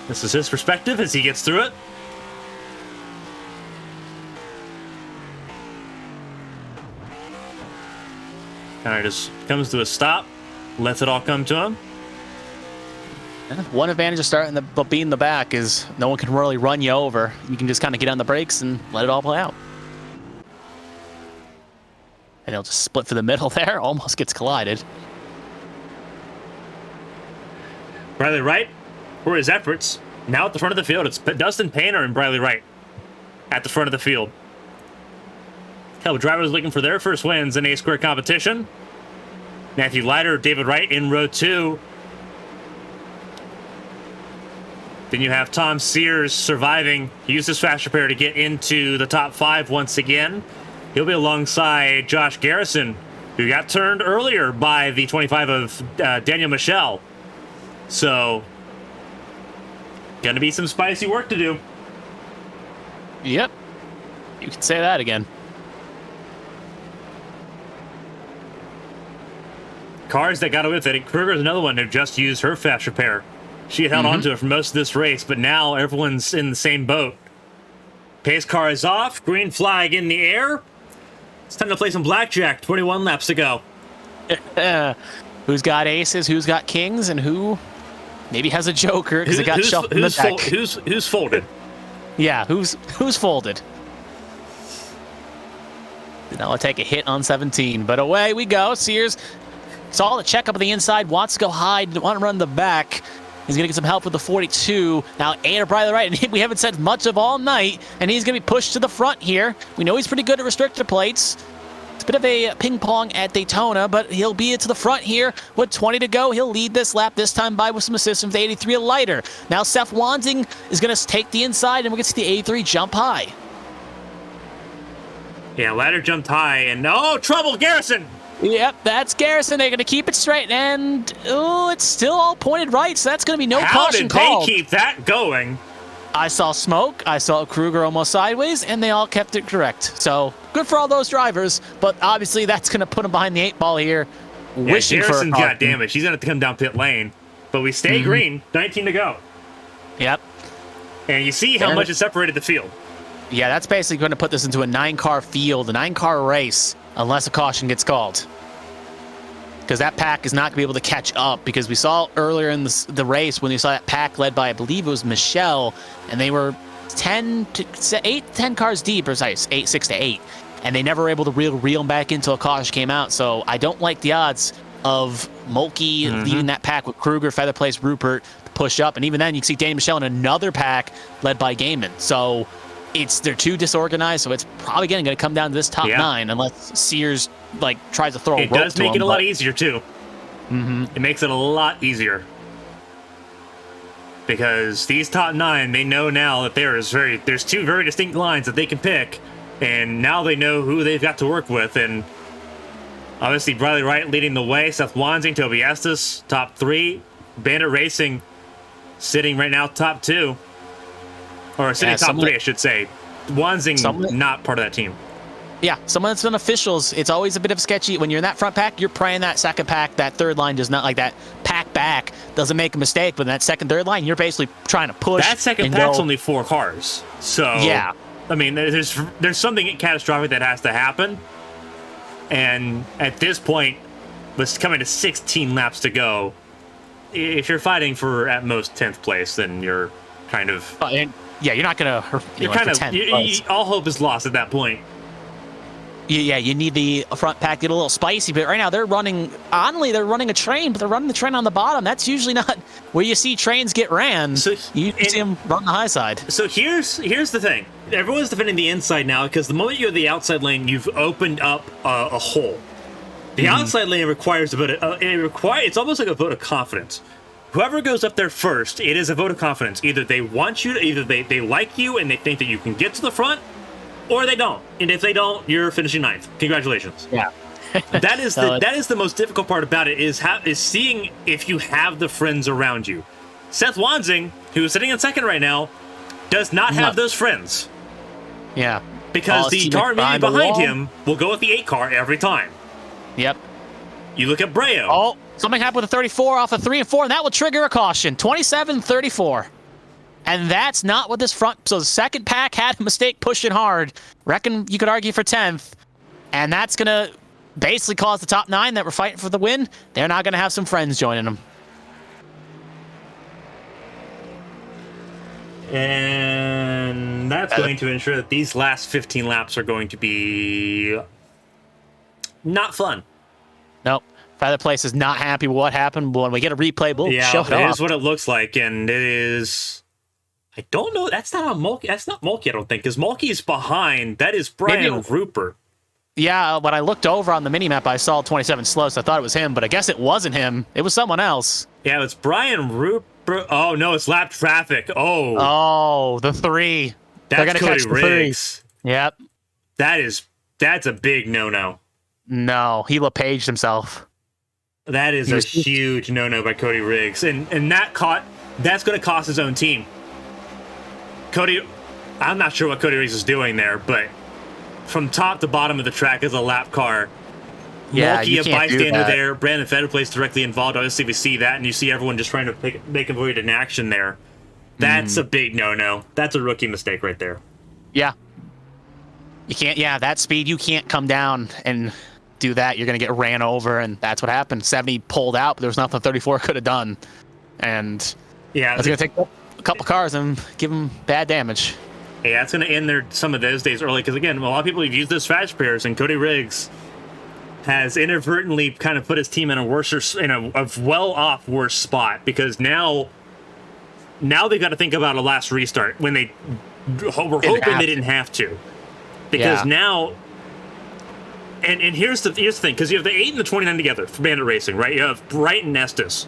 This is his perspective as he gets through it. Kind of just comes to a stop, lets it all come to him. One advantage of starting being in the back is no one can really run you over. You can just kind of get on the brakes and let it all play out. And he'll just split for the middle there. Almost gets collided. Bradley Wright, for his efforts, now at the front of the field. It's Dustin Painter and Bradley Wright at the front of the field. A couple drivers looking for their first wins in A-square competition. Matthew Leiter, David Wright in row 2. Then you have Tom Sears surviving. He used his fast repair to get into the top 5 once again. He'll be alongside Josh Garrison, who got turned earlier by the 25 of Daniel Michel. So, gonna be some spicy work to do. Yep. You can say that again. Cars that got away with it. Kruger's another one who just used her fast repair. She had held onto it for most of this race, but now everyone's in the same boat. Pace car is off. Green flag in the air. It's time to play some blackjack. 21 laps to go. Who's got aces, who's got kings, and who maybe has a joker because it got shuffled in the deck. Who's folded? Yeah, who's folded? Now I'll take a hit on 17, but away we go. Sears saw the check up on the inside, wants to go high, didn't want to run the back. He's going to get some help with the 42. Now, A to Bradley Wright, and we haven't said much of all night, and he's going to be pushed to the front here. We know he's pretty good at restrictor plates. It's a bit of a ping pong at Daytona, but he'll be to the front here with 20 to go. He'll lead this lap this time by with some assistance with 83 a lighter. Now, Seth Wansing is going to take the inside, and we're going to see the 83 jump high. Yeah, ladder jumped high, and trouble, Garrison! Yep, that's Garrison. They're going to keep it straight, and it's still all pointed right, so that's going to be no caution called. How did they keep that going? I saw smoke, I saw Kruger almost sideways, and they all kept it correct. So, good for all those drivers, but obviously that's going to put them behind the 8 ball here. Yeah, Garrison got damaged. He's going to have to come down pit lane, but we stay green. 19 to go. Yep. And you see how much it separated the field. Yeah, that's basically going to put this into a 9-car field, a 9-car race, unless a caution gets called. Because that pack is not going to be able to catch up, because we saw earlier in the race when you saw that pack led by, I believe it was Michelle, and they were 10 cars deep, or sorry, 6 to 8, and they never were able to reel them back until a caution came out. So I don't like the odds of Mulkey leading that pack with Kruger, Featherplace, Rupert to push up, and even then you can see Danny Michelle in another pack led by Gaiman. So they're too disorganized, so it's probably going to come down to this top 9 unless Sears tries to throw a rope to him. It does make it a lot easier too. It makes it a lot easier because these top 9, they know now that there's 2 very distinct lines that they can pick, and now they know who they've got to work with. And obviously Bradley Wright leading the way, Seth Wanzing, Toby Estes top 3, Bandit Racing sitting right now top 2. Or sitting top 3, I should say. Wanzing not part of that team. Yeah, someone that's done officials, it's always a bit of sketchy. When you're in that front pack, you're praying that second pack, that third line does not, that pack back doesn't make a mistake. But in that second, third line, you're basically trying to push. That second pack's only 4 cars. So, yeah. I mean, there's something catastrophic that has to happen. And at this point, it's coming to 16 laps to go. If you're fighting for, at most, 10th place, then you're kind of... yeah, you're not going to... You're kind of... all hope is lost at that point. Yeah, you need the front pack to get a little spicy, but right now they're running... Oddly, they're running a train, but they're running the train on the bottom. That's usually not where you see trains get ran. So, you see them run the high side. So here's the thing. Everyone's defending the inside now, because the moment you're the outside lane, you've opened up a hole. The outside lane requires a bit of... it's almost like a vote of confidence. Whoever goes up there first, it is a vote of confidence. Either they want you to... Either they like you and they think that you can get to the front, or they don't. And if they don't, you're finishing 9th. Congratulations. Yeah. that is the most difficult part about it, is seeing if you have the friends around you. Seth Wanzing, who is sitting in second right now, does not have those friends. Yeah. Because the car immediately behind him will go with the 8 car every time. Yep. You look at Breo. Oh, something happened with a 34 off of 3 and 4, and that will trigger a caution. 27-34. And that's not what this front... So the second pack had a mistake pushing hard. Reckon you could argue for 10th. And that's going to basically cause the top 9 that were fighting for the win. They're now going to have some friends joining them. And that's going to ensure that these last 15 laps are going to be... not fun. Nope. Featherplace is not happy with what happened. But when we get a replay, we'll show it off. It is what it looks like, and it is... I don't know. That's not on Mulkey. That's not Mulkey, I don't think, because Mulkey's behind. That is Brian Rupert. Yeah, when I looked over on the minimap, I saw 27 slow, so I thought it was him, but I guess it wasn't him. It was someone else. Yeah, it's Brian Rupert. Oh, no, it's lap traffic. Oh, the 3. That's They're gonna Cody catch the Riggs. 3. Yep. That's a big no-no. No, he LePaged himself. That is a huge no-no by Cody Riggs. And that's going to cost his own team. I'm not sure what Cody Riggs is doing there, but from top to bottom of the track is a lap car. Yeah, Mulkey, a bystander there. Brandon Featherplace directly involved. Obviously, we see that, and you see everyone just trying to make avoid an action there. That's a big no-no. That's a rookie mistake right there. Yeah. You can't, that speed, you can't come down and do that. You're going to get ran over, and that's what happened. 70 pulled out, but there was nothing 34 could have done. And it's going to take a couple cars and give them bad damage. Yeah, it's going to end some of those days early, because, again, a lot of people have used those fast pairs, and Cody Riggs has inadvertently kind of put his team in a well-off worse spot, because now they've got to think about a last restart when they were hoping they didn't have to. Because now... And here's the thing, because you have the 8 and the 29 together for Bandit Racing, right? You have Bright and Estes.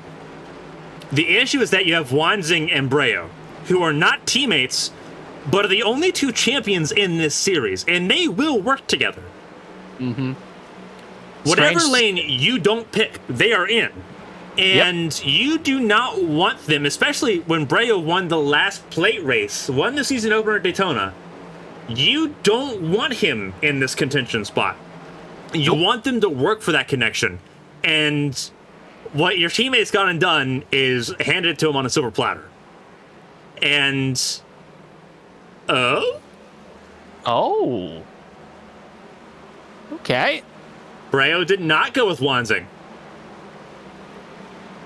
The issue is that you have Wanzing and Breo, who are not teammates, but are the only 2 champions in this series, and they will work together. Mm-hmm. Whatever lane you don't pick, they are in. And you do not want them, especially when Breo won the last plate race, won the season opener at Daytona. You don't want him in this contention spot. You want them to work for that connection. And what your teammate's gone and done is handed it to him on a silver platter. And Oh? Oh. Okay. Breo did not go with Wanzing.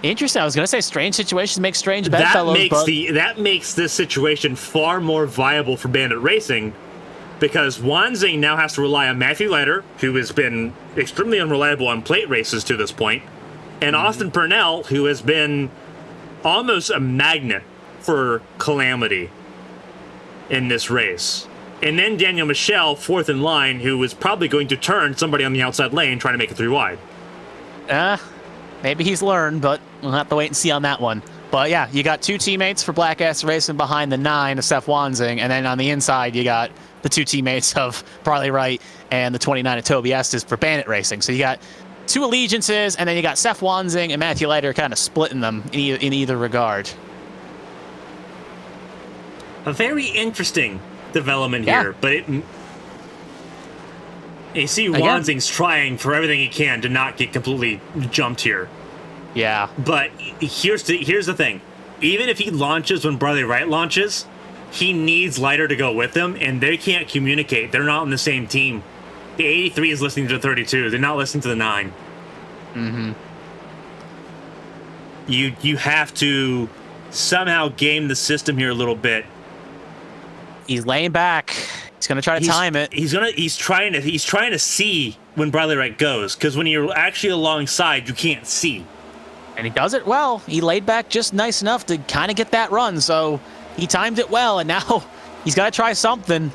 Interesting. I was gonna say strange situations make strange bedfellows, but That makes this situation far more viable for Bandit Racing, because Wanzing now has to rely on Matthew Leiter, who has been extremely unreliable on plate races to this point, and Austin Purnell, who has been almost a magnet for calamity in this race. And then Daniel Michel, fourth in line, who is probably going to turn somebody on the outside lane trying to make it 3 wide. Maybe he's learned, but we'll have to wait and see on that one. But yeah, you got 2 teammates for Black Ass Racing behind the 9 of Seth Wanzing, and then on the inside you got the 2 teammates of Barley Wright and the 29 of Toby Estes for Bandit Racing. So you got 2 allegiances, and then you got Seth Wanzing and Matthew Leiter kind of splitting them in either regard. A very interesting development here, but you see Wanzing's trying for everything he can to not get completely jumped here. Yeah. But here's the thing. Even if he launches when Barley Wright launches, he needs Leiter to go with him, and they can't communicate. They're not on the same team. The 83 is listening to the 32. They're not listening to the 9. Mm-hmm. You have to somehow game the system here a little bit. He's laying back. He's gonna try to time it. He's trying to see when Barley Wright goes, because when you're actually alongside, you can't see. And he does it well. He laid back just nice enough to kind of get that run, so he timed it well, and now he's got to try something.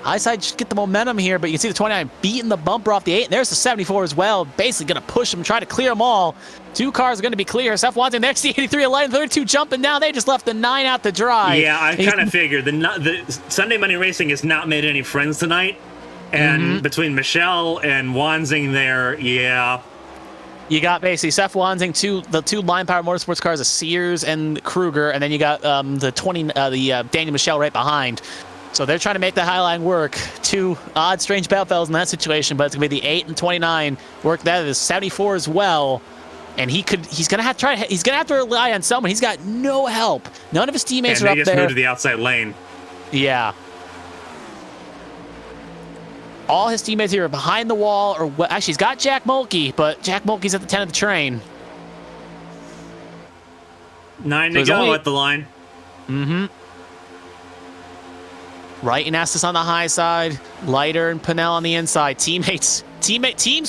Highside should get the momentum here, but you can see the 29 beating the bumper off the 8, and there's the 74 as well, basically going to push him, try to clear them all. 2 cars are going to be clear. Seth Wanzing, there's the 83 alive, the 32 jumping down. They just left the 9 out to dry. Yeah, I kind of figured. The Sunday Money Racing has not made any friends tonight, and between Michelle and Wanzing there, yeah. You got basically Seth Wanzing, the 2 Line Power Motorsports cars, Sears and Kruger, and then you got the Daniel Michel right behind. So they're trying to make the high line work. 2 odd, strange battlefells in that situation, but it's gonna be the 8 and 29 work. That is 74 as well, and he's gonna have to rely on someone. He's got no help. None of his teammates are up there. And they just moved to the outside lane. Yeah. All his teammates here are behind the wall, or actually, he's got Jack Mulkey, but Jack Mulkey's at the 10 of the train. 9 to go at the line. Mm-hmm. Wright and Estes on the high side, Leiter and Pennell on the inside. Teams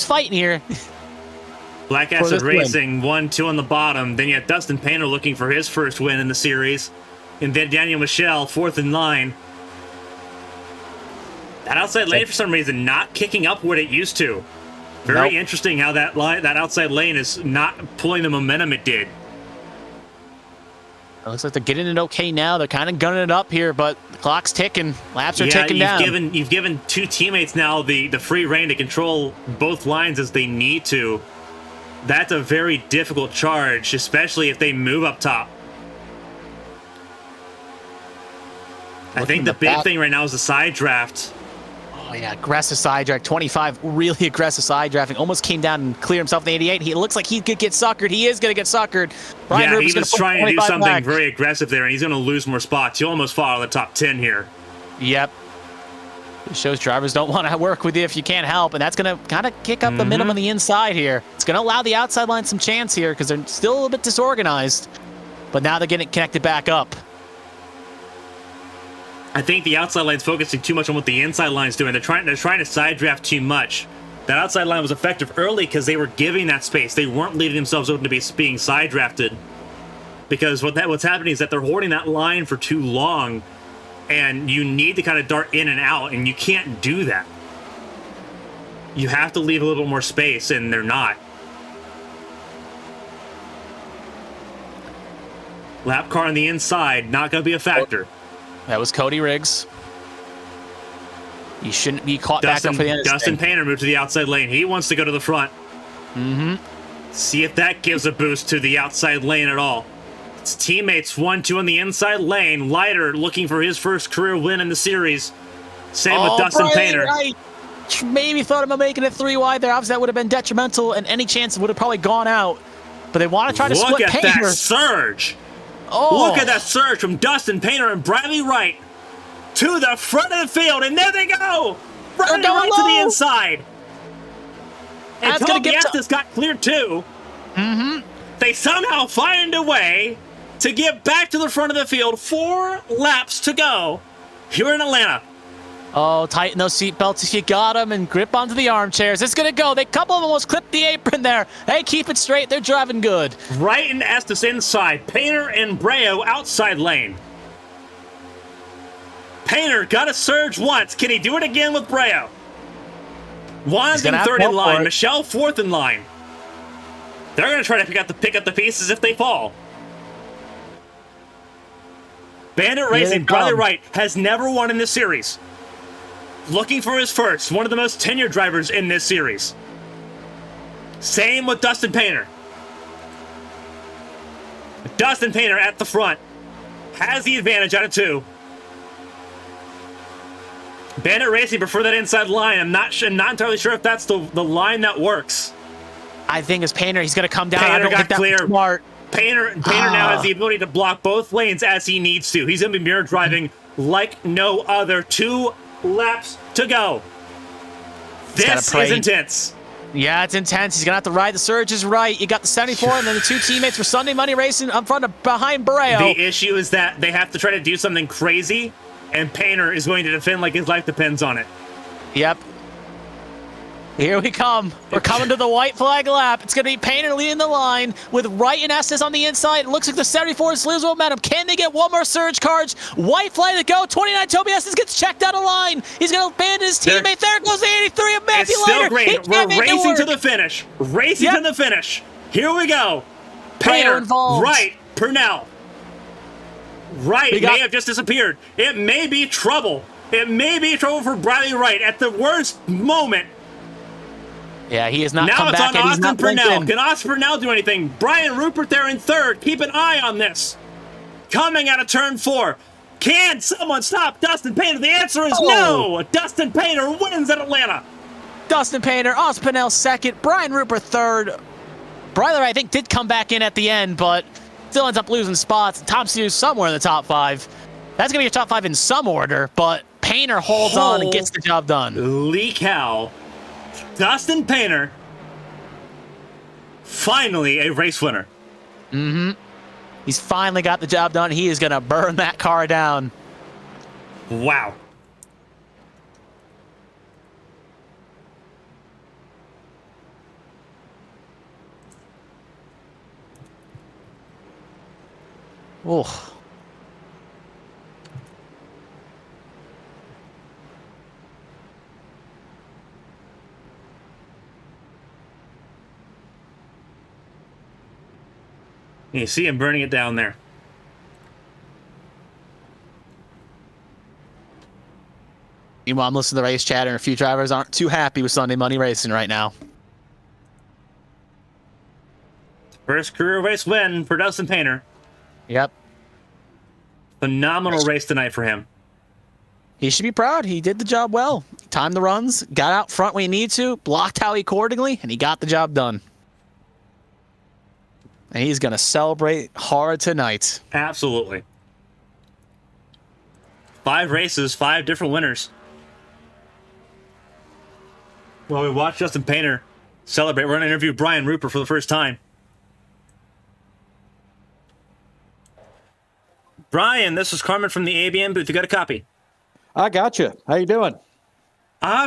fighting here. Black Acid Racing 1-2 on the bottom. Then you have Dustin Painter looking for his first win in the series, and then Daniel Michel 4th in line. That outside lane, for some reason, not kicking up what it used to. Very interesting how that outside lane is not pulling the momentum it did. It looks like they're getting it okay now. They're kind of gunning it up here, but the clock's ticking. Laps are ticking down. You've given 2 teammates now the free reign to control both lines as they need to. That's a very difficult charge, especially if they move up top. I think the big thing right now is the side draft. Oh, yeah, aggressive side draft. 25, really aggressive side drafting. Almost came down and cleared himself in the 88. He looks like he could get suckered. He is going to get suckered. Brian Rubin's he was trying to do something very aggressive there, and he's going to lose more spots. He'll almost fall out of the top 10 here. Yep. It shows drivers don't want to work with you if you can't help, and that's going to kind of kick up the minimum on the inside here. It's going to allow the outside line some chance here because they're still a little bit disorganized, but now they're getting it connected back up. I think the outside line's focusing too much on what the inside line's doing. They're trying to side draft too much. That outside line was effective early because they were giving that space. They weren't leaving themselves open to being side drafted. Because what's happening is that they're holding that line for too long, and you need to kind of dart in and out, and you can't do that. You have to leave a little more space, and they're not. Lap car on the inside, not going to be a factor. That was Cody Riggs. You shouldn't be caught back up for the end. Dustin Painter moved to the outside lane. He wants to go to the front. See if that gives a boost to the outside lane at all. It's teammates 1-2 on the inside lane. Leiter looking for his first career win in the series. Same with Dustin Painter. Right. Maybe thought about making it 3 wide there. Obviously, that would have been detrimental, and any chance would have probably gone out. But they want to try to split Painter. Look at that surge. Look at that surge from Dustin Painter and Bradley Wright. to the front of the field, and there they go! Running going right to the low. inside. And That's gonna get Tobias got cleared too. They somehow find a way to get back to the front of the field. 4 laps to go here in Atlanta. Oh, tighten those seatbelts if you got them and grip onto the armchairs. It's going to go. They couple of them almost clipped the apron there. Hey, keep it straight. They're driving good. Right in Estes inside. Painter and Breo outside lane. Painter got a surge once. Can he do it again with Breo? Juan's in third in line. Michelle fourth in line. They're going to try to pick up the pieces if they fall. Bandit Racing, Bradley Wright, has never won in this series. Looking for his first. One of the most tenured drivers in this series. Same with Dustin Painter. Dustin Painter at the front. Has the advantage out of 2. Bandit Racing prefer that inside line. I'm not entirely sure if that's the line that works. I think as Painter, he's going to come down. Painter I don't got think that's clear. Smart. Painter now has the ability to block both lanes as he needs to. He's going to be mirror driving like no other. 2 laps to go. This is intense. Yeah, it's intense. He's going to have to ride the surges right. You got the 74 and then the 2 teammates for Sunday Money Racing up front of behind Breo. The issue is that they have to try to do something crazy, and Painter is going to defend like his life depends on it. Yep. Here we come. We're coming to the white flag lap. It's going to be Painter leading the line with Wright and Estes on the inside. It looks like the 74s lose momentum. Can they get one more surge cards? White flag to go. 29 Toby Estes gets checked out of line. He's going to abandon his teammate. There goes the 83 of Matthew It's still Leiter. great. We're racing to the finish. Racing to the finish. Here we go. Painter, Wright, Purnell. Wright may have just disappeared. It may be trouble. It may be trouble for Bradley Wright at the worst moment. Yeah, he has not now come back. Now it's on Austin Purnell. In. Can Austin Purnell do anything? Brian Rupert there in third. Keep an eye on this. Coming out of turn 4. Can someone stop Dustin Painter? The answer is no. Dustin Painter wins at Atlanta. Dustin Painter, Austin Purnell second, Brian Rupert third. Bradley, I think, did come back in at the end, but still ends up losing spots. Tom Sears somewhere in the top 5. That's going to be a top 5 in some order, but Painter holds on and gets the job done. Lee Cow. Dustin Painter, finally a race winner. He's finally got the job done. He is going to burn that car down. Wow. Oh. You see him burning it down there. Meanwhile, I'm listening to the race chatter, and a few drivers aren't too happy with Sunday Money Racing right now. First career race win for Dustin Painter. Yep. Phenomenal race tonight for him. He should be proud. He did the job well. Timed the runs, got out front when he needed to, blocked how accordingly, and he got the job done. And he's going to celebrate hard tonight. Absolutely. 5 races, 5 different winners. While we watch Dustin Painter celebrate, we're going to interview Brian Rupert for the first time. Brian, this is Carmen from the ABM booth. You got a copy? I got you. How you doing?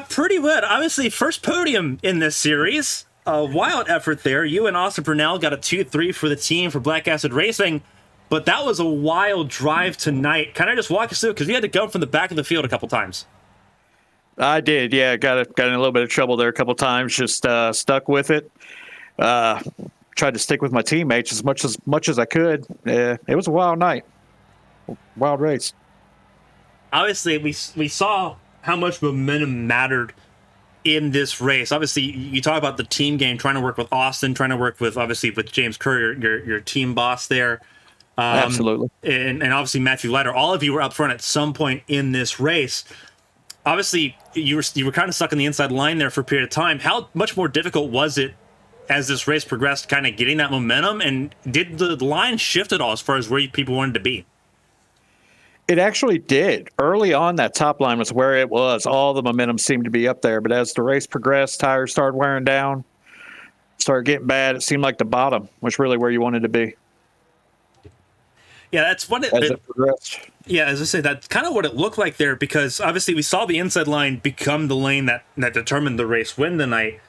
Pretty good. Obviously, first podium in this series. A wild effort there. You and Austin Purnell got a 2-3 for the team for Black Acid Racing, but that was a wild drive tonight. Kind of just walk us through, because we had to go from the back of the field a couple times. I did, yeah. Got in a little bit of trouble there a couple times. Just stuck with it. Tried to stick with my teammates as much as I could. It was a wild night, wild race. Obviously, we saw how much momentum mattered in this race. Obviously, you talk about the team game, trying to work with Austin, trying to work with, obviously, with James Curry, your team boss there. Absolutely. And obviously Matthew Leiter. All of you were up front at some point in this race. Obviously, you were kind of stuck in the inside line there for a period of time. How much more difficult was it as this race progressed, kind of getting that momentum? And did the line shift at all as far as where people wanted to be? It actually did. Early on, that top line was where it was. All the momentum seemed to be up there. But as the race progressed, tires started wearing down, started getting bad. It seemed like the bottom was really where you wanted to be. Yeah, that's what As it progressed. Yeah, as I say, that's kind of what it looked like there, because obviously we saw the inside line become the lane that determined the race win tonight.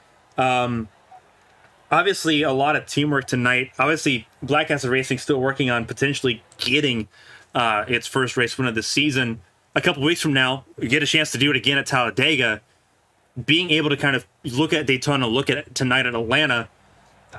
Obviously, a lot of teamwork tonight. Obviously, Black Acid Racing still working on potentially getting its first race win of the season. A couple weeks from now, we get a chance to do it again at Talladega. Being able to kind of look at Daytona, look at tonight at Atlanta,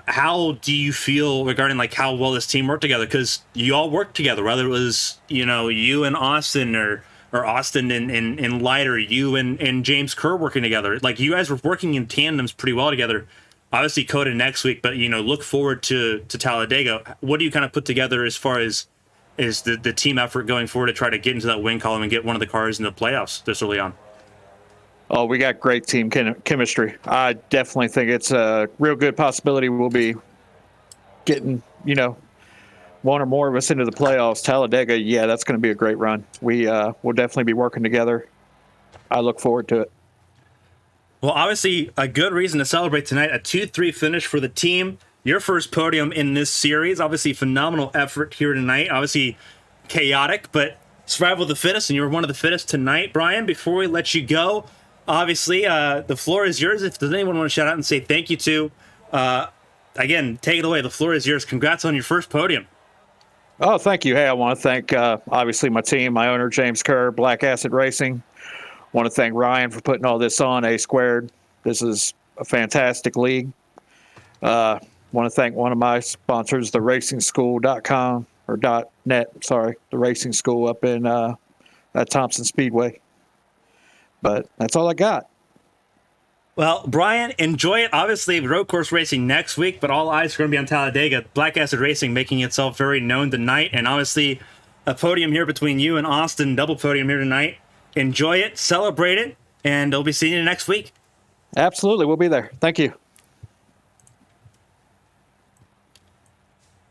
how do you feel regarding like how well this team worked together? Because you all worked together, whether it was, you know, you and Austin or Austin and Light, or you and James Kerr working together. Like, you guys were working in tandems pretty well together. Obviously Coda next week, but, you know, look forward to Talladega. What do you kind of put together as far as the team effort going forward to try to get into that win column and get one of the cars in the playoffs this early on? Oh, we got great team chemistry. I definitely think it's a real good possibility we'll be getting, you know, one or more of us into the playoffs. Talladega, yeah, that's going to be a great run. We'll definitely be working together. I look forward to it. Well, obviously, a good reason to celebrate tonight. A 2-3 finish for the team. Your first podium in this series. Obviously, phenomenal effort here tonight. Obviously, chaotic, but survival of the fittest, and you were one of the fittest tonight. Brian, before we let you go, obviously, the floor is yours. If there's anyone want to shout out and say thank you to, again, take it away. The floor is yours. Congrats on your first podium. Oh, thank you. Hey, I want to thank, obviously, my team, my owner, James Kerr, Black Acid Racing. Want to thank Ryan for putting all this on, A Squared. This is a fantastic league. Want to thank one of my sponsors, the racingschool.com or .net, sorry, the racing school up in at Thompson Speedway. But that's all I got. Well, Brian, enjoy it. Obviously, road course racing next week, but all eyes are going to be on Talladega. Black Acid Racing making itself very known tonight, and obviously a podium here between you and Austin, double podium here tonight. Enjoy it, celebrate it, and we'll be seeing you next week. Absolutely, we'll be there. Thank you.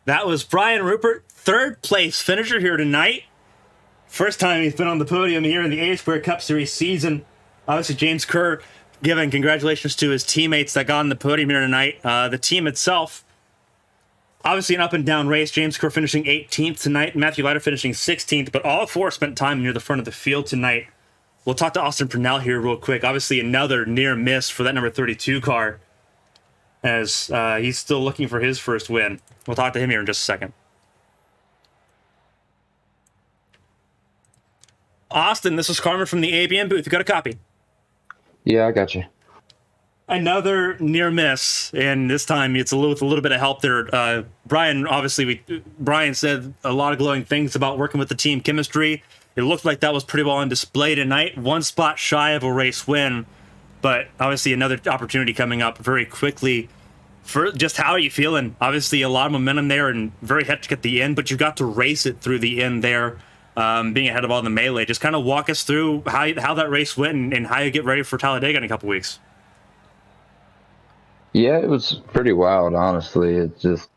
That was Brian Rupert, third place finisher here tonight. First time he's been on the podium here in the A Square Cup Series season. Obviously, James Kerr giving congratulations to his teammates that got on the podium here tonight. The team itself, obviously an up and down race. James Kerr finishing 18th tonight, Matthew Leiter finishing 16th, but all four spent time near the front of the field tonight. We'll talk to Austin Purnell here real quick. Obviously, another near miss for that number 32 car, as he's still looking for his first win. We'll talk to him here in just a second. Austin, this is Carmen from the ABM booth. You got a copy? Yeah, I got you. Another near miss, and this time it's with a little bit of help there. Brian, obviously, Brian said a lot of glowing things about working with the team chemistry. It looked like that was pretty well on display tonight. One spot shy of a race win, but obviously another opportunity coming up very quickly. For just how are you feeling? Obviously, a lot of momentum there and very hectic at the end, but you got to race it through the end there, being ahead of all the melee. Just kind of walk us through how that race went and how you get ready for Talladega in a couple weeks. Yeah, it was pretty wild, honestly. It's just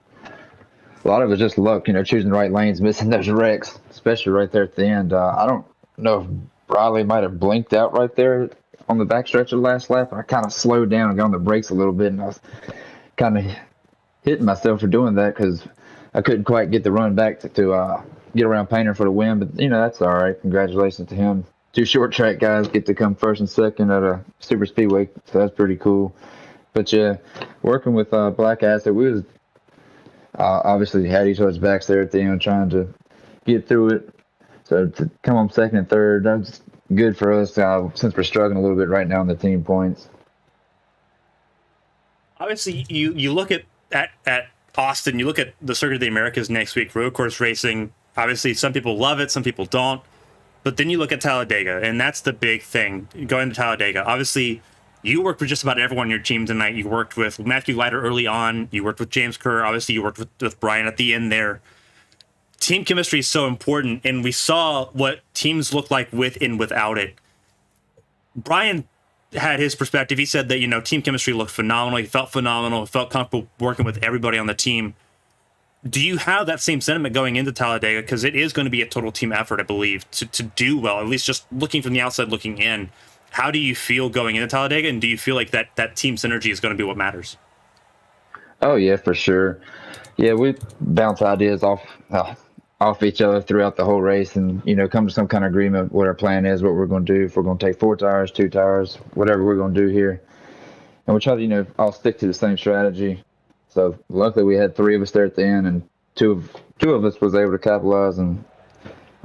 a lot of it just luck, choosing the right lanes, missing those wrecks, especially right there at the end. I don't know if Riley might have blinked out right there on the backstretch of the last lap. I kind of slowed down and got on the brakes a little bit, and I was kind of hitting myself for doing that because I couldn't quite get the run back to get around Painter for the win. But, that's all right. Congratulations to him. Two short track guys get to come first and second at a super speedway, so that's pretty cool. But yeah, working with Black Acid, we was obviously had each other's backs there at the end, trying to get through it. So to come on second and third, that's good for us since we're struggling a little bit right now in the team points. Obviously, you look at Austin, you look at the Circuit of the Americas next week, road course racing. Obviously, some people love it, some people don't. But then you look at Talladega, and that's the big thing, going to Talladega. Obviously, you worked with just about everyone on your team tonight. You worked with Matthew Leiter early on. You worked with James Kerr. Obviously, you worked with Brian at the end there. Team chemistry is so important, and we saw what teams look like with and without it. Brian had his perspective. He said that, team chemistry looked phenomenal. He felt phenomenal. He felt comfortable working with everybody on the team. Do you have that same sentiment going into Talladega? Because it is going to be a total team effort, I believe, to do well, at least just looking from the outside looking in. How do you feel going into Talladega, and do you feel like that team synergy is going to be what matters? Oh yeah, for sure. Yeah, we bounce ideas off each other throughout the whole race, and come to some kind of agreement what our plan is, what we're going to do. If we're going to take 4 tires, 2 tires, whatever we're going to do here, and we try to all stick to the same strategy. So luckily we had 3 of us there at the end, and two of us was able to capitalize and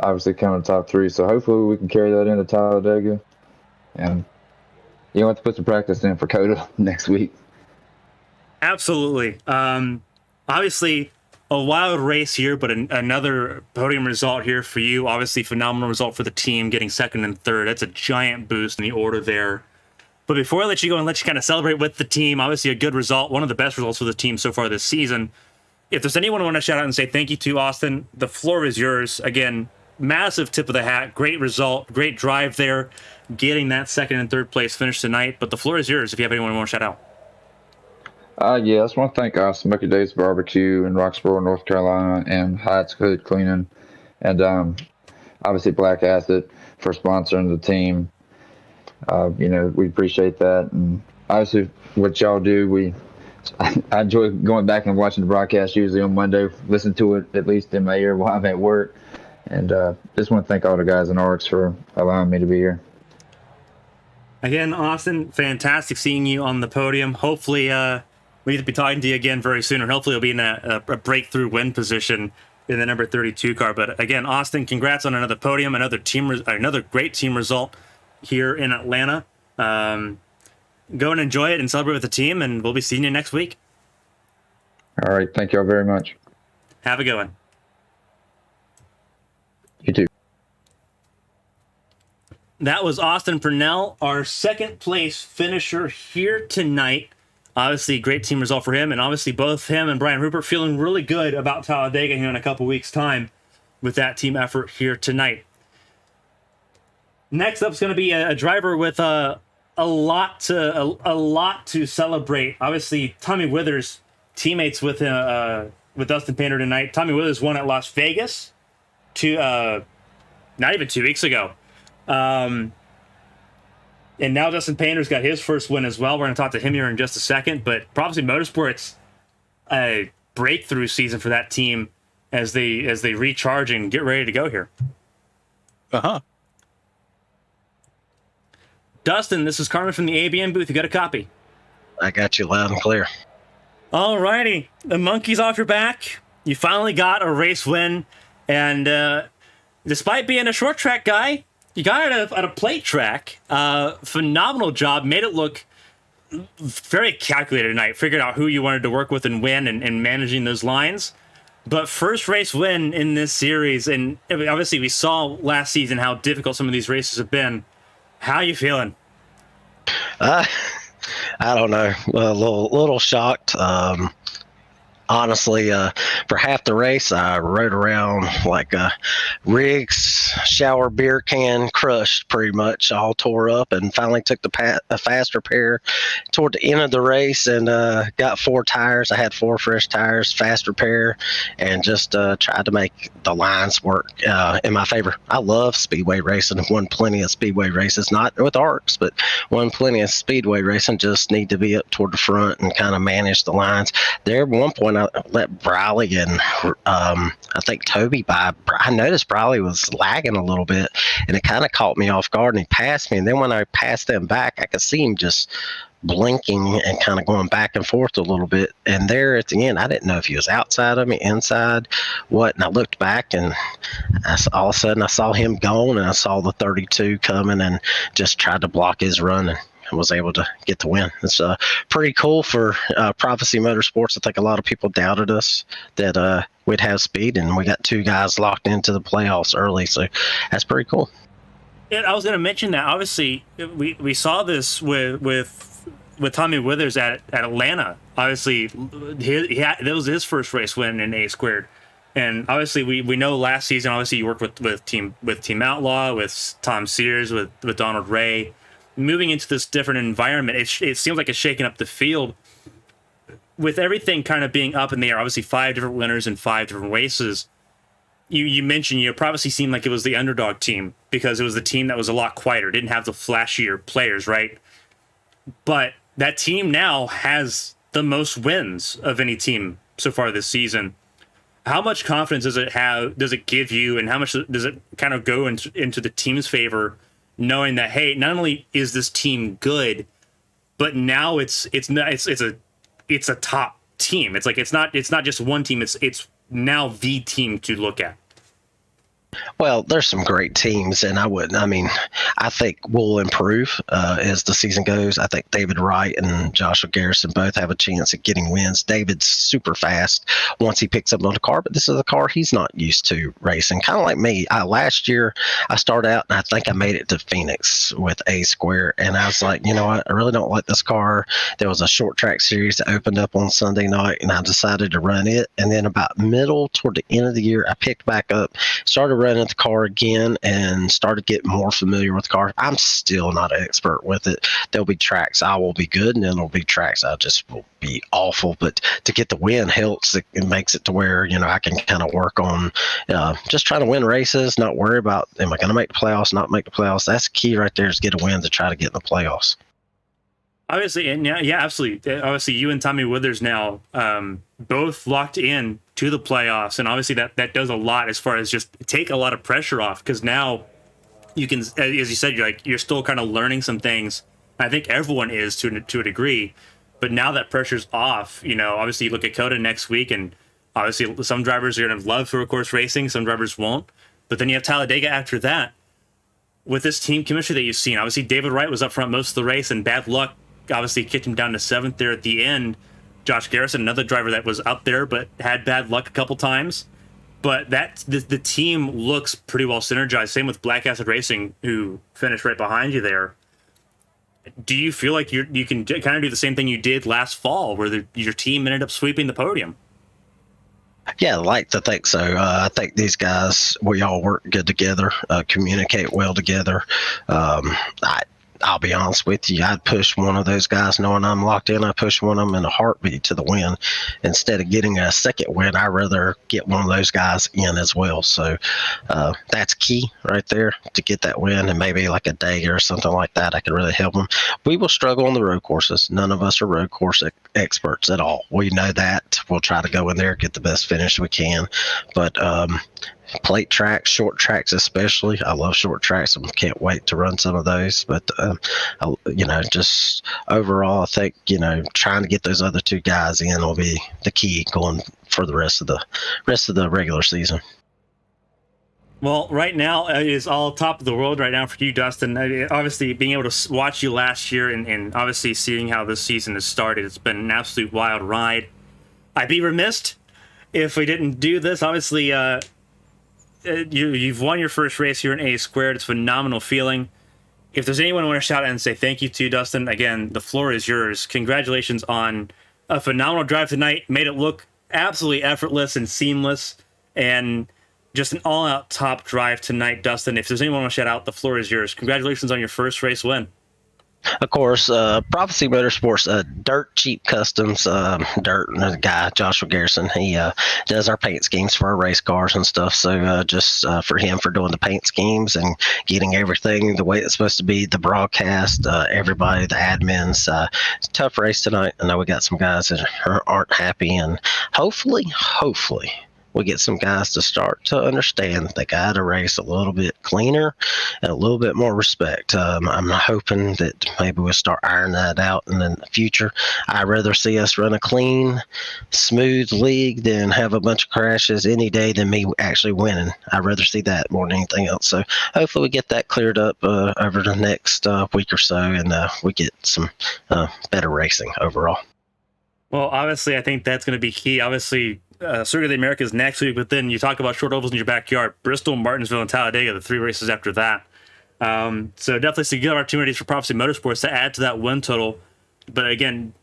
obviously come in the top 3. So hopefully we can carry that into Talladega, and you have to put some practice in for Coda next week. Absolutely. Obviously, a wild race here, but another podium result here for you. Obviously, phenomenal result for the team, getting 2nd and 3rd. That's a giant boost in the order there. But before I let you go and let you kind of celebrate with the team, obviously a good result, one of the best results for the team so far this season. If there's anyone I want to shout out and say thank you to, Austin, the floor is yours. Again, massive tip of the hat, great result, great drive there, getting that 2nd and 3rd place finish tonight. But the floor is yours if you have anyone you want to shout out. Yeah, I just want to thank Smoky Days Barbecue in Roxborough, North Carolina, and Heights Hood Cleaning, and obviously Black Acid for sponsoring the team. We appreciate that, and obviously what y'all do, I enjoy going back and watching the broadcast usually on Monday, listen to it at least in my ear while I'm at work, and just want to thank all the guys in ARCS for allowing me to be here. Again, Austin, fantastic seeing you on the podium. Hopefully, we need to be talking to you again very soon, or hopefully you'll be in a breakthrough win position in the number 32 car. But again, Austin, congrats on another podium, another great team result here in Atlanta. Go and enjoy it and celebrate with the team, and we'll be seeing you next week. All right. Thank you all very much. Have a good one. You too. That was Austin Purnell, our 2nd place finisher here tonight. Obviously, great team result for him, and obviously both him and Brian Rupert feeling really good about Talladega here in a couple weeks' time with that team effort here tonight. Next up is going to be a driver with a lot to celebrate. Obviously, Tommy Withers, teammates with him with Dustin Painter tonight. Tommy Withers won at Las Vegas not even 2 weeks ago. And now Dustin Painter's got his first win as well. We're going to talk to him here in just a second. But Prophecy Motorsports, a breakthrough season for that team as they recharge and get ready to go here. Dustin, this is Carmen from the ABM booth. You got a copy? I got you loud and clear. All righty. The monkey's off your back. You finally got a race win. And despite being a short track guy, you got it at a plate track. Phenomenal job. Made it look very calculated tonight. Figured out who you wanted to work with and win, and managing those lines. But first race win in this series, and obviously we saw last season how difficult some of these races have been. How you feeling? I don't know. A little shocked. Honestly, for half the race, I rode around like a Riggs shower beer can, crushed pretty much, all tore up, and finally took a fast repair toward the end of the race and got 4 tires. I had 4 fresh tires, fast repair, and just tried to make the lines work in my favor. I love Speedway racing. Won plenty of Speedway races, not with ARCS, but won plenty of Speedway racing. Just need to be up toward the front and kind of manage the lines. There at one point, I let Briley and I think Toby by. I noticed Briley was lagging a little bit, and it kind of caught me off guard, and he passed me. And then when I passed them back, I could see him just blinking and kind of going back and forth a little bit. And there at the end, I didn't know if he was outside of me, inside, what. And I looked back, and all of a sudden I saw him gone, and I saw the 32 coming, and just tried to block his run and was able to get the win. It's pretty cool for Prophecy Motorsports. I think a lot of people doubted us that we'd have speed, and we got 2 guys locked into the playoffs early, so that's pretty cool. Yeah, I was going to mention that. Obviously, we saw this with Tommy Withers at Atlanta. Obviously, that was his first race win in A squared. And obviously, we know last season, obviously, you worked with Team Outlaw, with Tom Sears, with Donald Ray. Moving into this different environment, it seems like it's shaking up the field. with everything kind of being up in the air, obviously 5 different winners in 5 different races. You mentioned you probably seemed like it was the underdog team because it was the team that was a lot quieter, didn't have the flashier players, right? But that team now has the most wins of any team so far this season. How much confidence does it have? Does it give you, and how much does it kind of go into the team's favor, knowing that, hey, not only is this team good, but now it's a top team. It's like it's not just one team. It's now the team to look at. Well, there's some great teams, and I think we'll improve as the season goes. I think David Wright and Joshua Garrison both have a chance at getting wins. David's super fast once he picks up on the car, but this is a car he's not used to racing. Kind of like me. Last year, I started out, and I think I made it to Phoenix with A Square, and I was like, you know what? I really don't like this car. There was a short track series that opened up on Sunday night, and I decided to run it. And then about middle toward the end of the year, I picked back up, started running the car again, and started getting more familiar with the car. I'm still not an expert with it. There'll be tracks I will be good, and then there'll be tracks I just will be awful. But to get the win helps. It makes it to where, I can kind of work on just trying to win races, not worry about, am I going to make the playoffs, not make the playoffs. That's the key right there, is get a win to try to get in the playoffs. Obviously, and yeah, absolutely. Obviously, you and Tommy Withers now both locked in to the playoffs, and obviously that does a lot as far as just take a lot of pressure off, because now you can, as you said, you're still kind of learning some things. I think everyone is to a degree, but now that pressure's off, obviously you look at Coda next week, and obviously some drivers are going to love Road Course racing, some drivers won't. But then you have Talladega after that. With this team chemistry that you've seen, obviously David Wright was up front most of the race, and bad luck obviously kicked him down to 7th there at the end. Josh Garrison, another driver that was up there but had bad luck a couple times. But the team looks pretty well synergized. Same with Black Acid Racing, who finished right behind you there. Do you feel like you can kind of do the same thing you did last fall, where your team ended up sweeping the podium? Yeah, I like to think so. I think these guys, we all work good together, communicate well together. I'll be honest with you, I'd push one of those guys knowing I'm locked in. I push one of them in a heartbeat to the win. Instead of getting a second win, I'd rather get one of those guys in as well. So that's key right there to get that win, and maybe like a day or something like that, I can really help them. We will struggle on the road courses. None of us are road course experts at all. We know that. We'll try to go in there, get the best finish we can. But plate tracks, short tracks especially. I love short tracks. I can't wait to run some of those. But just overall, I think trying to get those other two guys in will be the key going for the rest of the regular season. Well, right now it is all top of the world right now for you, Dustin. Obviously, being able to watch you last year and obviously seeing how this season has started, it's been an absolute wild ride. I'd be remiss if we didn't do this. Obviously, you've won your first race here in A Squared. It's a phenomenal feeling. If there's anyone I want to shout out and say thank you to, Dustin, again, the floor is yours. Congratulations on a phenomenal drive tonight. Made it look absolutely effortless and seamless, and just an all-out top drive tonight, Dustin. If there's anyone I want to shout out, the floor is yours. Congratulations on your first race win. Of course, Prophecy Motorsports, Dirt Cheap Customs, the guy, Joshua Garrison, he does our paint schemes for our race cars and stuff. So just for him for doing the paint schemes and getting everything the way it's supposed to be, the broadcast, everybody, the admins. It's a tough race tonight. I know we got some guys that aren't happy, and hopefully, we get some guys to start to understand that they got to race a little bit cleaner and a little bit more respect. I'm hoping that maybe we'll start ironing that out in the future. I'd rather see us run a clean, smooth league than have a bunch of crashes any day than me actually winning. I'd rather see that more than anything else. So hopefully we get that cleared up over the next week or so, and we get some better racing overall. Well, obviously, I think that's going to be key. Obviously, Circuit of the Americas next week, but then you talk about short ovals in your backyard. Bristol, Martinsville, and Talladega, the 3 races after that. So definitely some good opportunities for Prophecy Motorsports to add to that win total. But again,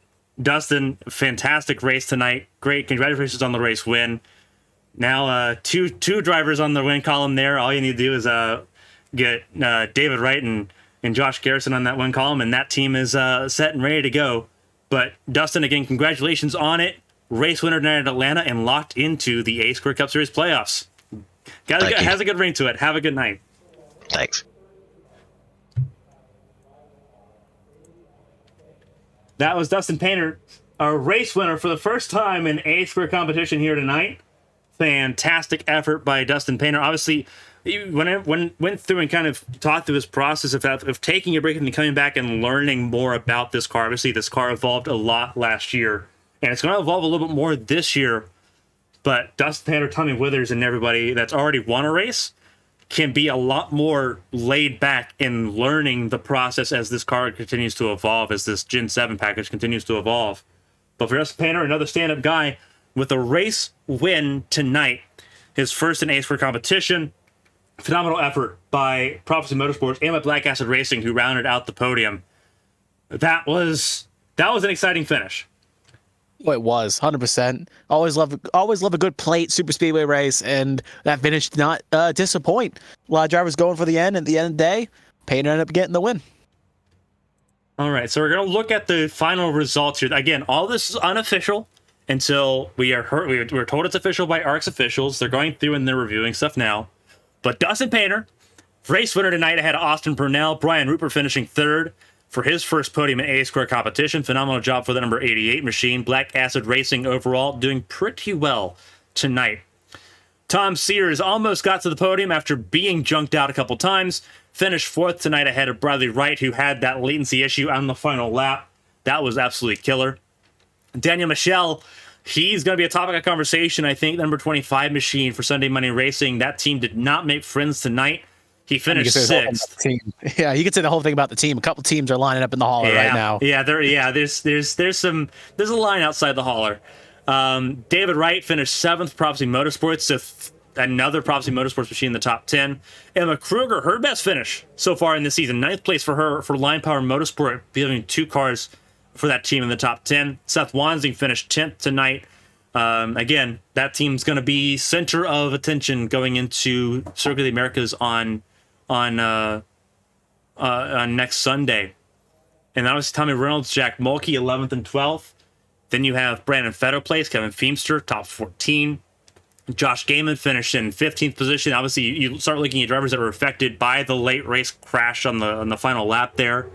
Dustin, fantastic race tonight. Great. Congratulations on the race win. Now, two drivers on the win column there. All you need to do is get David Wright and Josh Garrison on that win column, and that team is set and ready to go. But Dustin, again, congratulations on it. Race winner tonight at Atlanta and locked into the A Square Cup Series playoffs. Has a good ring to it. Have a good night. Thanks. That was Dustin Painter, our race winner for the first time in A Square competition here tonight. Fantastic effort by Dustin Painter. Obviously, when went through and kind of talked through his process of taking a break and coming back and learning more about this car. Obviously, this car evolved a lot last year, and it's going to evolve a little bit more this year. But Dustin Painter, Tommy Withers, and everybody that's already won a race can be a lot more laid back in learning the process as this car continues to evolve, as this Gen 7 package continues to evolve. But for Dustin Painter, another stand-up guy with a race win tonight, his first in A Square competition. Phenomenal effort by Prophecy Motorsports and by Black Acid Racing, who rounded out the podium. That was an exciting finish. Oh, it was 100%. Always love a good plate super speedway race, and that finish did not disappoint. A lot of drivers going for the end. At the end of the day, Painter ended up getting the win. All right, so we're gonna look at the final results here. Again, all this is unofficial until we're told it's official by ARCS officials. They're going through and they're reviewing stuff now. But Dustin Painter, race winner tonight ahead of Austin Purnell. Brian Rupert finishing third for his first podium in A Square competition. Phenomenal job for the number 88 machine. Black Acid Racing overall doing pretty well tonight. Tom Sears almost got to the podium after being junked out a couple times. Finished fourth tonight ahead of Bradley Wright, who had that latency issue on the final lap. That was absolutely killer. Daniel Michel, he's going to be a topic of conversation, I think, number 25 machine for Sunday Money Racing. That team did not make friends tonight. He finished sixth. Yeah, you could say the whole thing about the team. A couple teams are lining up in the hauler right now. Yeah, there's a line outside the hauler. David Wright finished seventh, Prophecy Motorsports, so another Prophecy Motorsports machine in the top 10. Emma Kruger, her best finish so far in this season, ninth place for her for Line Power Motorsport, building two cars for that team in the top 10. Seth Wansing finished 10th tonight. Again, that team's going to be center of attention going into Circuit of the Americas on next Sunday. And that was Tommy Reynolds, Jack Mulkey, 11th and 12th. Then you have Brandon Fetto place, Kevin Feemster, top 14. Josh Gaiman finished in 15th position. Obviously, you start looking at drivers that were affected by the late race crash on the final lap there.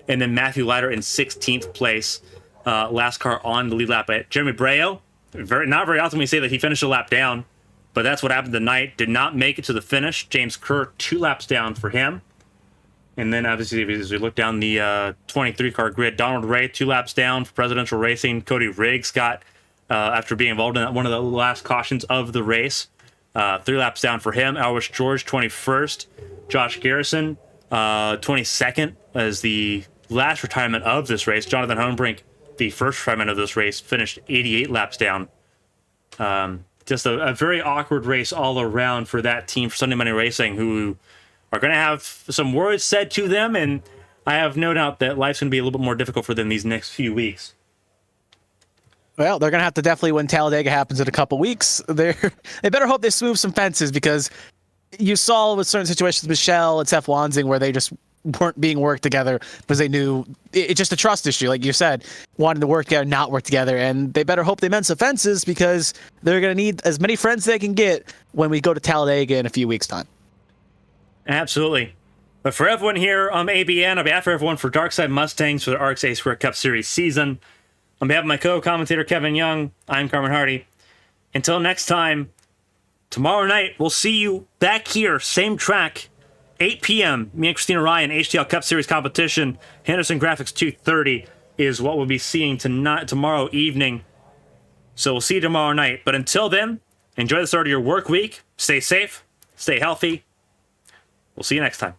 And then Matthew Leiter in 16th place, last car on the lead lap. Jeremy Breo, not very often we say that he finished a lap down, but that's what happened tonight. Did not make it to the finish. James Kerr, 2 laps down for him. And then obviously, as we look down the 23 car grid, Donald Ray, 2 laps down for Presidential Racing. Cody Riggs got, after being involved in one of the last cautions of the race, 3 laps down for him. Alwish George, 21st. Josh Garrison, 22nd as the last retirement of this race. Jonathan Homebrink, the first retirement of this race, finished 88 laps down. Just a very awkward race all around for that team, for Sunday Money Racing, who are going to have some words said to them, and I have no doubt that life's going to be a little bit more difficult for them these next few weeks. Well, they're going to have to definitely, when Talladega happens in a couple weeks, they better hope they smooth some fences, because you saw with certain situations, Michelle and Seth Wansing, where they just weren't being worked together because they knew it's just a trust issue, like you said, wanting to work together, not work together, and they better hope they mend some fences, because they're going to need as many friends they can get when we go to Talladega in a few weeks' time. Absolutely. But for everyone here on ABN, on behalf of everyone for Darkside Mustangs for the ARCS A Square Cup Series season, on behalf of my co-commentator Kevin Young, I'm Carmen Hardy. Until next time, tomorrow night, we'll see you back here, same track, 8 p.m. Me and Christina Ryan, HTL Cup Series competition. Henderson Graphics 230 is what we'll be seeing tomorrow evening. So we'll see you tomorrow night. But until then, enjoy the start of your work week. Stay safe. Stay healthy. We'll see you next time.